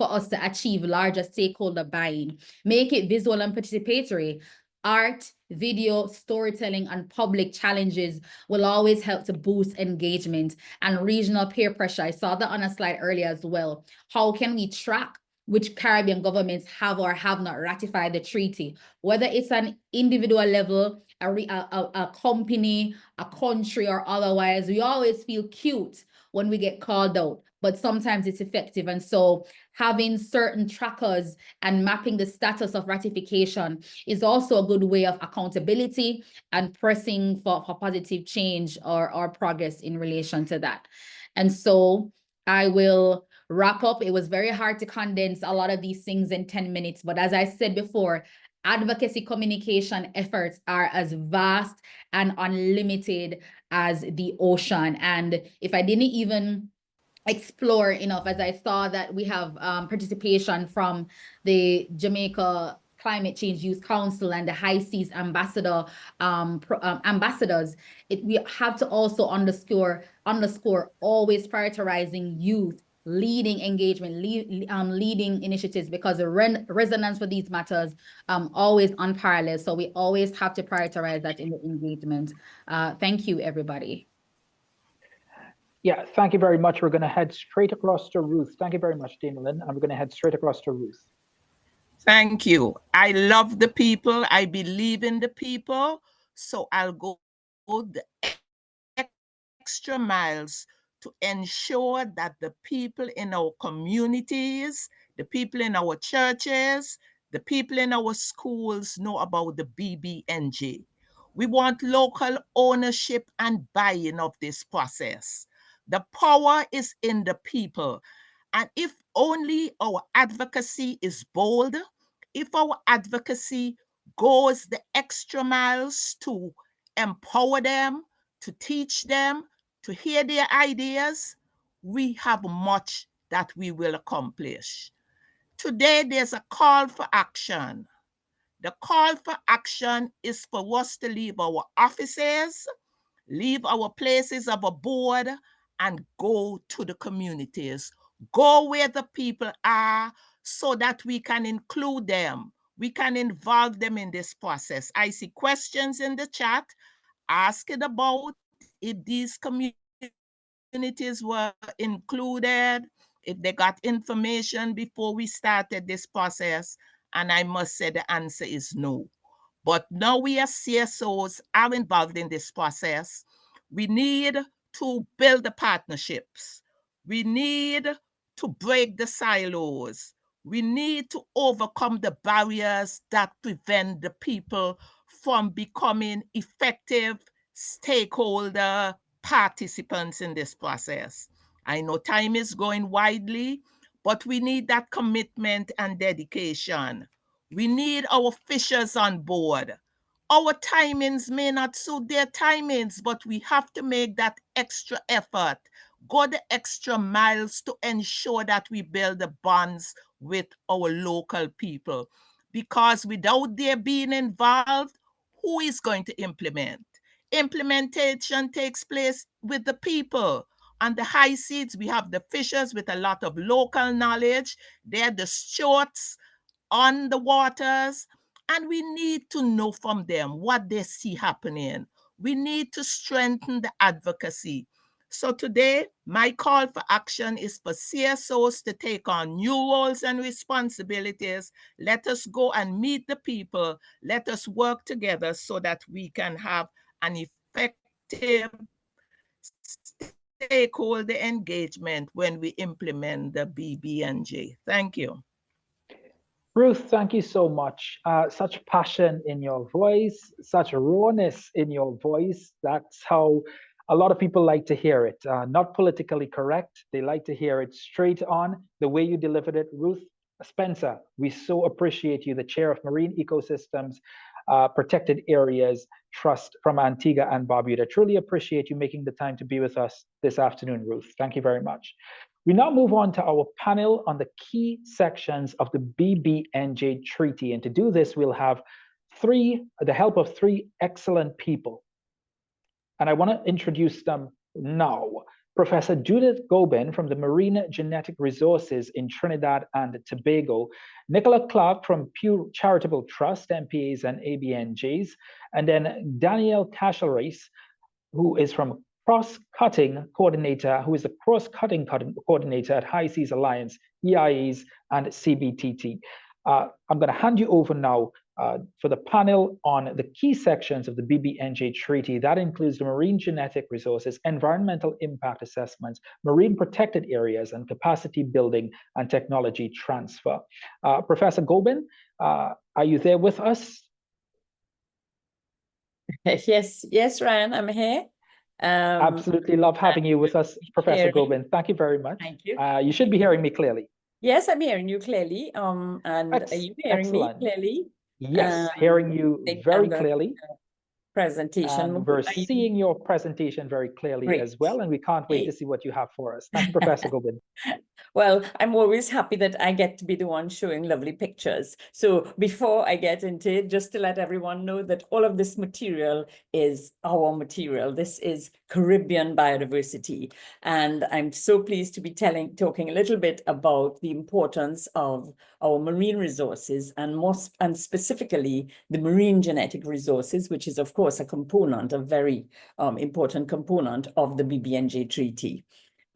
us to achieve larger stakeholder buy-in. Make it visual and participatory. Art, video, storytelling, and public challenges will always help to boost engagement and regional peer pressure. I saw that on a slide earlier as well. How can we track which Caribbean governments have or have not ratified the treaty, whether it's an individual level, a company, a country, or otherwise? We always feel cute when we get called out, but sometimes it's effective. And so having certain trackers and mapping the status of ratification is also a good way of accountability and pressing for positive change or progress in relation to that. And so I will wrap up. It was very hard to condense a lot of these things in 10 minutes, but as I said before, advocacy communication efforts are as vast and unlimited as the ocean. And if I didn't even explore enough, as I saw that we have participation from the Jamaica Climate Change Youth Council and the High Seas ambassadors, we have to also underscore always prioritizing youth, leading engagement, leading initiatives, because the resonance for these matters always unparalleled. So we always have to prioritize that in the engagement. Thank you, everybody. Yeah, thank you very much. We're going to head straight across to Ruth. Thank you very much, Damelin. And we're going to head straight across to Ruth. Thank you. I love the people. I believe in the people. So I'll go the extra miles to ensure that the people in our communities, the people in our churches, the people in our schools know about the BBNJ. We want local ownership and buy-in of this process. The power is in the people. And if only our advocacy is bold, if our advocacy goes the extra miles to empower them, to teach them, to hear their ideas, we have much that we will accomplish. Today, there's a call for action. The call for action is for us to leave our offices, leave our places of abode, and go to the communities. Go where the people are so that we can include them. We can involve them in this process. I see questions in the chat asking about if these communities were included, if they got information before we started this process. And I must say the answer is no. But now we as CSOs are involved in this process. We need to build the partnerships. We need to break the silos. We need to overcome the barriers that prevent the people from becoming effective stakeholder participants in this process. I know time is going widely, but we need that commitment and dedication. We need our fishers on board. Our timings may not suit their timings, but we have to make that extra effort, go the extra miles to ensure that we build the bonds with our local people. Because without their being involved, who is going to implement? Implementation takes place with the people. On the high seas, we have the fishers with a lot of local knowledge. They're the stewards on the waters, and we need to know from them what they see happening. We need to strengthen the advocacy. So today, my call for action is for CSOs to take on new roles and responsibilities. Let us go and meet the people. Let us work together so that we can have an effective stakeholder engagement when we implement the BBNJ. Thank you. Ruth, thank you so much. Such passion in your voice, such rawness in your voice. That's how a lot of people like to hear it. Not politically correct. They like to hear it straight on, the way you delivered it. Ruth Spencer, we so appreciate you, the Chair of Marine Ecosystems, Protected Areas Trust from Antigua and Barbuda. Truly appreciate you making the time to be with us this afternoon, Ruth. Thank you very much. We now move on to our panel on the key sections of the BBNJ Treaty. And to do this, we'll have the help of three excellent people. And I want to introduce them now. Professor Judith Gobin from the Marine Genetic Resources in Trinidad and Tobago, Nicola Clark from Pew Charitable Trust, MPAs and ABNJs, and then Danielle Cashel-Race, who is from cross-cutting coordinator, who is the cross-cutting coordinator at High Seas Alliance, EIAs, and CBTT. I'm going to hand you over now for the panel on the key sections of the BBNJ Treaty. That includes the marine genetic resources, environmental impact assessments, marine protected areas, and capacity building and technology transfer. Professor Gobin, are you there with us? Yes, Ryan, I'm here. Absolutely love having you with us, Professor Gobin. Thank you very much. Thank you. You should be hearing me clearly. Yes, I'm hearing you clearly. And are you hearing me clearly? Yes, hearing you very clearly. Presentation. We're seeing your presentation very clearly as well, and we can't wait to see what you have for us. Thank you, Professor Gobin. Well, I'm always happy that I get to be the one showing lovely pictures. So before I get into it, just to let everyone know that all of this material is our material. This is Caribbean biodiversity. And I'm so pleased to be talking a little bit about the importance of our marine resources and specifically the marine genetic resources, which is, of course, a component, a very important component of the BBNJ Treaty.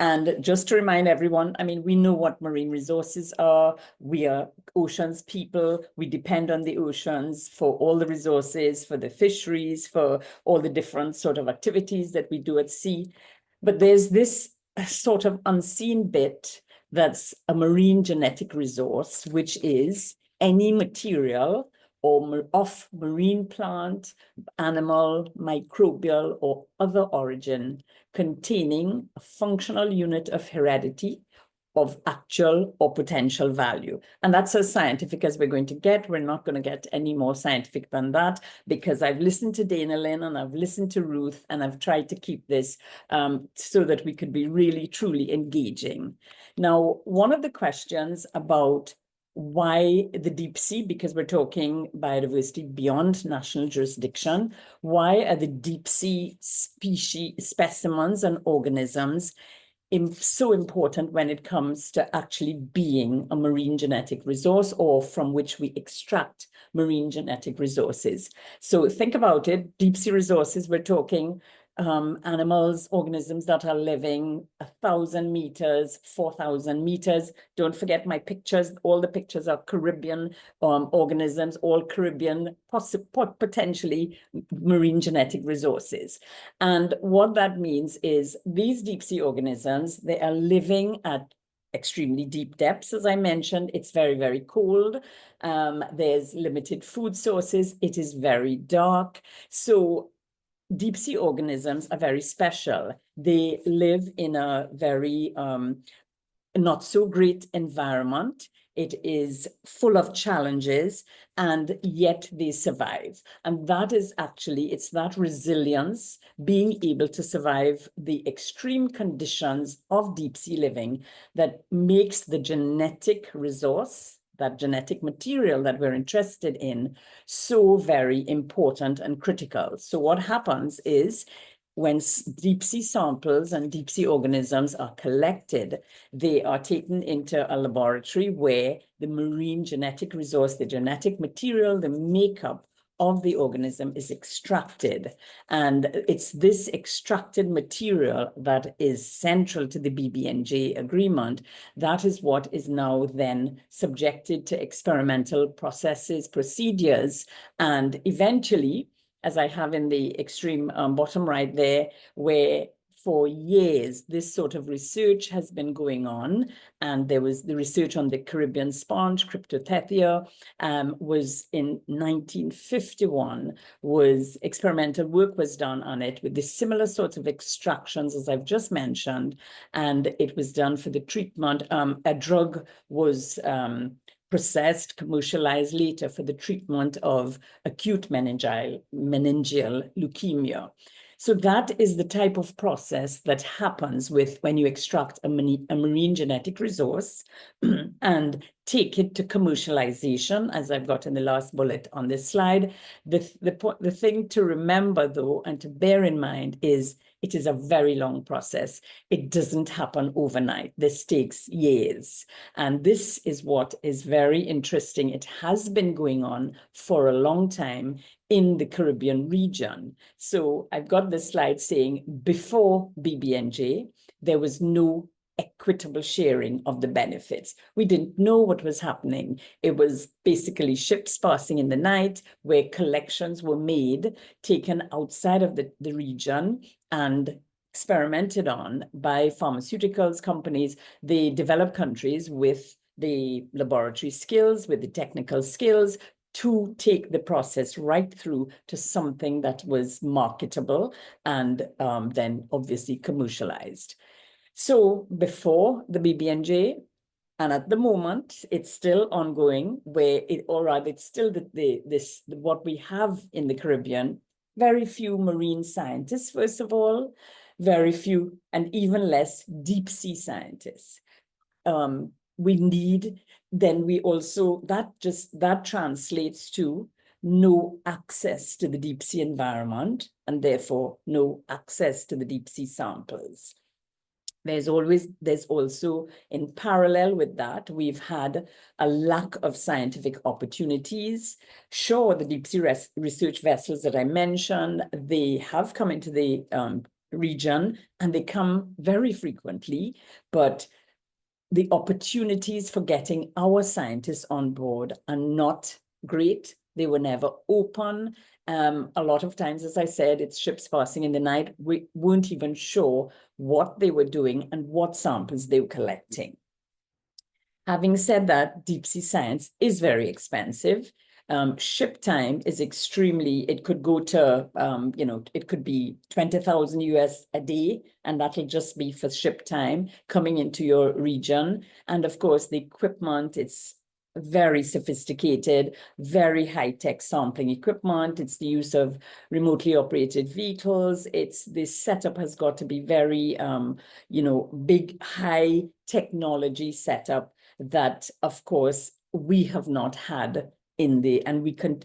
And just to remind everyone, I mean, we know what marine resources are. We are oceans people. We depend on the oceans for all the resources, for the fisheries, for all the different sort of activities that we do at sea. But there's this sort of unseen bit that's a marine genetic resource, which is any material or of marine plant, animal, microbial, or other origin containing a functional unit of heredity of actual or potential value. And that's as scientific as we're going to get. We're not going to get any more scientific than that, because I've listened to Dana Lynn and I've listened to Ruth, and I've tried to keep this so that we could be really, truly engaging. Now, one of the questions about why the deep sea, because we're talking biodiversity beyond national jurisdiction, why are the deep sea species, specimens and organisms so important when it comes to actually being a marine genetic resource, or from which we extract marine genetic resources? So think about it, deep sea resources, we're talking animals, organisms that are living 1,000 meters, 4,000 meters. Don't forget my pictures. All the pictures are Caribbean organisms, all Caribbean, potentially marine genetic resources. And what that means is these deep sea organisms, they are living at extremely deep depths. As I mentioned, it's very, very cold. There's limited food sources. It is very dark. So deep sea organisms are very special. They live in a very not so great environment. It is full of challenges, and yet they survive. And that is actually, it's that resilience, being able to survive the extreme conditions of deep sea living, that makes the genetic resource, that genetic material that we're interested in, so very important and critical. So what happens is, when deep sea samples and deep sea organisms are collected, they are taken into a laboratory where the marine genetic resource, the genetic material, the makeup of the organism is extracted. And it's this extracted material that is central to the BBNJ agreement. That is what is now then subjected to experimental processes, procedures, and eventually, as I have in the extreme bottom right there, where for years this sort of research has been going on. And there was the research on the Caribbean sponge, Cryptotethia, was in 1951, was experimental work was done on it with the similar sorts of extractions as I've just mentioned. And it was done for the treatment. A drug was processed, commercialized later for the treatment of acute meningeal leukemia. So that is the type of process that happens with when you extract a marine genetic resource and take it to commercialization, as I've got in the last bullet on this slide. The thing to remember, though, and to bear in mind is it is a very long process. It doesn't happen overnight. This takes years. And this is what is very interesting. It has been going on for a long time in the Caribbean region. So I've got this slide saying before BBNJ, there was no equitable sharing of the benefits. We didn't know what was happening. It was basically ships passing in the night where collections were made, taken outside of the region and experimented on by pharmaceuticals companies, the developed countries with the laboratory skills, with the technical skills, to take the process right through to something that was marketable and then obviously commercialized. So before the BBNJ, and at the moment, it's still ongoing, where it, or rather, it's still what we have in the Caribbean. Very few marine scientists, first of all, very few, and even less deep sea scientists. We need, then we also, that translates to no access to the deep sea environment, and therefore no access to the deep sea samples. There's also, in parallel with that, we've had a lack of scientific opportunities. Sure, the deep sea research vessels that I mentioned, they have come into the region, and they come very frequently, but the opportunities for getting our scientists on board are not great. They were never open. A lot of times, as I said, it's ships passing in the night. We weren't even sure what they were doing and what samples they were collecting. Having said that, deep sea science is very expensive. Ship time is extremely, it could go to, it could be 20,000 US a day, and that'll just be for ship time coming into your region. And of course, the equipment, it's very sophisticated, very high-tech sampling equipment. It's the use of remotely operated vehicles. This setup has got to be very, big, high technology setup that, of course, we have not had and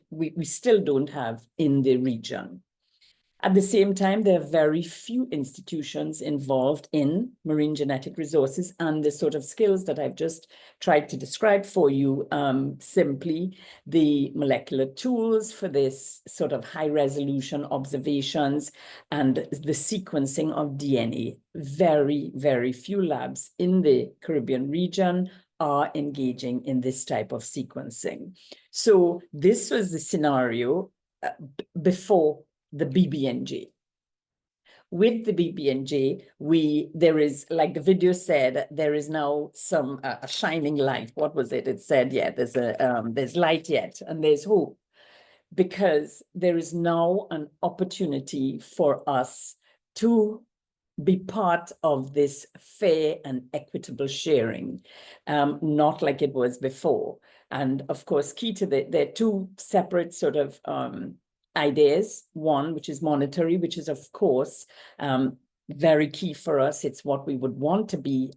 we still don't have in the region. At the same time, there are very few institutions involved in marine genetic resources and the sort of skills that I've just tried to describe for you, simply the molecular tools for this sort of high resolution observations and the sequencing of DNA. Very, very few labs in the Caribbean region are engaging in this type of sequencing. So this was the scenario before the BBNJ. With the BBNJ, there is, like the video said, there is now some a shining light. What was it? It said, yeah, there's light yet, and there's hope, because there is now an opportunity for us to be part of this fair and equitable sharing, not like it was before. And of course, key to there are two separate sort of ideas. One, which is monetary, which is, of course, very key for us. It's what we would want to be,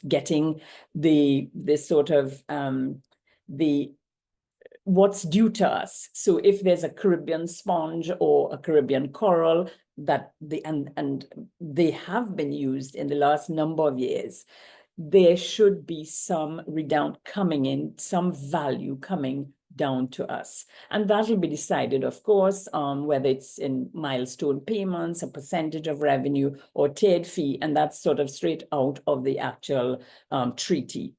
getting the sort of what's due to us. So if there's a Caribbean sponge or a Caribbean coral that and they have been used in the last number of years, there should be some redound coming in, some value coming down to us. And that will be decided, of course, whether it's in milestone payments, a percentage of revenue, or tiered fee, and that's sort of straight out of the actual treaty.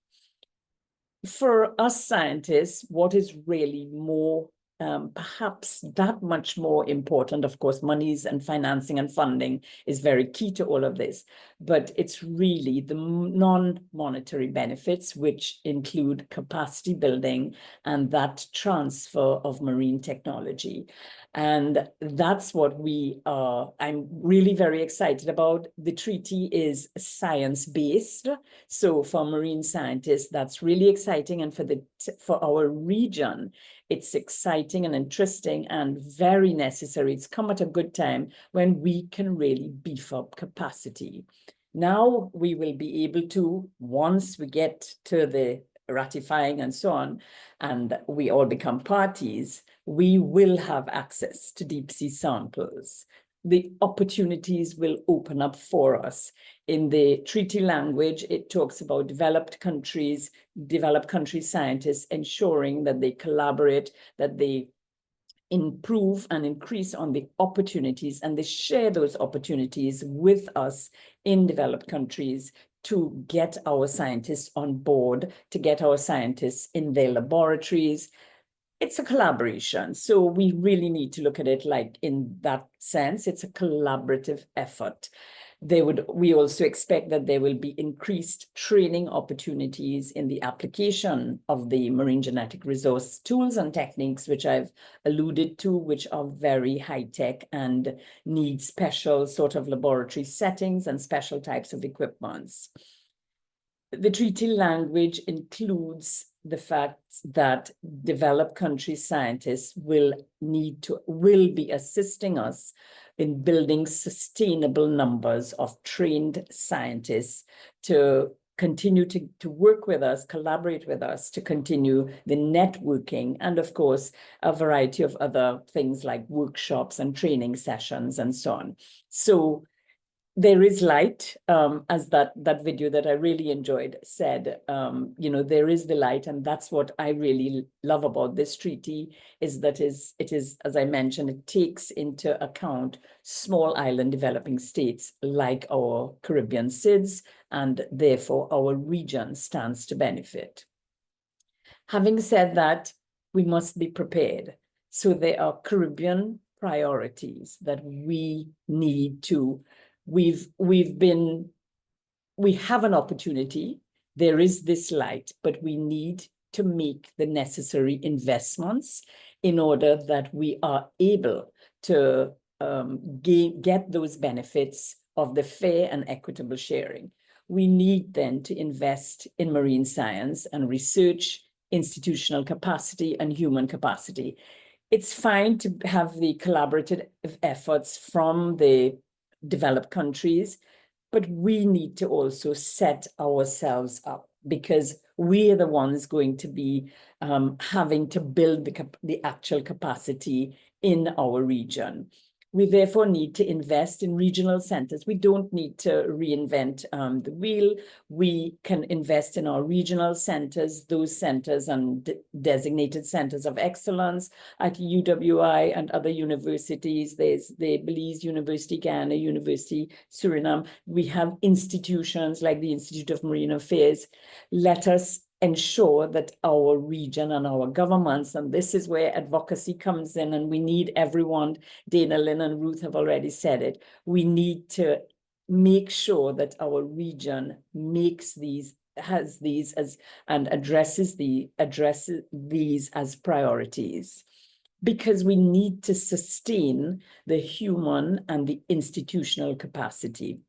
For us scientists, what is really more, perhaps that much more important, of course, monies and financing and funding is very key to all of this, but it's really the non-monetary benefits, which include capacity building and that transfer of marine technology. And that's what I'm really very excited about. The treaty is science-based. So for marine scientists, that's really exciting. And for our region, it's exciting and interesting and very necessary. It's come at a good time when we can really beef up capacity. Now we will be able to, once we get to the ratifying and so on, and we all become parties, we will have access to deep sea samples. The opportunities will open up for us. In the treaty language, it talks about developed country scientists ensuring that they collaborate, that they improve and increase on the opportunities, and they share those opportunities with us in developed countries to get our scientists on board, to get our scientists in their laboratories. It's a collaboration. So we really need to look at it like in that sense. It's a collaborative effort. We also expect that there will be increased training opportunities in the application of the marine genetic resource tools and techniques, which I've alluded to, which are very high tech and need special sort of laboratory settings and special types of equipments. The treaty language includes the fact that developed country scientists will be assisting us in building sustainable numbers of trained scientists to continue to work with us, collaborate with us, to continue the networking, and of course, a variety of other things like workshops and training sessions and so on. So there is light, as that video that I really enjoyed said, there is the light, and that's what I really love about this treaty, is that it is, as I mentioned, it takes into account small island developing states like our Caribbean SIDS, and therefore our region stands to benefit. Having said that, we must be prepared. So there are Caribbean priorities that we need to. We have an opportunity. There is this light, but we need to make the necessary investments in order that we are able to get those benefits of the fair and equitable sharing. We need then to invest in marine science and research, institutional capacity, and human capacity. It's fine to have the collaborative efforts from the developed countries, but we need to also set ourselves up, because we are the ones going to be having to build the actual capacity in our region. We therefore need to invest in regional centers. We don't need to reinvent the wheel. We can invest in our regional centers, those centers and designated centers of excellence at UWI and other universities. There's the Belize University, Ghana University, Suriname. We have institutions like the Institute of Marine Affairs. Let us ensure that our region and our governments, and this is where advocacy comes in, and we need everyone, Dana, Lynn, and Ruth have already said it, we need to make sure that our region makes these, has these as, and addresses these as priorities, because we need to sustain the human and the institutional capacity.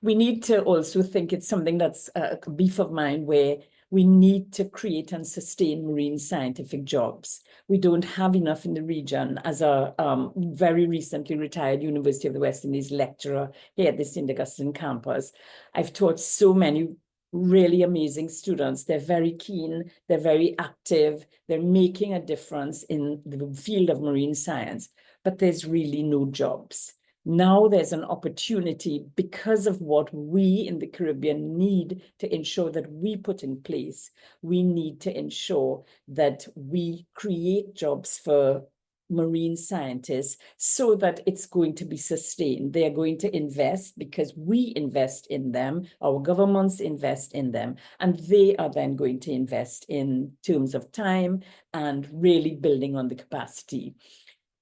We need to also think it's something that's a beef of mine, where we need to create and sustain marine scientific jobs. We don't have enough in the region. As a very recently retired University of the West Indies lecturer here at the St. Augustine campus, I've taught so many really amazing students. They're very keen, they're very active, they're making a difference in the field of marine science, but there's really no jobs. Now there's an opportunity, because of what we in the Caribbean need to ensure that we put in place. We need to ensure that we create jobs for marine scientists so that it's going to be sustained. They are going to invest because we invest in them, our governments invest in them, and they are then going to invest in terms of time and really building on the capacity.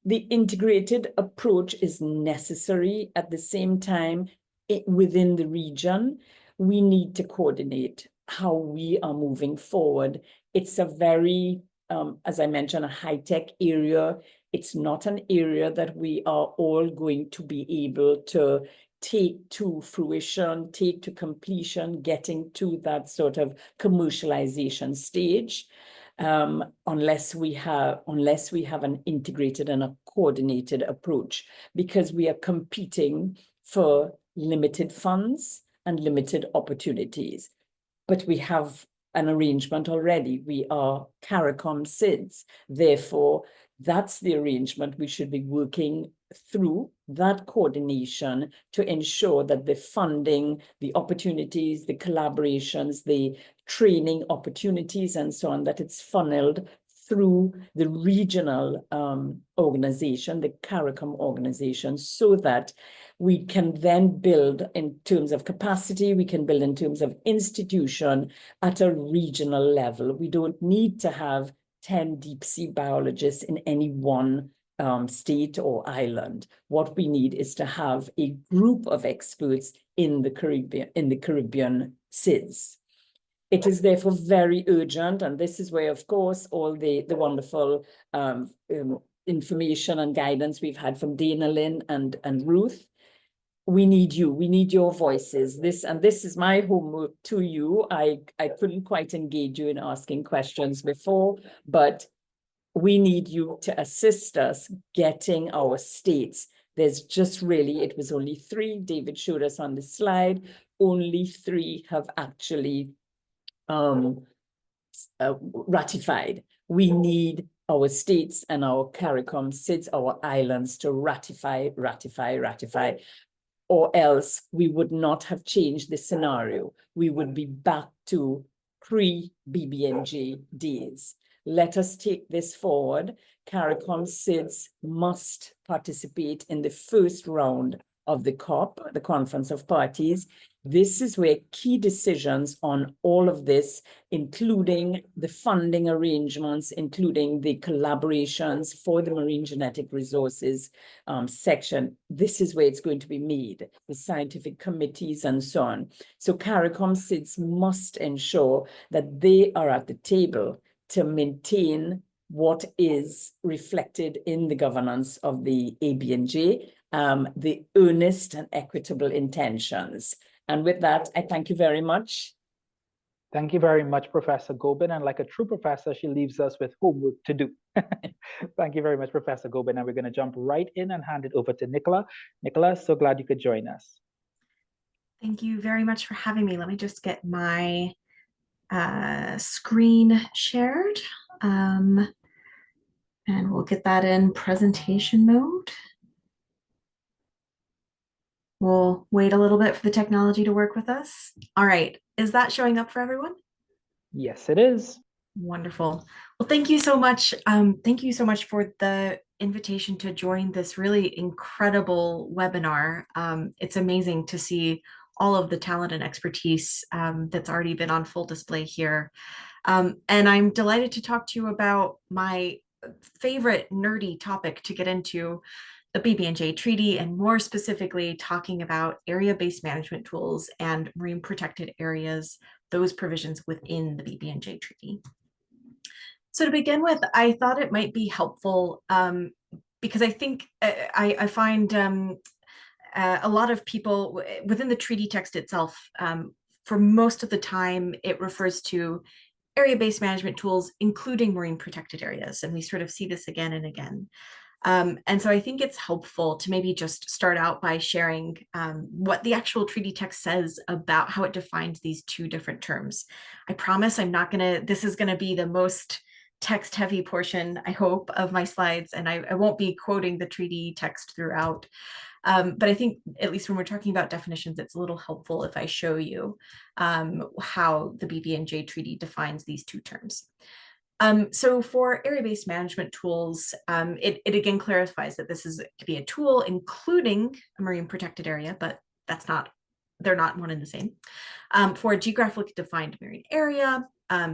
The integrated approach is necessary. At the same time, within the region, we need to coordinate how we are moving forward. It's a very, as I mentioned, a high-tech area. It's not an area that we are all going to be able to take to fruition, take to completion, getting to that sort of commercialization stage. Unless we have an integrated and a coordinated approach, because we are competing for limited funds and limited opportunities. But we have an arrangement already. We are CARICOM SIDS. Therefore, that's the arrangement we should be working through, that coordination, to ensure that the funding, the opportunities, the collaborations, the training opportunities, and so on, that it's funneled through the regional organization, the CARICOM organization, so that we can then build in terms of capacity, we can build in terms of institution at a regional level. We don't need to have 10 deep sea biologists in any one state or island. What we need is to have a group of experts in the Caribbean SIDS. It is therefore very urgent, and this is where, of course, all the wonderful information and guidance we've had from Dana, Lynn, and Ruth. We need you. We need your voices. This is my homework to you. I couldn't quite engage you in asking questions before, but we need you to assist us getting our states. There's just really, it was only 3. David showed us on the slide. Only 3 have actually ratified. We need our states and our CARICOM SIDS, our islands, to ratify, or else we would not have changed the scenario. We would be back to pre-BBNJ days. Let us take this forward. CARICOM SIDS must participate in the first round of the COP, the Conference of Parties. This is where key decisions on all of this, including the funding arrangements, including the collaborations for the marine genetic resources section, this is where it's going to be made, the scientific committees and so on. So CARICOM SIDS must ensure that they are at the table to maintain what is reflected in the governance of the ABNJ, the earnest and equitable intentions. And with that, I thank you very much. Thank you very much, Professor Gobin. And like a true professor, she leaves us with homework to do. Thank you very much, Professor Gobin. And we're going to jump right in and hand it over to Nicola. Nicola, so glad you could join us. Thank you very much for having me. Let me just get my screen shared. And we'll get that in presentation mode. We'll wait a little bit for the technology to work with us. All right, is that showing up for everyone? Yes, it is. Wonderful. Well, thank you so much. Thank you so much for the invitation to join this really incredible webinar. It's amazing to see all of the talent and expertise that's already been on full display here. And I'm delighted to talk to you about my favorite nerdy topic to get into, the BBNJ Treaty, and more specifically talking about area-based management tools and marine protected areas, those provisions within the BBNJ Treaty. So to begin with, I thought it might be helpful because I think I find a lot of people within the treaty text itself, for most of the time, it refers to area-based management tools, including marine protected areas. And we sort of see this again and again. And so I think it's helpful to maybe just start out by sharing what the actual treaty text says about how it defines these two different terms. I promise I'm not gonna, this is gonna be the most text heavy portion, I hope, of my slides, and I won't be quoting the treaty text throughout. But I think, at least when we're talking about definitions, it's a little helpful if I show you how the BBNJ Treaty defines these two terms. So for area-based management tools, it again clarifies that this could be a tool including a marine protected area, but that's not, they're not one and the same. For a geographically defined marine area,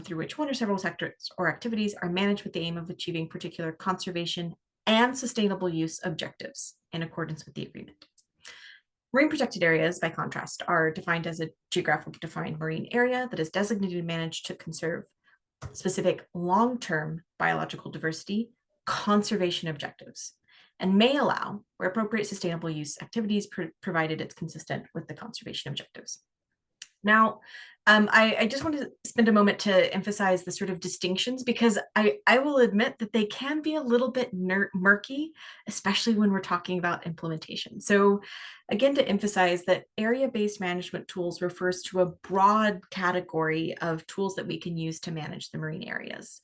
through which one or several sectors or activities are managed with the aim of achieving particular conservation and sustainable use objectives in accordance with the agreement. Marine protected areas, by contrast, are defined as a geographically defined marine area that is designated and managed to conserve specific long-term biological diversity conservation objectives, and may allow, where appropriate, sustainable use activities provided it's consistent with the conservation objectives. Now, I just want to spend a moment to emphasize the sort of distinctions, because I will admit that they can be a little bit murky, especially when we're talking about implementation. So again, to emphasize that area-based management tools refers to a broad category of tools that we can use to manage the marine areas.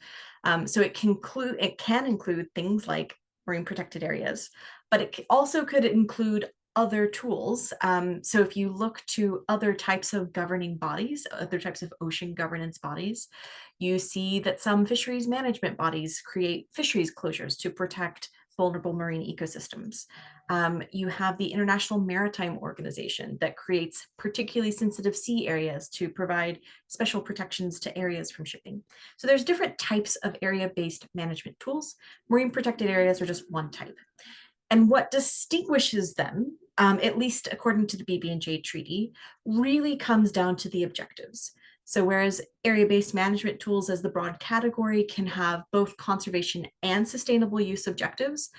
So it can include things like marine protected areas, but it also could include other tools. So if you look to other types of governing bodies, other types of ocean governance bodies, you see that some fisheries management bodies create fisheries closures to protect vulnerable marine ecosystems. You have the International Maritime Organization that creates particularly sensitive sea areas to provide special protections to areas from shipping. So there's different types of area-based management tools. Marine protected areas are just one type. And what distinguishes them, at least according to the BBNJ Treaty, really comes down to the objectives. So whereas area-based management tools as the broad category can have both conservation and sustainable use objectives,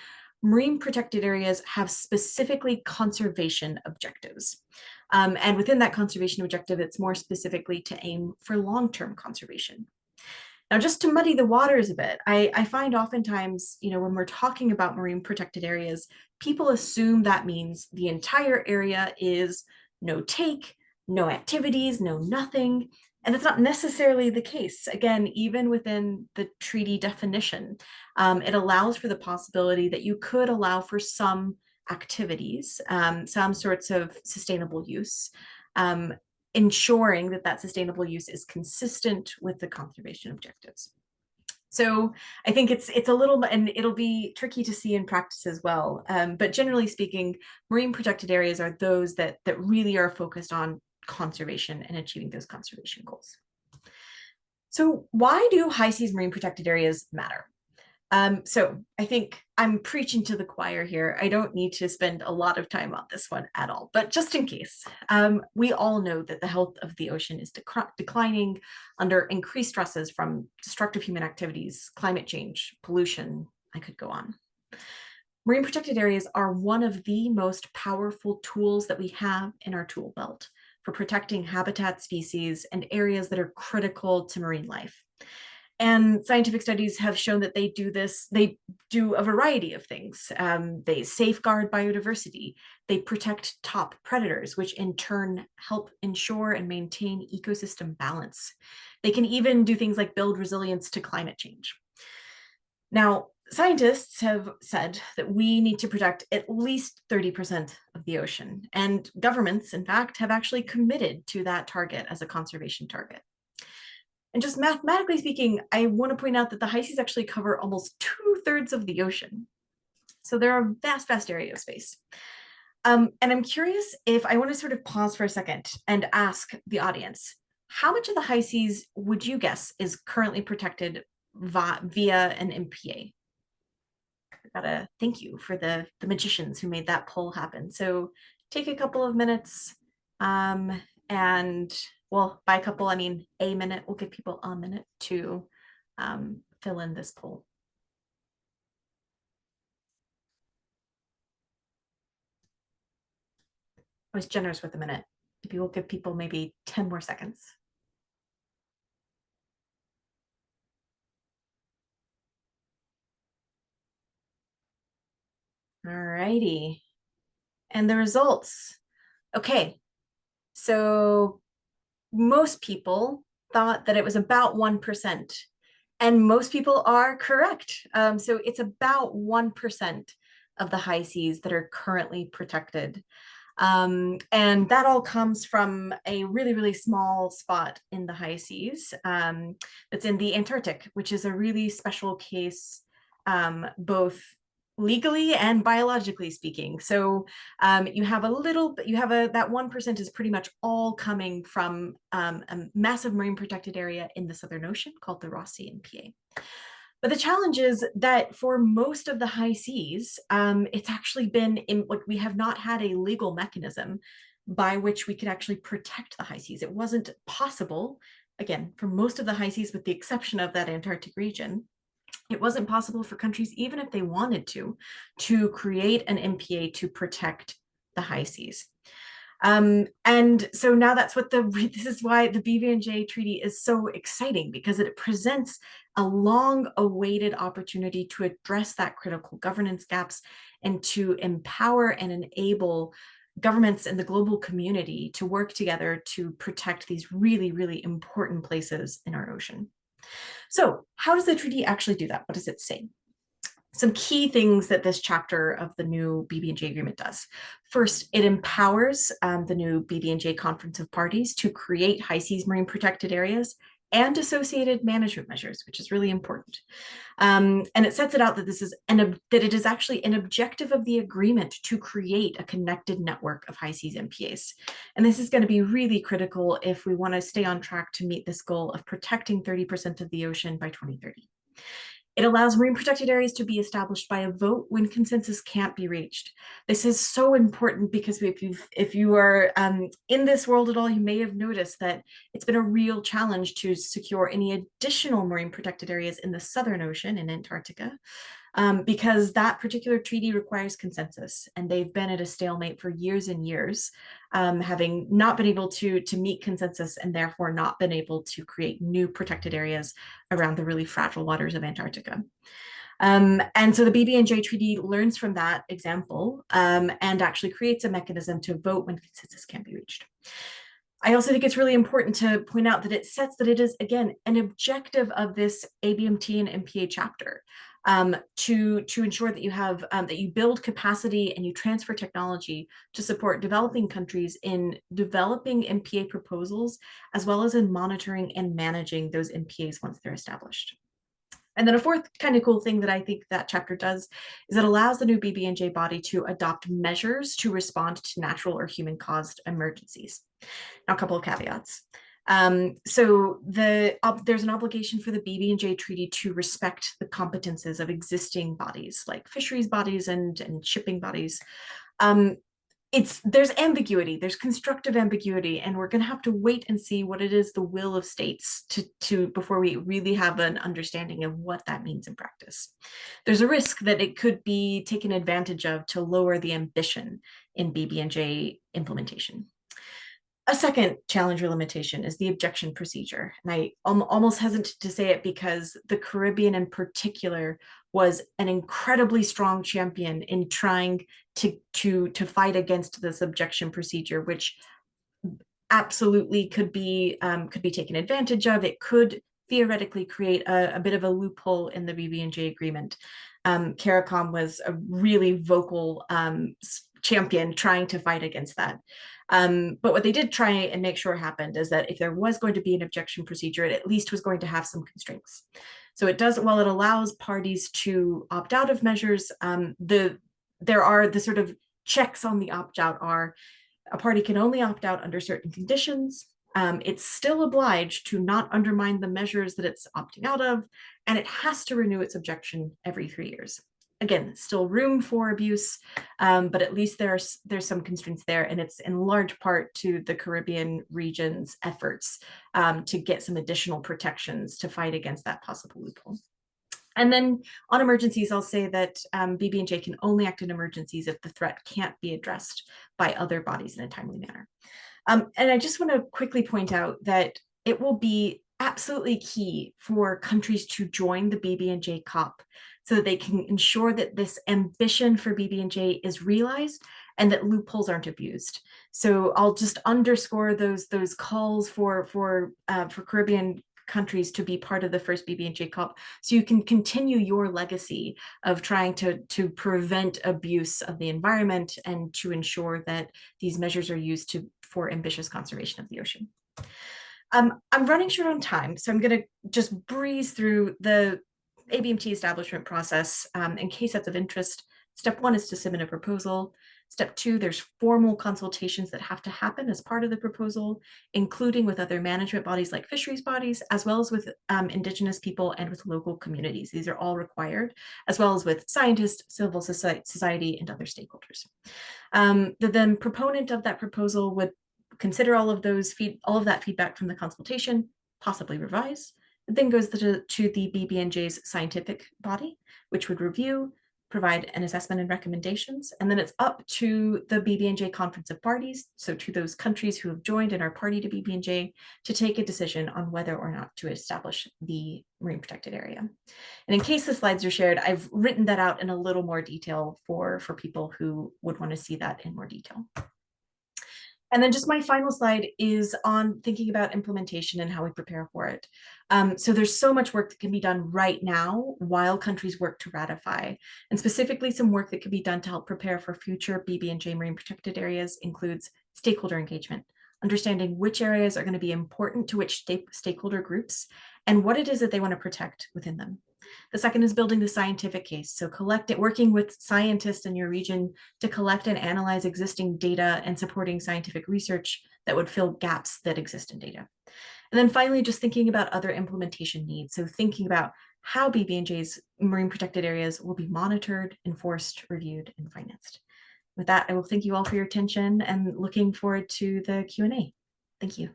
marine protected areas have specifically conservation objectives. And within that conservation objective, it's more specifically to aim for long-term conservation. Now, just to muddy the waters a bit, I find oftentimes, when we're talking about marine protected areas, people assume that means the entire area is no take, no activities, no nothing. And it's not necessarily the case. Again, even within the treaty definition, it allows for the possibility that you could allow for some activities, some sorts of sustainable use, ensuring that that sustainable use is consistent with the conservation objectives. So I think it's a little, and it'll be tricky to see in practice as well. But generally speaking, marine protected areas are those that really are focused on conservation and achieving those conservation goals. So why do high seas marine protected areas matter? So I think I'm preaching to the choir here. I don't need to spend a lot of time on this one at all, but just in case, we all know that the health of the ocean is declining under increased stresses from destructive human activities, climate change, pollution. I could go on. Marine protected areas are one of the most powerful tools that we have in our tool belt for protecting habitat species and areas that are critical to marine life. And scientific studies have shown that they do this, they do a variety of things. They safeguard biodiversity, they protect top predators, which in turn help ensure and maintain ecosystem balance. They can even do things like build resilience to climate change. Now, scientists have said that we need to protect at least 30% of the ocean, and governments, in fact, have actually committed to that target as a conservation target. And just mathematically speaking, I want to point out that the high seas actually cover almost 2/3 of the ocean. So there are vast, vast area of space. And I'm curious if I want to sort of pause for a second and ask the audience, how much of the high seas would you guess is currently protected via an MPA? I gotta thank you for the magicians who made that poll happen. So take a couple of minutes and well, by a couple, I mean a minute. We'll give people a minute to fill in this poll. I was generous with a minute. Maybe we'll give people maybe 10 more seconds. All righty. And the results. Okay, so most people thought that it was about 1%, and most people are correct. So it's about 1% of the high seas that are currently protected. And that all comes from a really, really small spot in the high seas that's in the Antarctic, which is a really special case, both legally and biologically speaking. So you have that 1% is pretty much all coming from a massive marine protected area in the Southern Ocean called the Ross Sea MPA. But the challenge is that for most of the high seas, it's actually been we have not had a legal mechanism by which we could actually protect the high seas. It wasn't possible, again, for most of the high seas, with the exception of that Antarctic region. It wasn't possible for countries, even if they wanted to create an MPA to protect the high seas. And so now this is why the BBNJ Treaty is so exciting, because it presents a long-awaited opportunity to address that critical governance gaps and to empower and enable governments and the global community to work together to protect these really, really important places in our ocean. So how does the treaty actually do that? What does it say? Some key things that this chapter of the new BBNJ agreement does. First, it empowers the new BBNJ Conference of Parties to create high seas marine protected areas and associated management measures, which is really important. And it sets it out that it is actually an objective of the agreement to create a connected network of high seas MPAs. And this is going to be really critical if we want to stay on track to meet this goal of protecting 30% of the ocean by 2030. It allows marine protected areas to be established by a vote when consensus can't be reached. This is so important because if you are in this world at all, you may have noticed that it's been a real challenge to secure any additional marine protected areas in the Southern Ocean in Antarctica, because that particular treaty requires consensus, and they've been at a stalemate for years and years, having not been able to meet consensus and therefore not been able to create new protected areas around the really fragile waters of Antarctica. And so the BBNJ Treaty learns from that example and actually creates a mechanism to vote when consensus can't be reached. I also think it's really important to point out that it sets that it is, again, an objective of this ABMT and MPA chapter to ensure that you have that you build capacity and you transfer technology to support developing countries in developing MPA proposals, as well as in monitoring and managing those MPAs once they're established. And then a fourth kind of cool thing that I think that chapter does is it allows the new BBNJ body to adopt measures to respond to natural or human-caused emergencies. Now, a couple of caveats. So there's an obligation for the BBNJ Treaty to respect the competences of existing bodies like fisheries bodies and shipping bodies. There's ambiguity, there's constructive ambiguity, and we're going to have to wait and see what it is the will of states to before we really have an understanding of what that means in practice. There's a risk that it could be taken advantage of to lower the ambition in BBNJ implementation. A second challenge or limitation is the objection procedure. And I almost hesitant to say it because the Caribbean in particular was an incredibly strong champion in trying to fight against this objection procedure, which absolutely could be taken advantage of. It could theoretically create a bit of a loophole in the BBNJ agreement. CARICOM was a really vocal champion trying to fight against that. But what they did try and make sure happened is that if there was going to be an objection procedure, it at least was going to have some constraints. So it does, while it allows parties to opt out of measures, there are the sort of checks on the opt-out are a party can only opt out under certain conditions. It's still obliged to not undermine the measures that it's opting out of, and it has to renew its objection every 3 years. Again, still room for abuse, but at least there's some constraints there, and it's in large part to the Caribbean region's efforts to get some additional protections to fight against that possible loophole. And then on emergencies, I'll say that BBNJ can only act in emergencies if the threat can't be addressed by other bodies in a timely manner. And I just want to quickly point out that it will be absolutely key for countries to join the BBNJ COP so that they can ensure that this ambition for BBNJ is realized and that loopholes aren't abused. So I'll just underscore those calls for Caribbean countries to be part of the first BBNJ COP, so you can continue your legacy of trying to prevent abuse of the environment and to ensure that these measures are used for ambitious conservation of the ocean. I'm running short on time, so I'm going to just breeze through the ABMT establishment process in case that's of interest. Step 1 is to submit a proposal. Step 2, there's formal consultations that have to happen as part of the proposal, including with other management bodies like fisheries bodies, as well as with Indigenous people and with local communities. These are all required, as well as with scientists, civil society, and other stakeholders. The proponent of that proposal would consider all of that feedback from the consultation, possibly revise. It then goes to the BBNJ's scientific body, which would review, provide an assessment and recommendations, and then it's up to the BBNJ Conference of Parties, so to those countries who have joined and are party to BBNJ, to take a decision on whether or not to establish the marine protected area. And in case the slides are shared, I've written that out in a little more detail for people who would want to see that in more detail. And then just my final slide is on thinking about implementation and how we prepare for it. So there's so much work that can be done right now while countries work to ratify. And specifically some work that can be done to help prepare for future BBNJ marine protected areas includes stakeholder engagement, understanding which areas are going to be important to which stakeholder groups and what it is that they want to protect within them. The second is building the scientific case. So working with scientists in your region to collect and analyze existing data and supporting scientific research that would fill gaps that exist in data. And then finally, just thinking about other implementation needs. So thinking about how BBNJ's marine protected areas will be monitored, enforced, reviewed, and financed. With that, I will thank you all for your attention and looking forward to the Q&A. Thank you.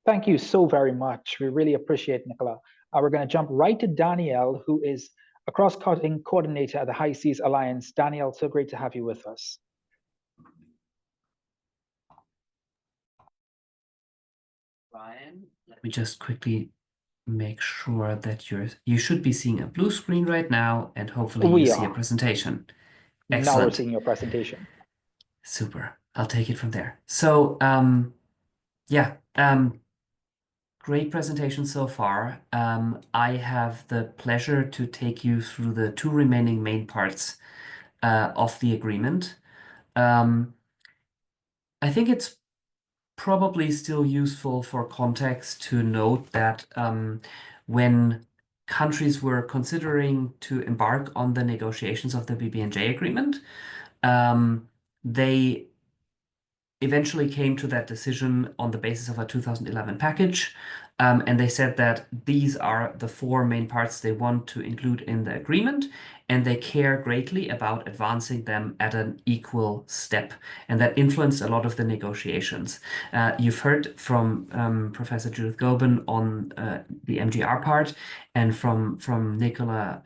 Thank you so very much. We really appreciate it, Nicola. We're going to jump right to Danielle, who is a cross-cutting coordinator at the High Seas Alliance. Danielle, so great to have you with us. Ryan, let me just quickly make sure that you should be seeing a blue screen right now, and hopefully you see a presentation. Excellent. Now we're seeing your presentation. Super. I'll take it from there. So, great presentation so far. I have the pleasure to take you through the 2 remaining main parts of the agreement. I think it's probably still useful for context to note that when countries were considering to embark on the negotiations of the BBNJ agreement, they eventually came to that decision on the basis of a 2011 package. And they said that these are the 4 main parts they want to include in the agreement, and they care greatly about advancing them at an equal step. And that influenced a lot of the negotiations. You've heard from Professor Judith Goben on the MGR part, and from Nicola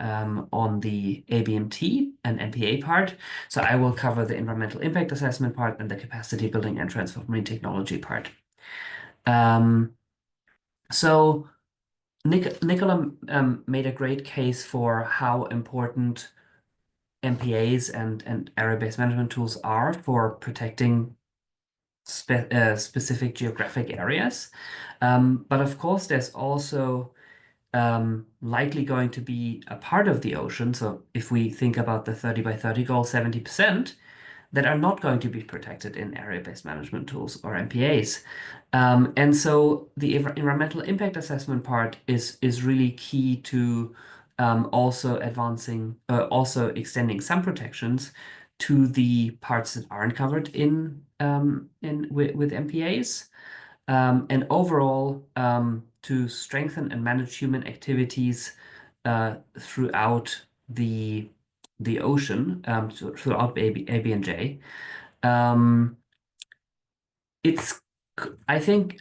on the ABMT and MPA part. So I will cover the environmental impact assessment part and the capacity building and transfer of marine technology part. So Nicola made a great case for how important MPAs and area-based management tools are for protecting specific geographic areas. But of course, there's also likely going to be a part of the ocean. So if we think about the 30 by 30 goal, 70%, that are not going to be protected in area-based management tools or MPAs. And so the environmental impact assessment part is really key to also extending some protections to the parts that aren't covered with MPAs. And overall, to strengthen and manage human activities throughout the ocean, throughout ABNJ. I think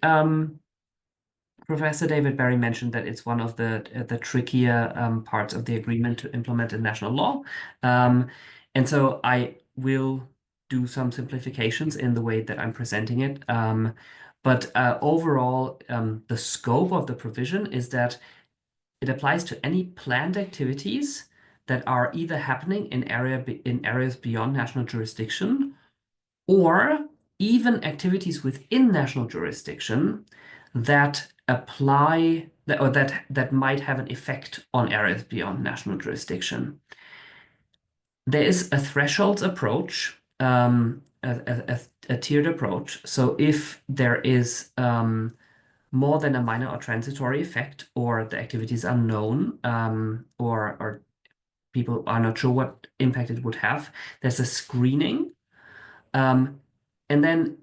Professor David Barry mentioned that it's one of the trickier parts of the agreement to implement in national law. And so I will do some simplifications in the way that I'm presenting it. But overall, the scope of the provision is that it applies to any planned activities that are either happening in areas beyond national jurisdiction, or even activities within national jurisdiction that apply or that might have an effect on areas beyond national jurisdiction. There is a thresholds approach, a tiered approach. So if there is more than a minor or transitory effect, or the activity is unknown, or people are not sure what impact it would have, there's a screening. And then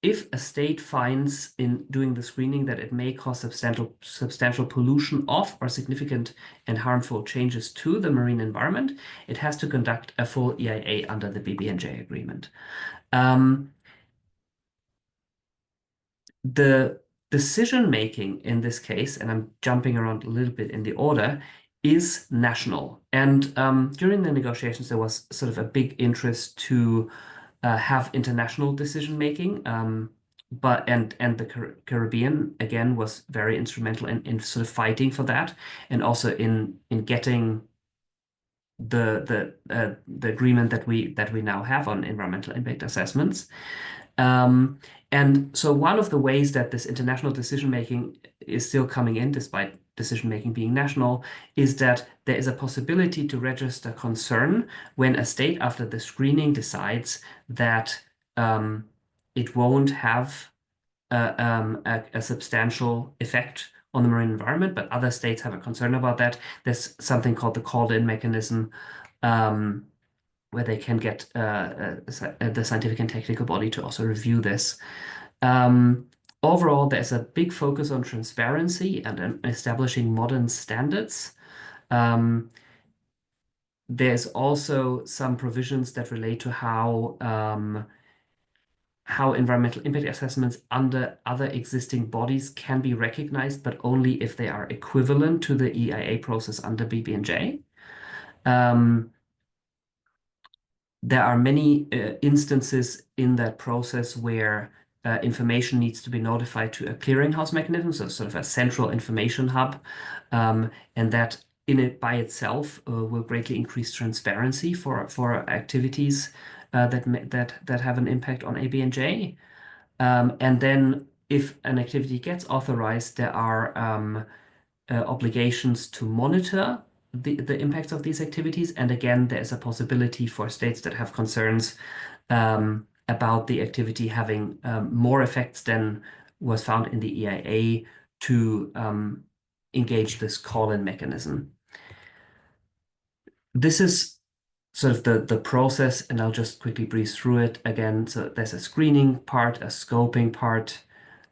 if a state finds in doing the screening that it may cause substantial pollution of or significant and harmful changes to the marine environment, it has to conduct a full EIA under the BBNJ agreement. The decision-making in this case, and I'm jumping around a little bit in the order, is national. And during the negotiations, there was sort of a big interest to have international decision-making. And the Caribbean, again, was very instrumental in sort of fighting for that, and also in getting the agreement that we now have on environmental impact assessments. And so one of the ways that this international decision-making is still coming in, despite decision-making being national, is that there is a possibility to register concern when a state, after the screening, decides that it won't have a substantial effect on the marine environment, but other states have a concern about that. There's something called the called-in mechanism, where they can get the scientific and technical body to also review this. Overall, there's a big focus on transparency and establishing modern standards. There's also some provisions that relate to how environmental impact assessments under other existing bodies can be recognized, but only if they are equivalent to the EIA process under BBNJ. There are many instances in that process where information needs to be notified to a clearinghouse mechanism, so sort of a central information hub, and that by itself will greatly increase transparency for activities that have an impact on ABNJ. And then if an activity gets authorized, there are obligations to monitor the impacts of these activities. And again, there is a possibility for states that have concerns about the activity having more effects than was found in the EIA to engage this call-in mechanism. This is sort of the process, and I'll just quickly breeze through it again. So there's a screening part, a scoping part.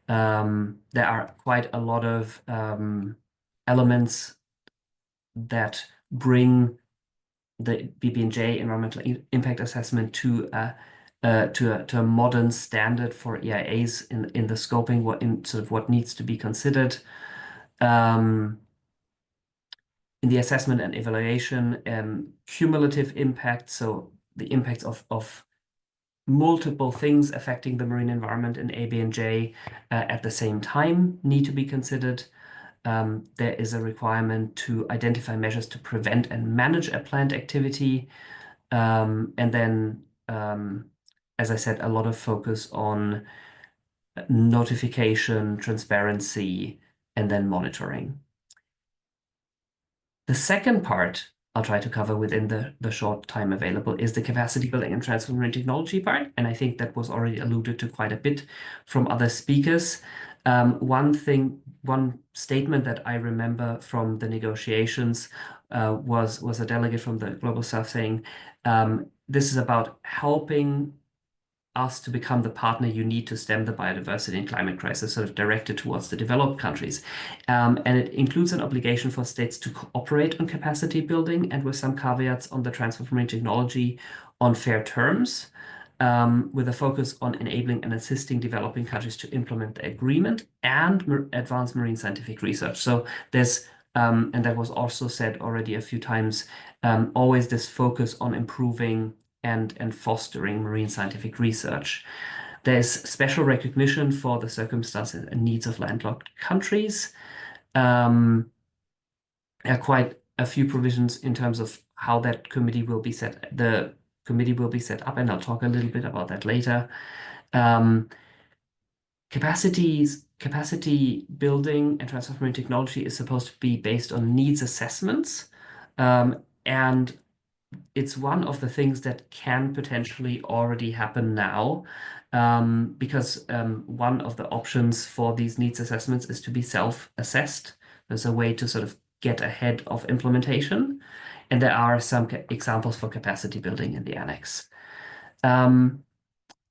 There are quite a lot of elements that bring the BBNJ environmental impact assessment to a modern standard for EIAs in the scoping, what needs to be considered. In the assessment and evaluation, cumulative impact, so the impacts of multiple things affecting the marine environment in ABNJ at the same time need to be considered. There is a requirement to identify measures to prevent and manage a planned activity. And then, as I said, a lot of focus on notification, transparency, and then monitoring. The second part I'll try to cover within the short time available is the capacity building and transfer marine technology part. And I think that was already alluded to quite a bit from other speakers. One statement that I remember from the negotiations was a delegate from the Global South saying, this is about helping us to become the partner you need to stem the biodiversity and climate crisis, sort of directed towards the developed countries. And it includes an obligation for states to cooperate on capacity building and with some caveats on the transfer of marine technology on fair terms, with a focus on enabling and assisting developing countries to implement the agreement and advance marine scientific research. So there's, and that was also said already a few times, always this focus on improving and fostering marine scientific research. There's special recognition for the circumstances and needs of landlocked countries. Quite a few provisions in terms of how that committee will be set. The committee will be set up, and I'll talk a little bit about that later. Capacity building and transfer of marine technology is supposed to be based on needs assessments, and it's one of the things that can potentially already happen now, because one of the options for these needs assessments is to be self-assessed. There's a way to sort of get ahead of implementation, and there are some examples for capacity building in the annex.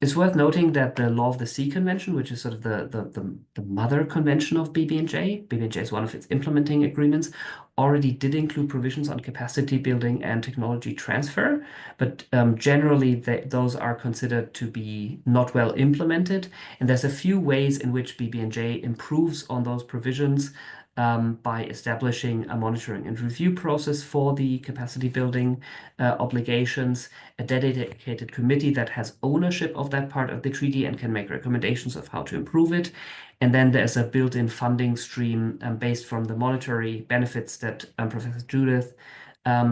It's worth noting that the Law of the Sea Convention, which is sort of the mother convention of BBNJ is one of its implementing agreements, already did include provisions on capacity building and technology transfer, but generally those are considered to be not well implemented. And there's a few ways in which BBNJ improves on those provisions by establishing a monitoring and review process for the capacity building obligations, a dedicated committee that has ownership of that part of the treaty and can make recommendations of how to improve it. And then there's a built-in funding stream based from the monetary benefits that Professor Judith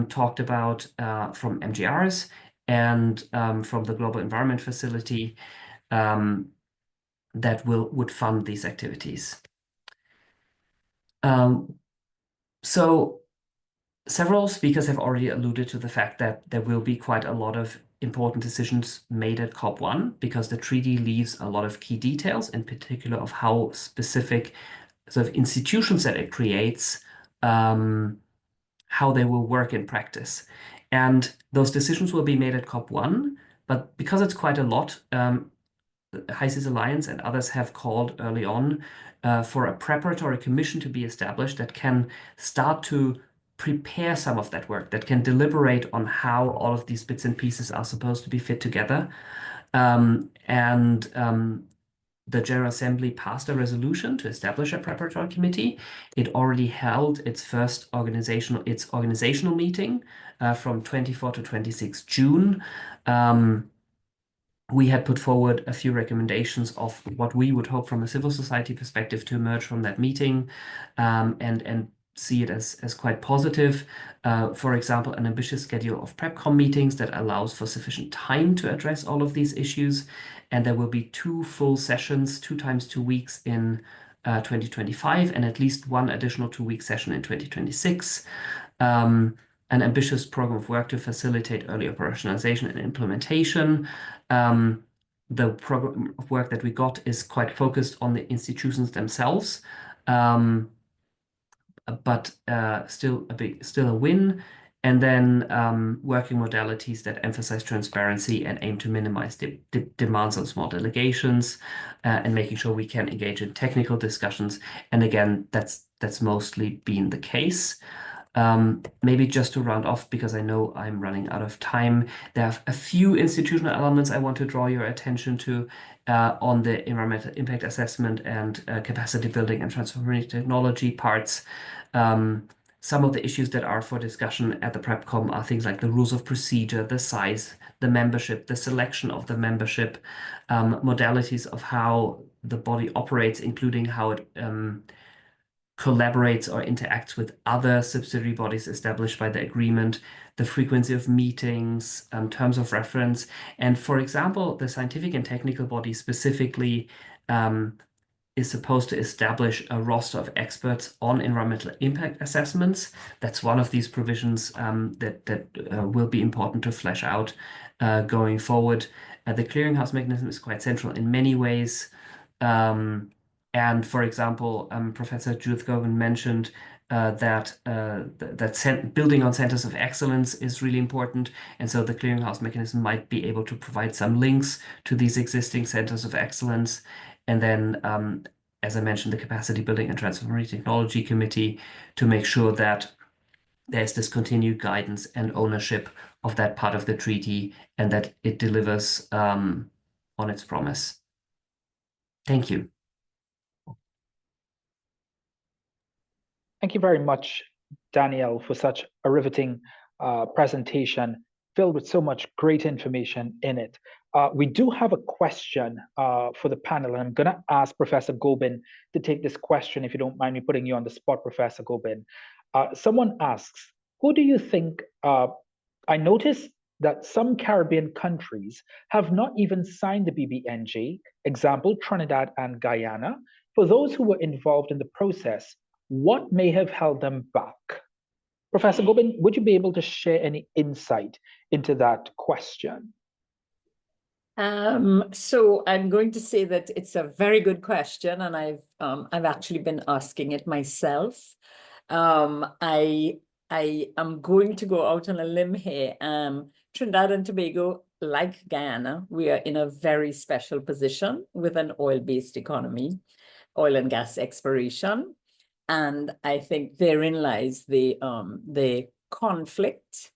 talked about from MGRs and from the Global Environment Facility that would fund these activities. So several speakers have already alluded to the fact that there will be quite a lot of important decisions made at COP1 because the treaty leaves a lot of key details, in particular of how specific sort of institutions that it creates, how they will work in practice. And those decisions will be made at COP1, but because it's quite a lot, the High Seas Alliance and others have called early on for a preparatory commission to be established that can start to prepare some of that work, that can deliberate on how all of these bits and pieces are supposed to be fit together. The General Assembly passed a resolution to establish a preparatory committee. It already held its first organizational meeting from 24 to 26 June. We had put forward a few recommendations of what we would hope from a civil society perspective to emerge from that meeting, and see it as quite positive. For example, an ambitious schedule of PrepCom meetings that allows for sufficient time to address all of these issues. And there will be 2 full sessions, 2 times 2 weeks in 2025, and at least 1 additional 2-week session in 2026. An ambitious program of work to facilitate early operationalization and implementation. The program of work that we got is quite focused on the institutions themselves. but still a win. And then working modalities that emphasize transparency and aim to minimize the demands on small delegations, and making sure we can engage in technical discussions. And again, that's mostly been the case. Maybe just to round off, because I know I'm running out of time, there are a few institutional elements I want to draw your attention to on the environmental impact assessment and capacity building and transformative technology parts. Some of the issues that are for discussion at the PrepCom are things like the rules of procedure, the size, the membership, the selection of the membership, modalities of how the body operates, including how it collaborates or interacts with other subsidiary bodies established by the agreement, the frequency of meetings, terms of reference. And for example, the scientific and technical body specifically is supposed to establish a roster of experts on environmental impact assessments. That's one of these provisions that will be important to flesh out going forward. The clearinghouse mechanism is quite central in many ways. And for example, Professor Judith Govan mentioned that building on centers of excellence is really important. And so the clearinghouse mechanism might be able to provide some links to these existing centers of excellence. And then, as I mentioned, the Capacity Building and Transformative Technology Committee to make sure that there's this continued guidance and ownership of that part of the treaty and that it delivers on its promise. Thank you. Thank you very much, Danielle, for such a riveting presentation filled with so much great information in it. We do have a question for the panel, and I'm going to ask Professor Gobin to take this question, if you don't mind me putting you on the spot, Professor Gobin. Someone asks, who do you think, I noticed that some Caribbean countries have not even signed the BBNJ, example, Trinidad and Guyana. For those who were involved in the process, what may have held them back? Professor Gobin, would you be able to share any insight into that question? So I'm going to say that it's a very good question, and I've actually been asking it myself. I am going to go out on a limb here. Trinidad and Tobago, like Guyana, we are in a very special position with an oil-based economy, oil and gas exploration. And I think therein lies the conflict.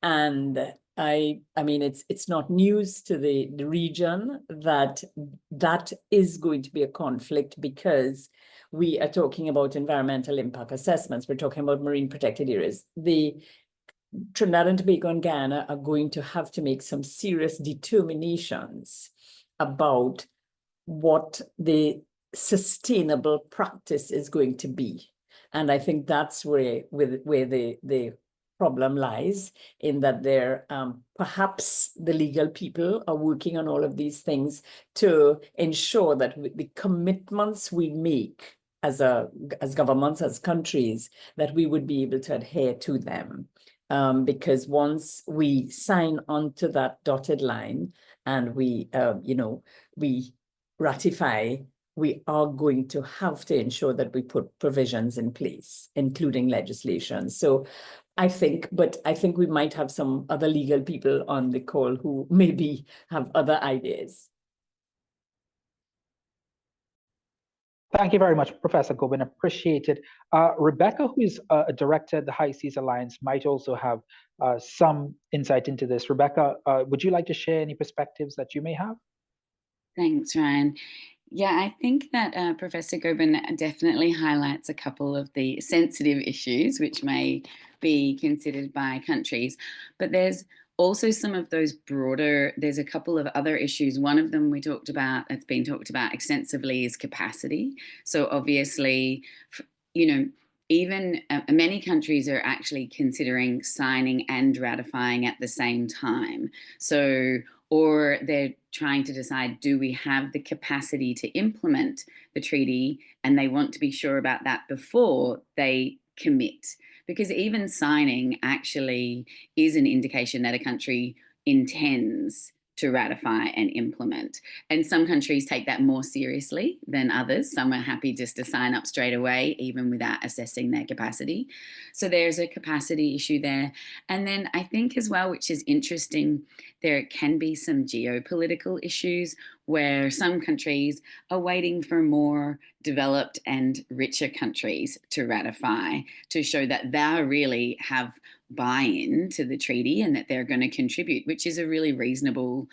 And I mean, it's not news to the region that is going to be a conflict, because we are talking about environmental impact assessments. We're talking about marine protected areas. The Trinidad and Tobago and Guyana are going to have to make some serious determinations about what the sustainable practice is going to be. And I think that's where the problem lies, in that there perhaps the legal people are working on all of these things to ensure that the commitments we make as governments, as countries, that we would be able to adhere to them. Because once we sign onto that dotted line and we ratify, we are going to have to ensure that we put provisions in place, including legislation. So I think we might have some other legal people on the call who maybe have other ideas. Thank you very much, Professor Gobin. Appreciate it. Rebecca, who is a director at the High Seas Alliance, might also have some insight into this. Rebecca, would you like to share any perspectives that you may have? Thanks, Ryan. Yeah, I think that Professor Gobin definitely highlights a couple of the sensitive issues which may be considered by countries, but there's also some of those broader, there's a couple of other issues. One of them we talked about, it's been talked about extensively, is capacity. So obviously, even many countries are actually considering signing and ratifying at the same time. So, or they're trying to decide, do we have the capacity to implement the treaty? And they want to be sure about that before they commit. Because even signing actually is an indication that a country intends to ratify and implement. And some countries take that more seriously than others. Some are happy just to sign up straight away, even without assessing their capacity. So there's a capacity issue there. And then I think as well, which is interesting, there can be some geopolitical issues where some countries are waiting for more developed and richer countries to ratify to show that they really have buy-in to the treaty and that they're going to contribute, which is a really reasonable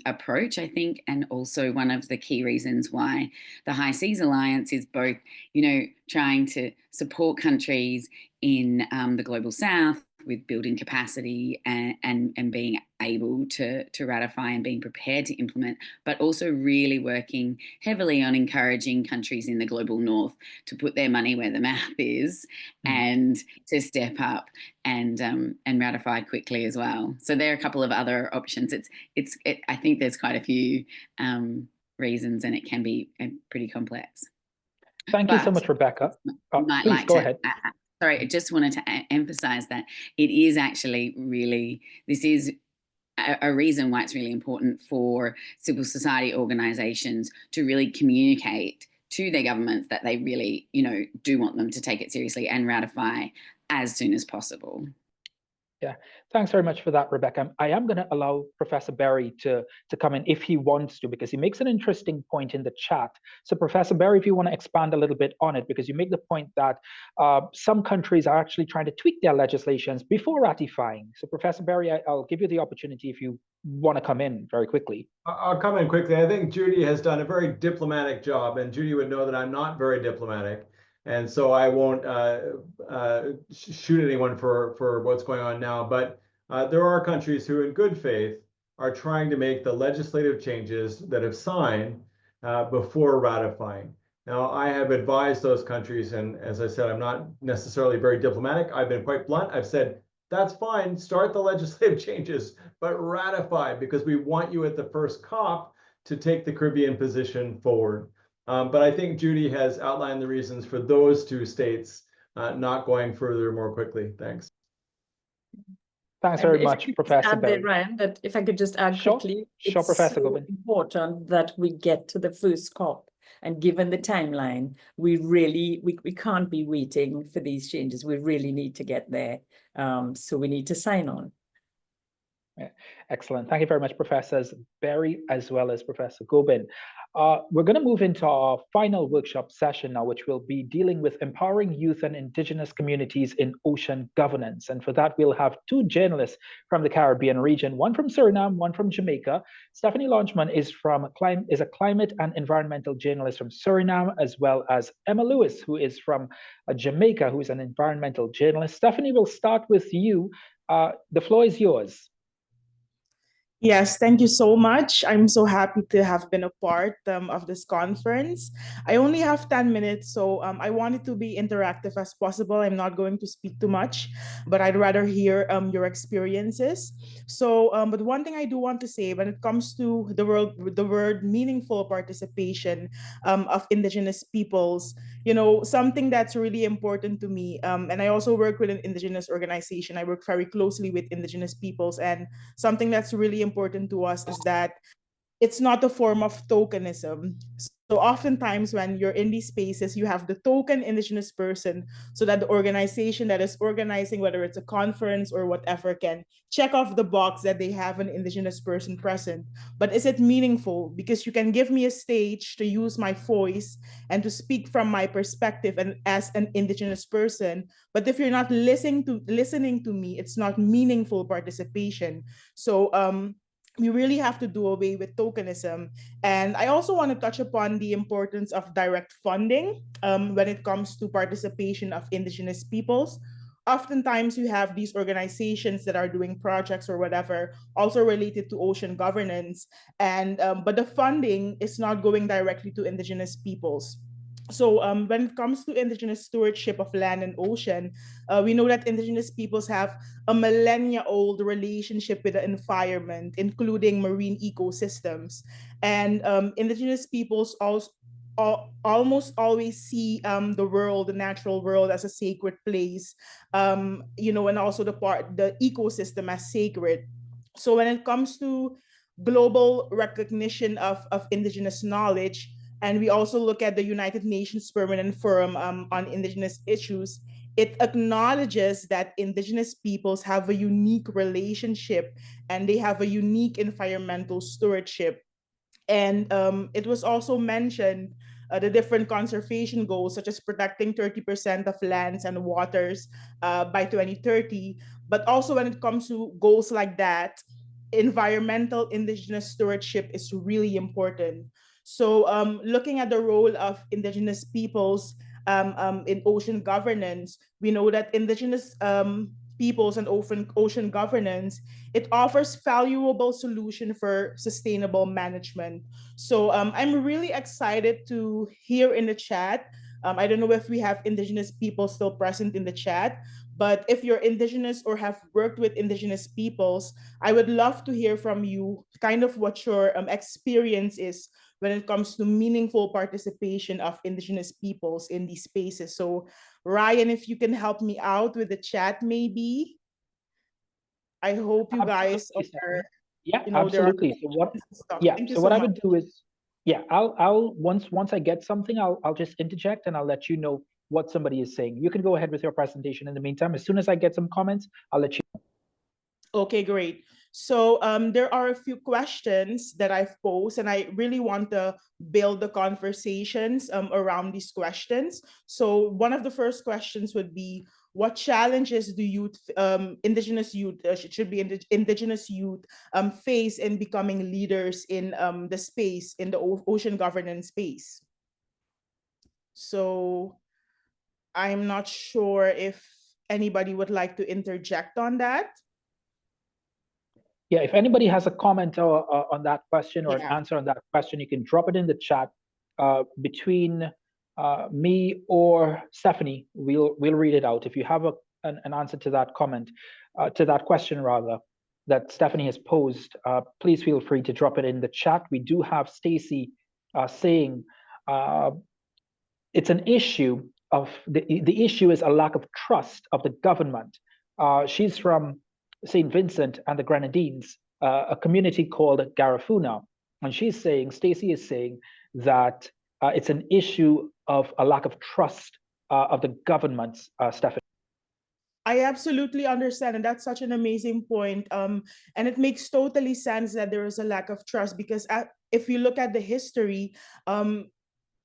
approach, I think, and also one of the key reasons why the High Seas Alliance is both, trying to support countries in the Global South with building capacity and being able to ratify and being prepared to implement, but also really working heavily on encouraging countries in the Global North to put their money where the mouth is and to step up and ratify quickly as well. So there are a couple of other options. I think there's quite a few reasons, and it can be pretty complex. Thank you so much, Rebecca. Please go ahead. Sorry, I just wanted to emphasize that it is actually really, this is a reason why it's really important for civil society organizations to really communicate to their governments that they really, do want them to take it seriously and ratify as soon as possible. Yeah, thanks very much for that, Rebecca. I am going to allow Professor Berry to come in if he wants to, because he makes an interesting point in the chat. So Professor Berry, if you want to expand a little bit on it, because you make the point that some countries are actually trying to tweak their legislations before ratifying. So Professor Berry, I'll give you the opportunity if you want to come in very quickly. I'll come in quickly. I think Judy has done a very diplomatic job, and Judy would know that I'm not very diplomatic. And so I won't shoot anyone for what's going on now. But there are countries who, in good faith, are trying to make the legislative changes that have signed before ratifying. Now, I have advised those countries, and as I said, I'm not necessarily very diplomatic. I've been quite blunt. I've said, that's fine, start the legislative changes, but ratify, because we want you at the first COP to take the Caribbean position forward. But I think Judy has outlined the reasons for those two states not going further more quickly. Thanks. Thanks very much, Professor Berry. Ryan, that if I could just add quickly, sure, it's Professor so Goodwin. important that we get to the first COP. And given the timeline, we can't be waiting for these changes. We really need to get there. So we need to sign on. Yeah, excellent. Thank you very much, Professors Berry as well as Professor Gobin. We're going to move into our final workshop session now, which will be dealing with empowering youth and indigenous communities in ocean governance. And for that, we'll have two journalists from the Caribbean region, one from Suriname, one from Jamaica. Stephanie Launchman is a climate and environmental journalist from Suriname, as well as Emma Lewis, who is from Jamaica, who is an environmental journalist. Stephanie, we'll start with you. The floor is yours. Yes, thank you so much. I'm so happy to have been a part of this conference. I only have 10 minutes, so I want it to be interactive as possible. I'm not going to speak too much, but I'd rather hear your experiences. So, but one thing I do want to say when it comes to the word meaningful participation of indigenous peoples, something that's really important to me. And I also work with an indigenous organization. I work very closely with indigenous peoples, and something that's really important to us is that it's not a form of tokenism. So oftentimes when you're in these spaces, you have the token indigenous person so that the organization that is organizing, whether it's a conference or whatever, can check off the box that they have an indigenous person present. But is it meaningful? Because you can give me a stage to use my voice and to speak from my perspective and as an indigenous person. But if you're not listening to me, it's not meaningful participation. So we really have to do away with tokenism. And I also want to touch upon the importance of direct funding when it comes to participation of indigenous peoples. Oftentimes you have these organizations that are doing projects or whatever, also related to ocean governance, and but the funding is not going directly to indigenous peoples. So when it comes to indigenous stewardship of land and ocean, we know that indigenous peoples have a millennia-old relationship with the environment, including marine ecosystems. And indigenous peoples also almost always see the natural world as a sacred place, and also the ecosystem as sacred. So when it comes to global recognition of Indigenous knowledge. And we also look at the United Nations Permanent Forum on Indigenous issues. It acknowledges that Indigenous peoples have a unique relationship and they have a unique environmental stewardship. And it was also mentioned the different conservation goals, such as protecting 30% of lands and waters by 2030. But also when it comes to goals like that, environmental Indigenous stewardship is really important. So looking at the role of Indigenous peoples in ocean governance, we know that Indigenous peoples and ocean governance, it offers valuable solution for sustainable management. So I'm really excited to hear in the chat. I don't know if we have Indigenous people still present in the chat, but if you're Indigenous or have worked with Indigenous peoples, I would love to hear from you kind of what your experience is when it comes to meaningful participation of Indigenous peoples in these spaces. So Ryan, if you can help me out with the chat, maybe. I hope you guys are, yeah, you know, absolutely. So what I would do is, yeah, I'll once I get something, I'll just interject and I'll let you know what somebody is saying. You can go ahead with your presentation in the meantime. As soon as I get some comments, I'll let you know. Okay, great. So there are a few questions that I've posed, and I really want to build the conversations around these questions. So one of the first questions would be, what challenges do youth, Indigenous youth, should be Indigenous youth face in becoming leaders in the space, in the ocean governance space? So I'm not sure if anybody would like to interject on that. Yeah, if anybody has a comment on that question or an answer on that question, you can drop it in the chat between me or Stephanie. We'll read it out. If you have an answer to that comment, to that question rather, that Stephanie has posed, please feel free to drop it in the chat. We do have Stacy saying it's an issue of the issue is a lack of trust of the government. She's from St. Vincent and the Grenadines, a community called Garifuna. And she's saying, Stacy is saying that it's an issue of a lack of trust of the government, Stephanie. I absolutely understand, and that's such an amazing point. And it makes totally sense that there is a lack of trust, because if you look at the history,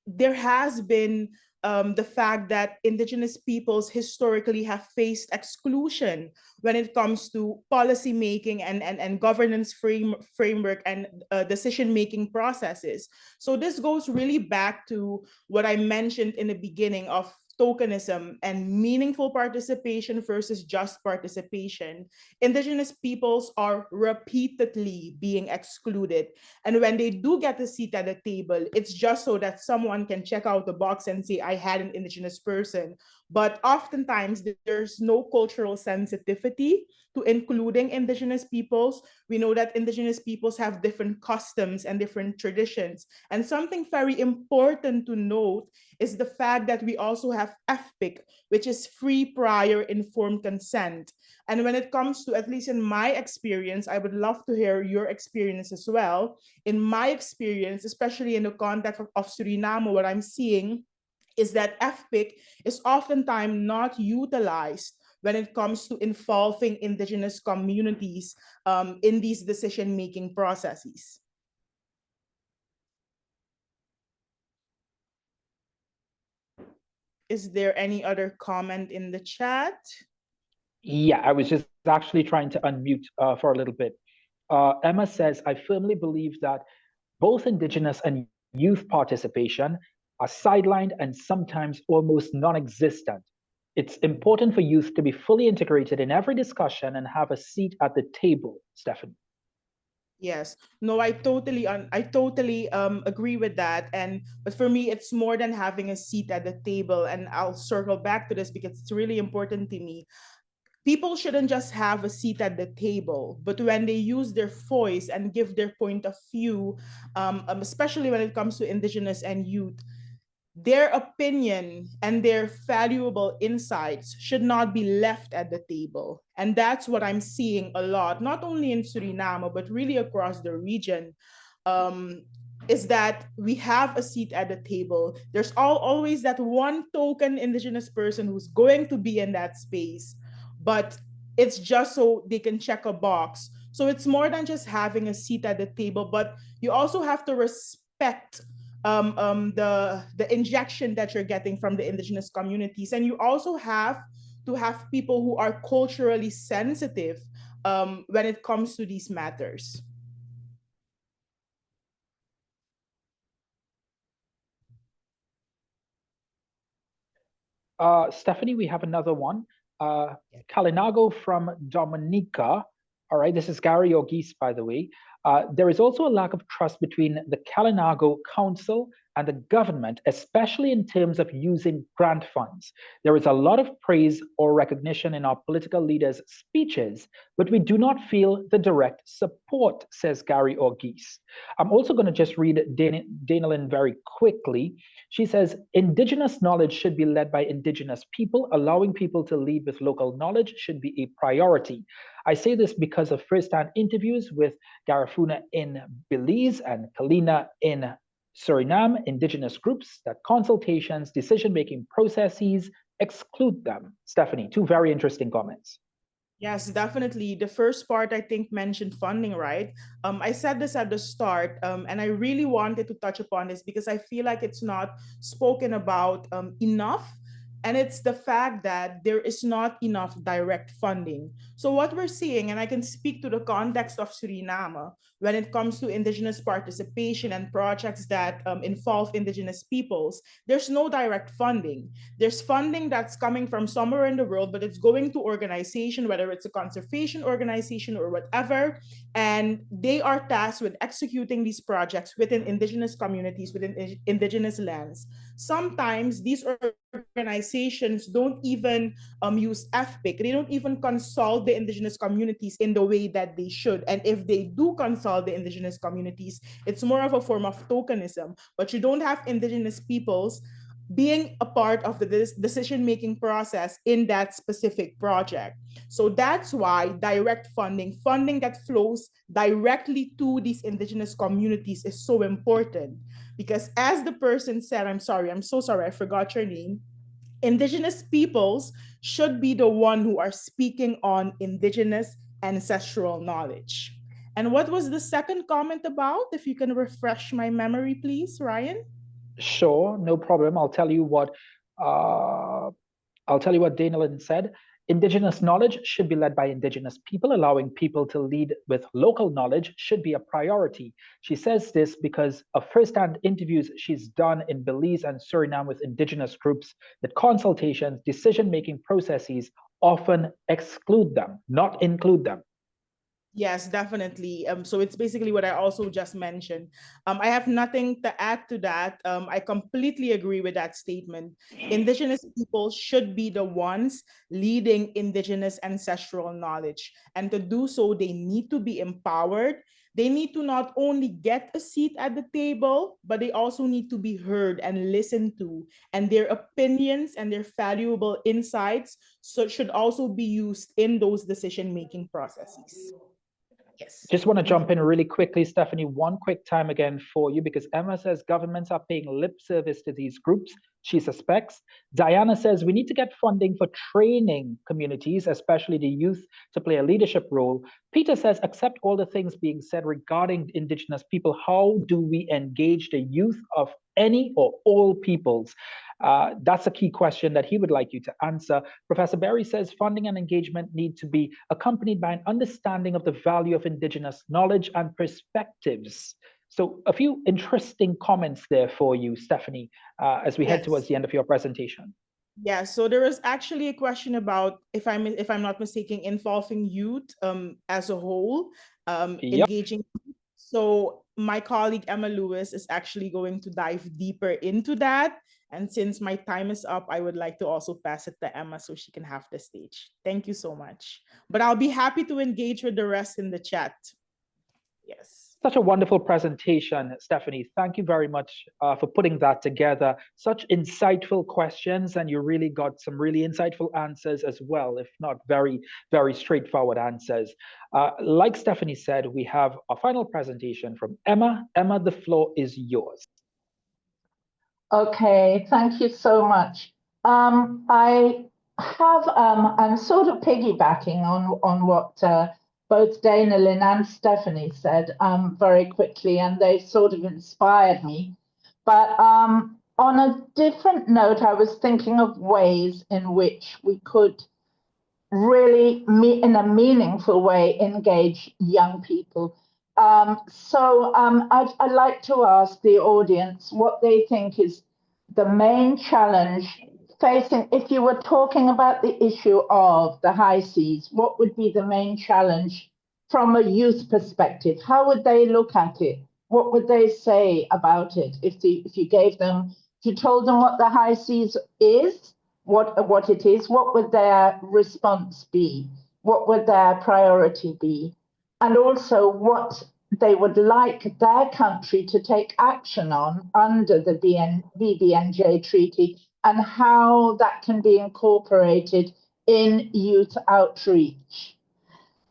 there has been the fact that Indigenous peoples historically have faced exclusion when it comes to policy making and governance framework and decision-making processes. So this goes really back to what I mentioned in the beginning of tokenism and meaningful participation versus just participation. Indigenous peoples are repeatedly being excluded. And when they do get a seat at the table, it's just so that someone can check out the box and say, I had an Indigenous person. But oftentimes there's no cultural sensitivity to including Indigenous peoples. We know that Indigenous peoples have different customs and different traditions. And something very important to note is the fact that we also have FPIC, which is free, prior, informed consent. And when it comes to, at least in my experience, I would love to hear your experience as well. In my experience, especially in the context of Suriname, what I'm seeing is that FPIC is oftentimes not utilized when it comes to involving Indigenous communities in these decision-making processes. Is there any other comment in the chat? Yeah, I was just actually trying to unmute for a little bit. Emma says, I firmly believe that both Indigenous and youth participation are sidelined and sometimes almost non-existent. It's important for youth to be fully integrated in every discussion and have a seat at the table, Stephanie. Yes, no, I totally agree with that. But for me, it's more than having a seat at the table. And I'll circle back to this because it's really important to me. People shouldn't just have a seat at the table, but when they use their voice and give their point of view, especially when it comes to Indigenous and youth, their opinion and their valuable insights should not be left at the table. And that's what I'm seeing a lot, not only in Suriname, but really across the region, is that we have a seat at the table. There's always that one token indigenous person who's going to be in that space, but it's just so they can check a box. So it's more than just having a seat at the table, but you also have to respect the injection that you're getting from the indigenous communities. And you also have to have people who are culturally sensitive when it comes to these matters. Stephanie, we have another one. Kalinago from Dominica. All right, this is Gary Orgis, by the way. There is also a lack of trust between the Kalinago Council and the government, especially in terms of using grant funds. There is a lot of praise or recognition in our political leaders' speeches, but we do not feel the direct support, says Gary Orgis. I'm also going to just read Danilyn very quickly. She says, indigenous knowledge should be led by indigenous people. Allowing people to lead with local knowledge should be a priority. I say this because of first-hand interviews with Garifuna in Belize and Kalina in Suriname, indigenous groups, that consultations, decision-making processes exclude them. Stephanie, two very interesting comments. Yes, definitely. The first part, I think, mentioned funding, right? I said this at the start, and I really wanted to touch upon this because I feel like it's not spoken about enough. And it's the fact that there is not enough direct funding. So what we're seeing, and I can speak to the context of Suriname, when it comes to indigenous participation and projects that involve indigenous peoples, there's no direct funding. There's funding that's coming from somewhere in the world, but it's going to organization, whether it's a conservation organization or whatever, and they are tasked with executing these projects within indigenous communities, within indigenous lands. Sometimes these organizations don't even use FPIC. They don't even consult the indigenous communities in the way that they should. And if they do consult the indigenous communities, it's more of a form of tokenism. But you don't have indigenous peoples being a part of the decision-making process in that specific project. So that's why direct funding that flows directly to these indigenous communities is so important. Because as the person said, I'm so sorry, I forgot your name, indigenous peoples should be the one who are speaking on indigenous ancestral knowledge. And what was the second comment about? If you can refresh my memory, please, Ryan. Sure, no problem. I'll tell you what Danilyn said. Indigenous knowledge should be led by indigenous people. Allowing people to lead with local knowledge should be a priority. She says this because of first-hand interviews she's done in Belize and Suriname with indigenous groups, that consultations, decision-making processes often exclude them, not include them. Yes, definitely. So it's basically what I also just mentioned. I have nothing to add to that. I completely agree with that statement. Indigenous people should be the ones leading indigenous ancestral knowledge. And to do so, they need to be empowered. They need to not only get a seat at the table, but they also need to be heard and listened to. And their opinions and their valuable insights should also be used in those decision-making processes. Yes. Just want to jump in really quickly, Stephanie, one quick time again for you, because Emma says governments are paying lip service to these groups, she suspects. Diana says we need to get funding for training communities, especially the youth, to play a leadership role. Peter says, accept all the things being said regarding indigenous people. How do we engage the youth of any or all peoples? That's a key question that he would like you to answer. Professor Berry says funding and engagement need to be accompanied by an understanding of the value of indigenous knowledge and perspectives. So a few interesting comments there for you, Stephanie, as we head towards the end of your presentation. Yeah, so there was actually a question about, if I'm not mistaken, involving youth as a whole, engaging. So my colleague Emma Lewis is actually going to dive deeper into that. And since my time is up, I would like to also pass it to Emma so she can have the stage. Thank you so much. But I'll be happy to engage with the rest in the chat. Yes. Such a wonderful presentation, Stephanie. Thank you very much for putting that together. Such insightful questions, and you really got some really insightful answers as well, if not very, very straightforward answers. Like Stephanie said, we have a final presentation from Emma. Emma, the floor is yours. Okay, thank you so much. I'm sort of piggybacking on what both Dana Lynn and Stephanie said very quickly, and they sort of inspired me. But on a different note, I was thinking of ways in which we could really, in a meaningful way, engage young people. I'd like to ask the audience what they think is the main challenge facing, if you were talking about the issue of the high seas, what would be the main challenge from a youth perspective? How would they look at it? What would they say about it if you gave them, if you told them what the high seas is, what it is, what would their response be? What would their priority be? And also what they would like their country to take action on under the BBNJ Treaty, and how that can be incorporated in youth outreach.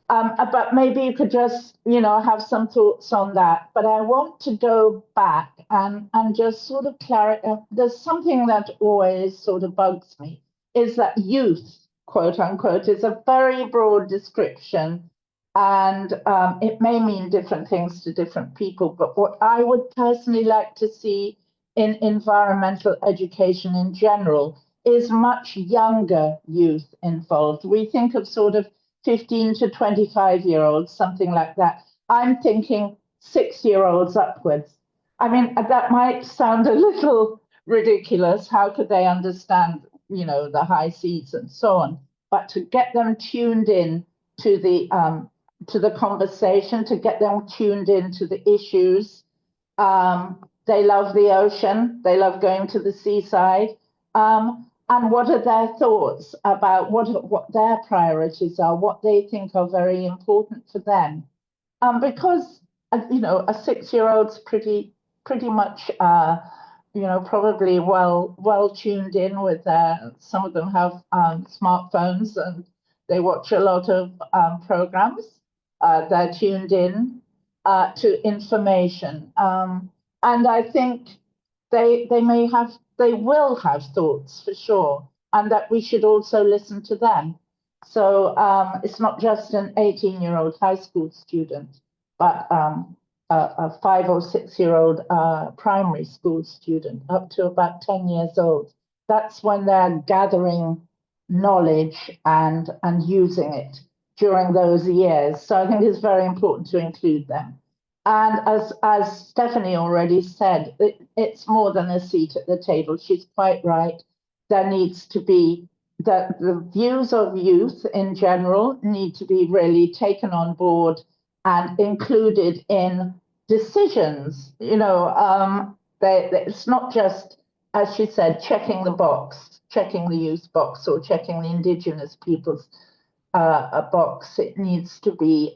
But maybe you could just, have some thoughts on that. But I want to go back and just sort of clarify. There's something that always sort of bugs me, is that youth, quote unquote, is a very broad description. And it may mean different things to different people. But what I would personally like to see in environmental education in general is much younger youth involved. We think of sort of 15 to 25-year-olds, something like that. I'm thinking 6-year-olds upwards. I mean, that might sound a little ridiculous. How could they understand, the high seas and so on? But to get them tuned in to the conversation, to get them tuned in to the issues. They love the ocean. They love going to the seaside. And what are their thoughts about what their priorities are, what they think are very important for them? Because a 6-year-old's pretty much probably well tuned in with some of them have smartphones and they watch a lot of programs. They're tuned in to information, and I think they will have thoughts for sure, and that we should also listen to them. So it's not just an 18-year-old high school student, but a 5 or 6-year-old primary school student up to about 10 years old. That's when they're gathering knowledge and using it during those years. So I think it's very important to include them. And as Stephanie already said, it's more than a seat at the table. She's quite right. There needs to be the views of youth in general need to be really taken on board and included in decisions. It's not just, as she said, checking the box, checking the youth box or checking the indigenous people's box. It needs to be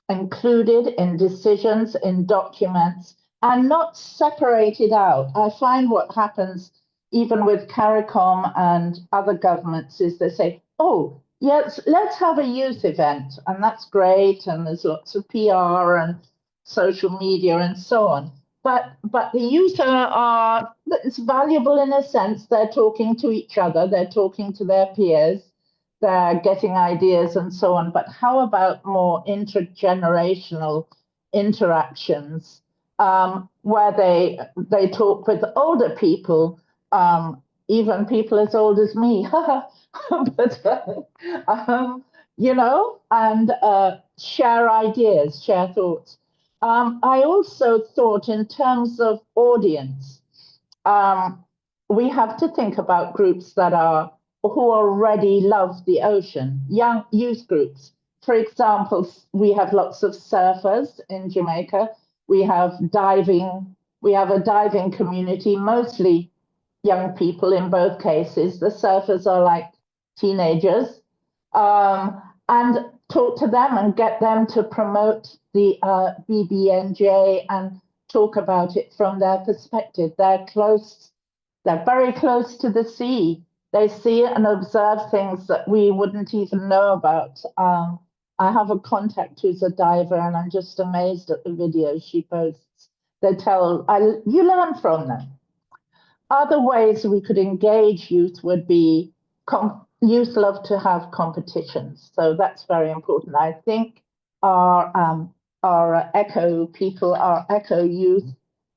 included in decisions, in documents, and not separated out. I find what happens even with CARICOM and other governments is they say, oh, yes, let's have a youth event, and that's great, and there's lots of PR and social media and so on. But the youth are it's valuable in a sense. They're talking to each other, they're talking to their peers, they're getting ideas and so on. But how about more intergenerational interactions where they talk with older people, even people as old as me, but and share ideas, share thoughts. I also thought in terms of audience, we have to think about groups who already love the ocean, young youth groups. For example, we have lots of surfers in Jamaica. We have a diving community, mostly young people in both cases. The surfers are like teenagers. And talk to them and get them to promote the BBNJ and talk about it from their perspective. They're very close to the sea. They see and observe things that we wouldn't even know about. I have a contact who's a diver, and I'm just amazed at the videos she posts. You learn from them. Other ways we could engage youth would be, youth love to have competitions. So that's very important. I think our ECHO people, our ECHO youth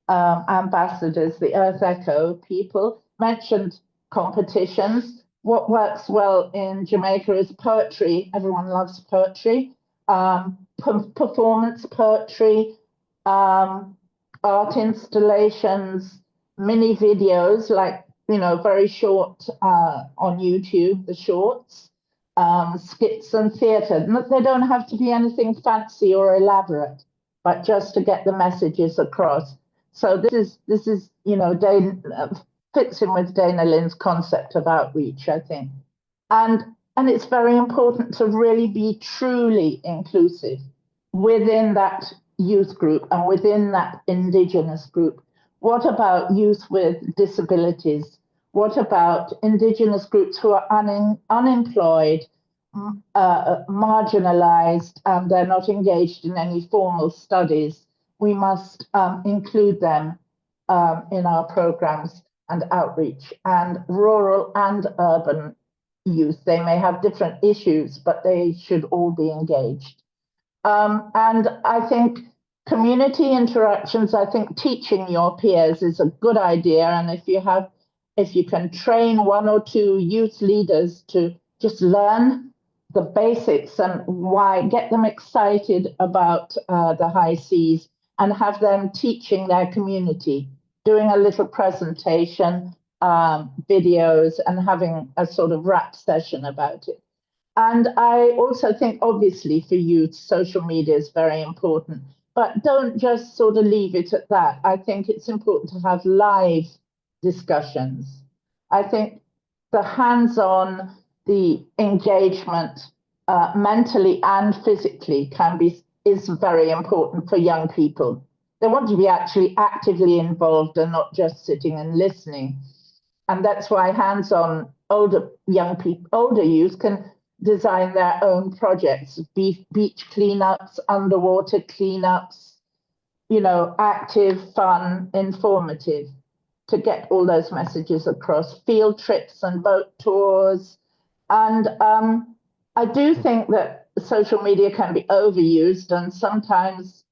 ambassadors, the EarthEcho people, mentioned competitions. What works well in Jamaica is poetry. Everyone loves poetry. Performance poetry, art installations, mini videos, like, very short on YouTube, the shorts, skits and theatre. They don't have to be anything fancy or elaborate, but just to get the messages across. So this is fits in with Dana Lynn's concept of outreach, I think. And it's very important to really be truly inclusive within that youth group and within that Indigenous group. What about youth with disabilities? What about Indigenous groups who are unemployed, marginalized, and they're not engaged in any formal studies? We must include them in our programs and outreach. And rural and urban youth, they may have different issues, but they should all be engaged. And I think community interactions, I think teaching your peers is a good idea. And if you can train 1 or 2 youth leaders to just learn the basics and get them excited about the high seas and have them teaching their community, doing a little presentation, videos, and having a sort of wrap session about it. And I also think, obviously, for youth, social media is very important, but don't just sort of leave it at that. I think it's important to have live discussions. I think the hands-on, the engagement, mentally and physically is very important for young people. They want to be actually actively involved and not just sitting and listening. And that's why hands-on older youth can design their own projects, beach cleanups, underwater cleanups, active, fun, informative, to get all those messages across, field trips and boat tours. And I do think that social media can be overused, and sometimes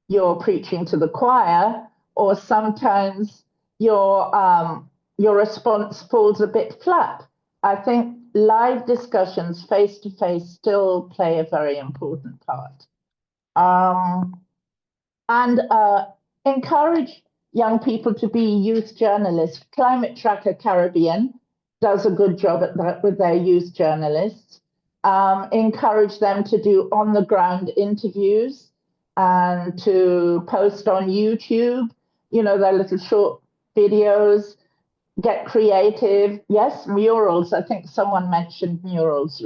you're preaching to the choir, or sometimes your response falls a bit flat. I think live discussions face-to-face still play a very important part. And encourage young people to be youth journalists. Climate Tracker Caribbean does a good job at that with their youth journalists. Encourage them to do on-the-ground interviews and to post on YouTube, their little short videos. Get creative. Yes, murals. I think someone mentioned murals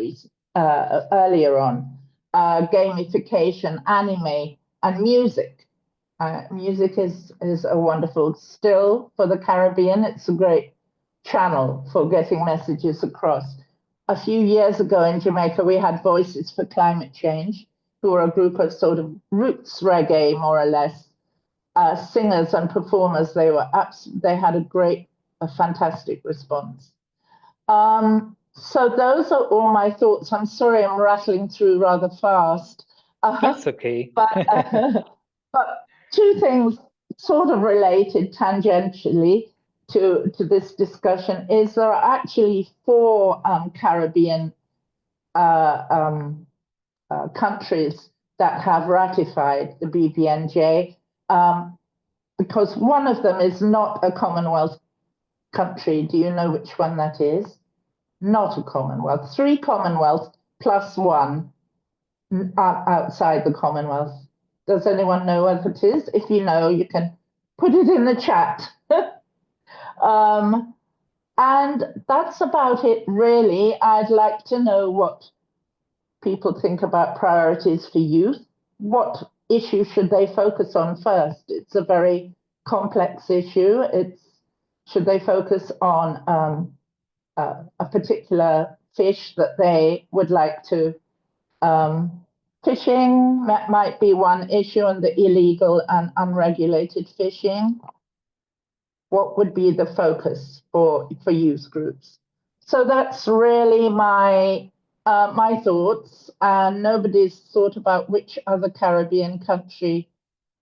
earlier on. Gamification, anime, and music. Music is a wonderful, still for the Caribbean, it's a great channel for getting messages across. A few years ago in Jamaica, we had Voices for Climate Change, who are a group of sort of roots reggae, more or less, singers and performers. They had a fantastic response. So those are all my thoughts. I'm sorry I'm rattling through rather fast. That's okay. But 2 things sort of related tangentially to this discussion is there are actually 4 Caribbean countries that have ratified the BBNJ, because one of them is not a Commonwealth country. Do you know which one that is? Not a Commonwealth. 3 Commonwealth plus 1 outside the Commonwealth. Does anyone know what it is? If you know, you can put it in the chat. And that's about it, really. I'd like to know what people think about priorities for youth, what issue should they focus on first? It's a very complex issue. Should they focus on a particular fish that they would like to fishing might be one issue, and the illegal and unregulated fishing. What would be the focus for youth groups? So that's really my thoughts, and nobody's thought about which other Caribbean country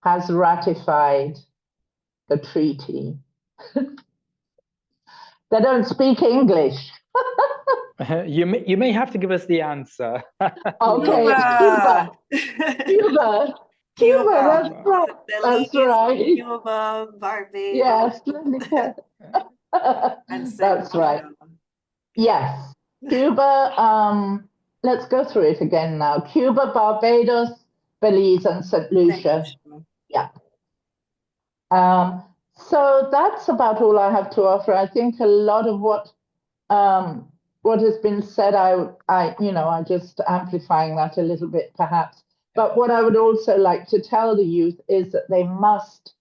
has ratified the treaty. They don't speak English. You may have to give us the answer. Okay, Cuba. Cuba. Cuba, that's right. That's right. Cuba, Barbados. Yes, that's right. Yes, Cuba. Let's go through it again now. Cuba, Barbados, Belize, and St. Lucia. Yeah. So that's about all I have to offer. I think a lot of what has been said, I just amplifying that a little bit perhaps. But what I would also like to tell the youth is that they must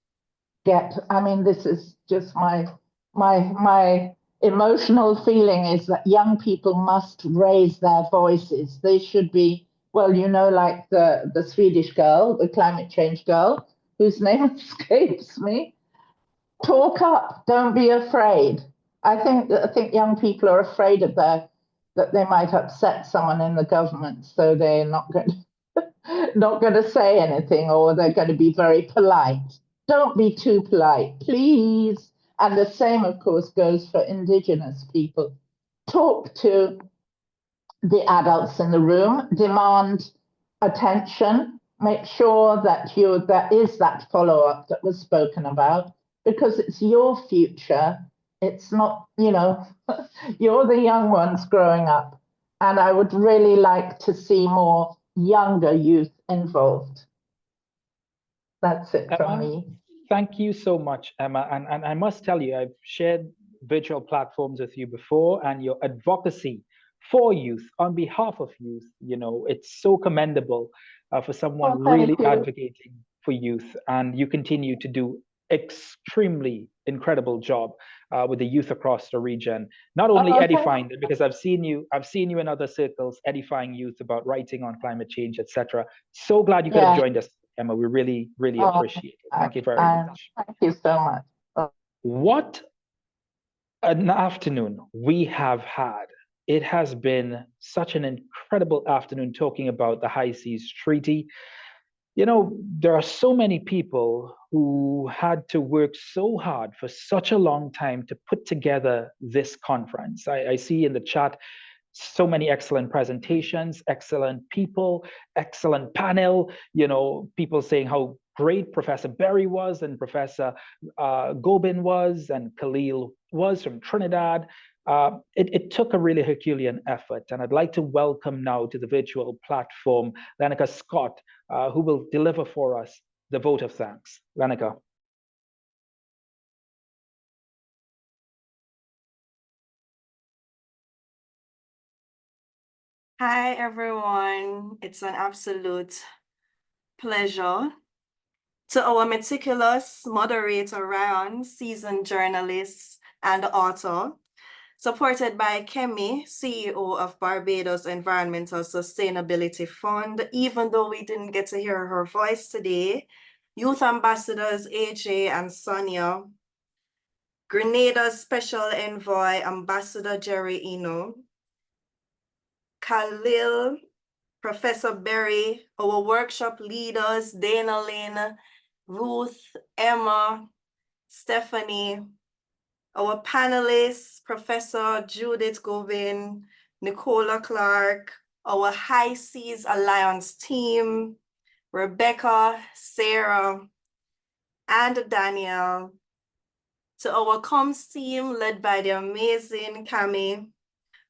get, I mean, this is just my emotional feeling, is that young people must raise their voices. They should be, well, like the Swedish girl, the climate change girl, whose name escapes me. Talk up, don't be afraid. I think young people are afraid of that they might upset someone in the government, so they're not going to say anything, or they're going to be very polite. Don't be too polite, please. And the same, of course, goes for Indigenous people. Talk to the adults in the room, demand attention, make sure that there is that follow-up that was spoken about, because it's your future. It's not, you're the young ones growing up. And I would really like to see more younger youth involved. That's it from me. Thank you so much, Emma. And I must tell you, I've shared virtual platforms with you before, and your advocacy for youth, on behalf of youth, it's so commendable for someone really advocating for youth. And you continue to do extremely incredible job with the youth across the region, not only edifying them, because I've seen you in other circles edifying youth about writing on climate change, etc. So glad you could have joined us, Emma. We really appreciate it. Thank you very much. Thank you so much. What an afternoon we have had. It has been such an incredible afternoon talking about the High Seas Treaty. There are so many people who had to work so hard for such a long time to put together this conference. I see in the chat so many excellent presentations, excellent people, excellent panel, people saying how great Professor Berry was, and Professor Gobin was, and Khalil was from Trinidad. It took a really Herculean effort, and I'd like to welcome now to the virtual platform Lenica Scott, who will deliver for us the vote of thanks. Lenica. Hi, everyone. It's an absolute pleasure. To our meticulous moderator, Ryan, seasoned journalist and author, supported by Kemi, CEO of Barbados Environmental Sustainability Fund, even though we didn't get to hear her voice today, Youth Ambassadors AJ and Sonia, Grenada's Special Envoy, Ambassador Jerry Eno, Khalil, Professor Berry, our workshop leaders, Dana Lynn, Ruth, Emma, Stephanie, our panelists, Professor Judith Govin, Nicola Clark, our High Seas Alliance team, Rebecca, Sarah, and Danielle, to our comms team led by the amazing Cami,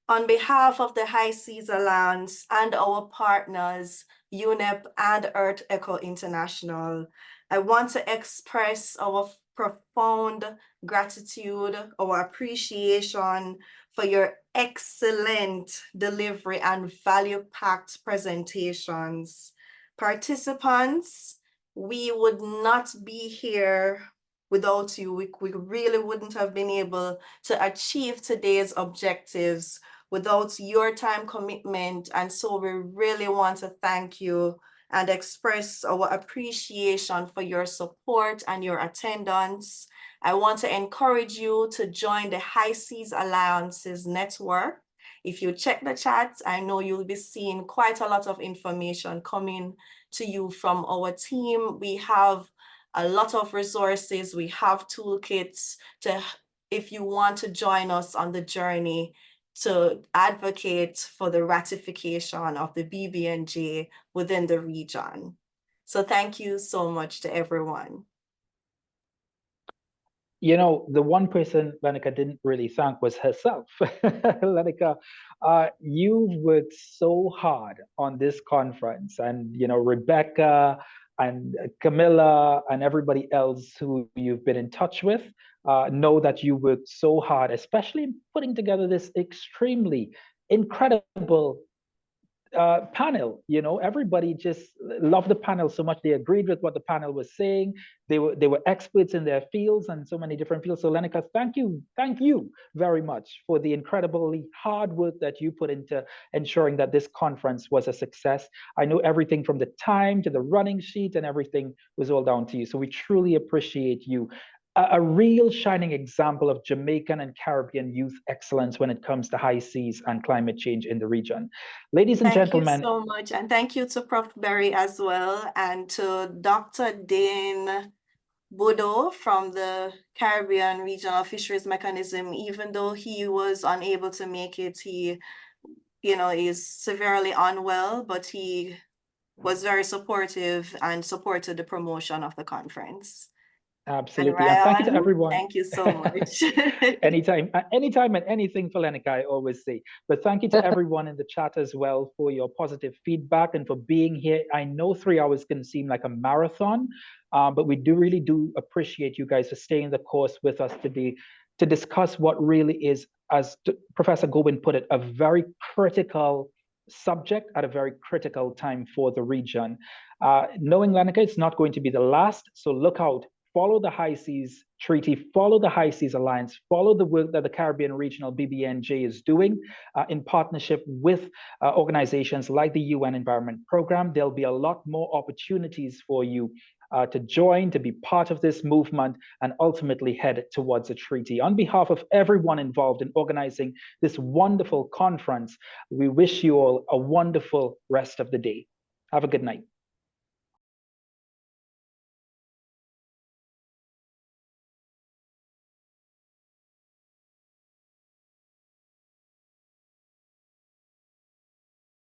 on behalf of the High Seas Alliance and our partners, UNEP and EarthEcho International, I want to express our profound gratitude, our appreciation for your excellent delivery and value-packed presentations. Participants, we would not be here without you. We really wouldn't have been able to achieve today's objectives without your time commitment. And so we really want to thank you and express our appreciation for your support and your attendance. I want to encourage you to join the High Seas Alliance's network. If you check the chats, I know you'll be seeing quite a lot of information coming to you from our team. We have a lot of resources. We have toolkits if you want to join us on the journey to advocate for the ratification of the BBNJ within the region. So thank you so much to everyone. You know, the one person Lenica didn't really thank was herself. Lenica, you worked so hard on this conference, and you know, Rebecca and Camilla and everybody else who you've been in touch with know that you worked so hard, especially in putting together this extremely incredible panel. You know, everybody just loved the panel so much. They agreed with what the panel was saying. They were experts in their fields and so many different fields. So Lenica, thank you very much for the incredibly hard work that you put into ensuring that this conference was a success. I know everything from the time to the running sheet and everything was all down to you. So we truly appreciate you. A real shining example of Jamaican and Caribbean youth excellence when it comes to high seas and climate change in the region. Ladies and gentlemen. Thank you so much. And thank you to Prof. Berry as well, and to Dr. Dane Bodo from the Caribbean Regional Fisheries Mechanism. Even though he was unable to make it, he, you know, is severely unwell, but he was very supportive and supported the promotion of the conference. Absolutely. And thank you to everyone. Thank you so much. Anytime and anything for Lenica, I always say. But thank you to everyone in the chat as well for your positive feedback and for being here. I know 3 hours can seem like a marathon, but we really do appreciate you guys for staying the course with us today to discuss what really is, as Professor Gobin put it, a very critical subject at a very critical time for the region. Knowing Lenica, it's not going to be the last, so look out. Follow the High Seas Treaty, follow the High Seas Alliance, follow the work that the Caribbean Regional BBNJ is doing in partnership with organizations like the UN Environment Program. There'll be a lot more opportunities for you to join, to be part of this movement, and ultimately head towards a treaty. On behalf of everyone involved in organizing this wonderful conference, we wish you all a wonderful rest of the day. Have a good night.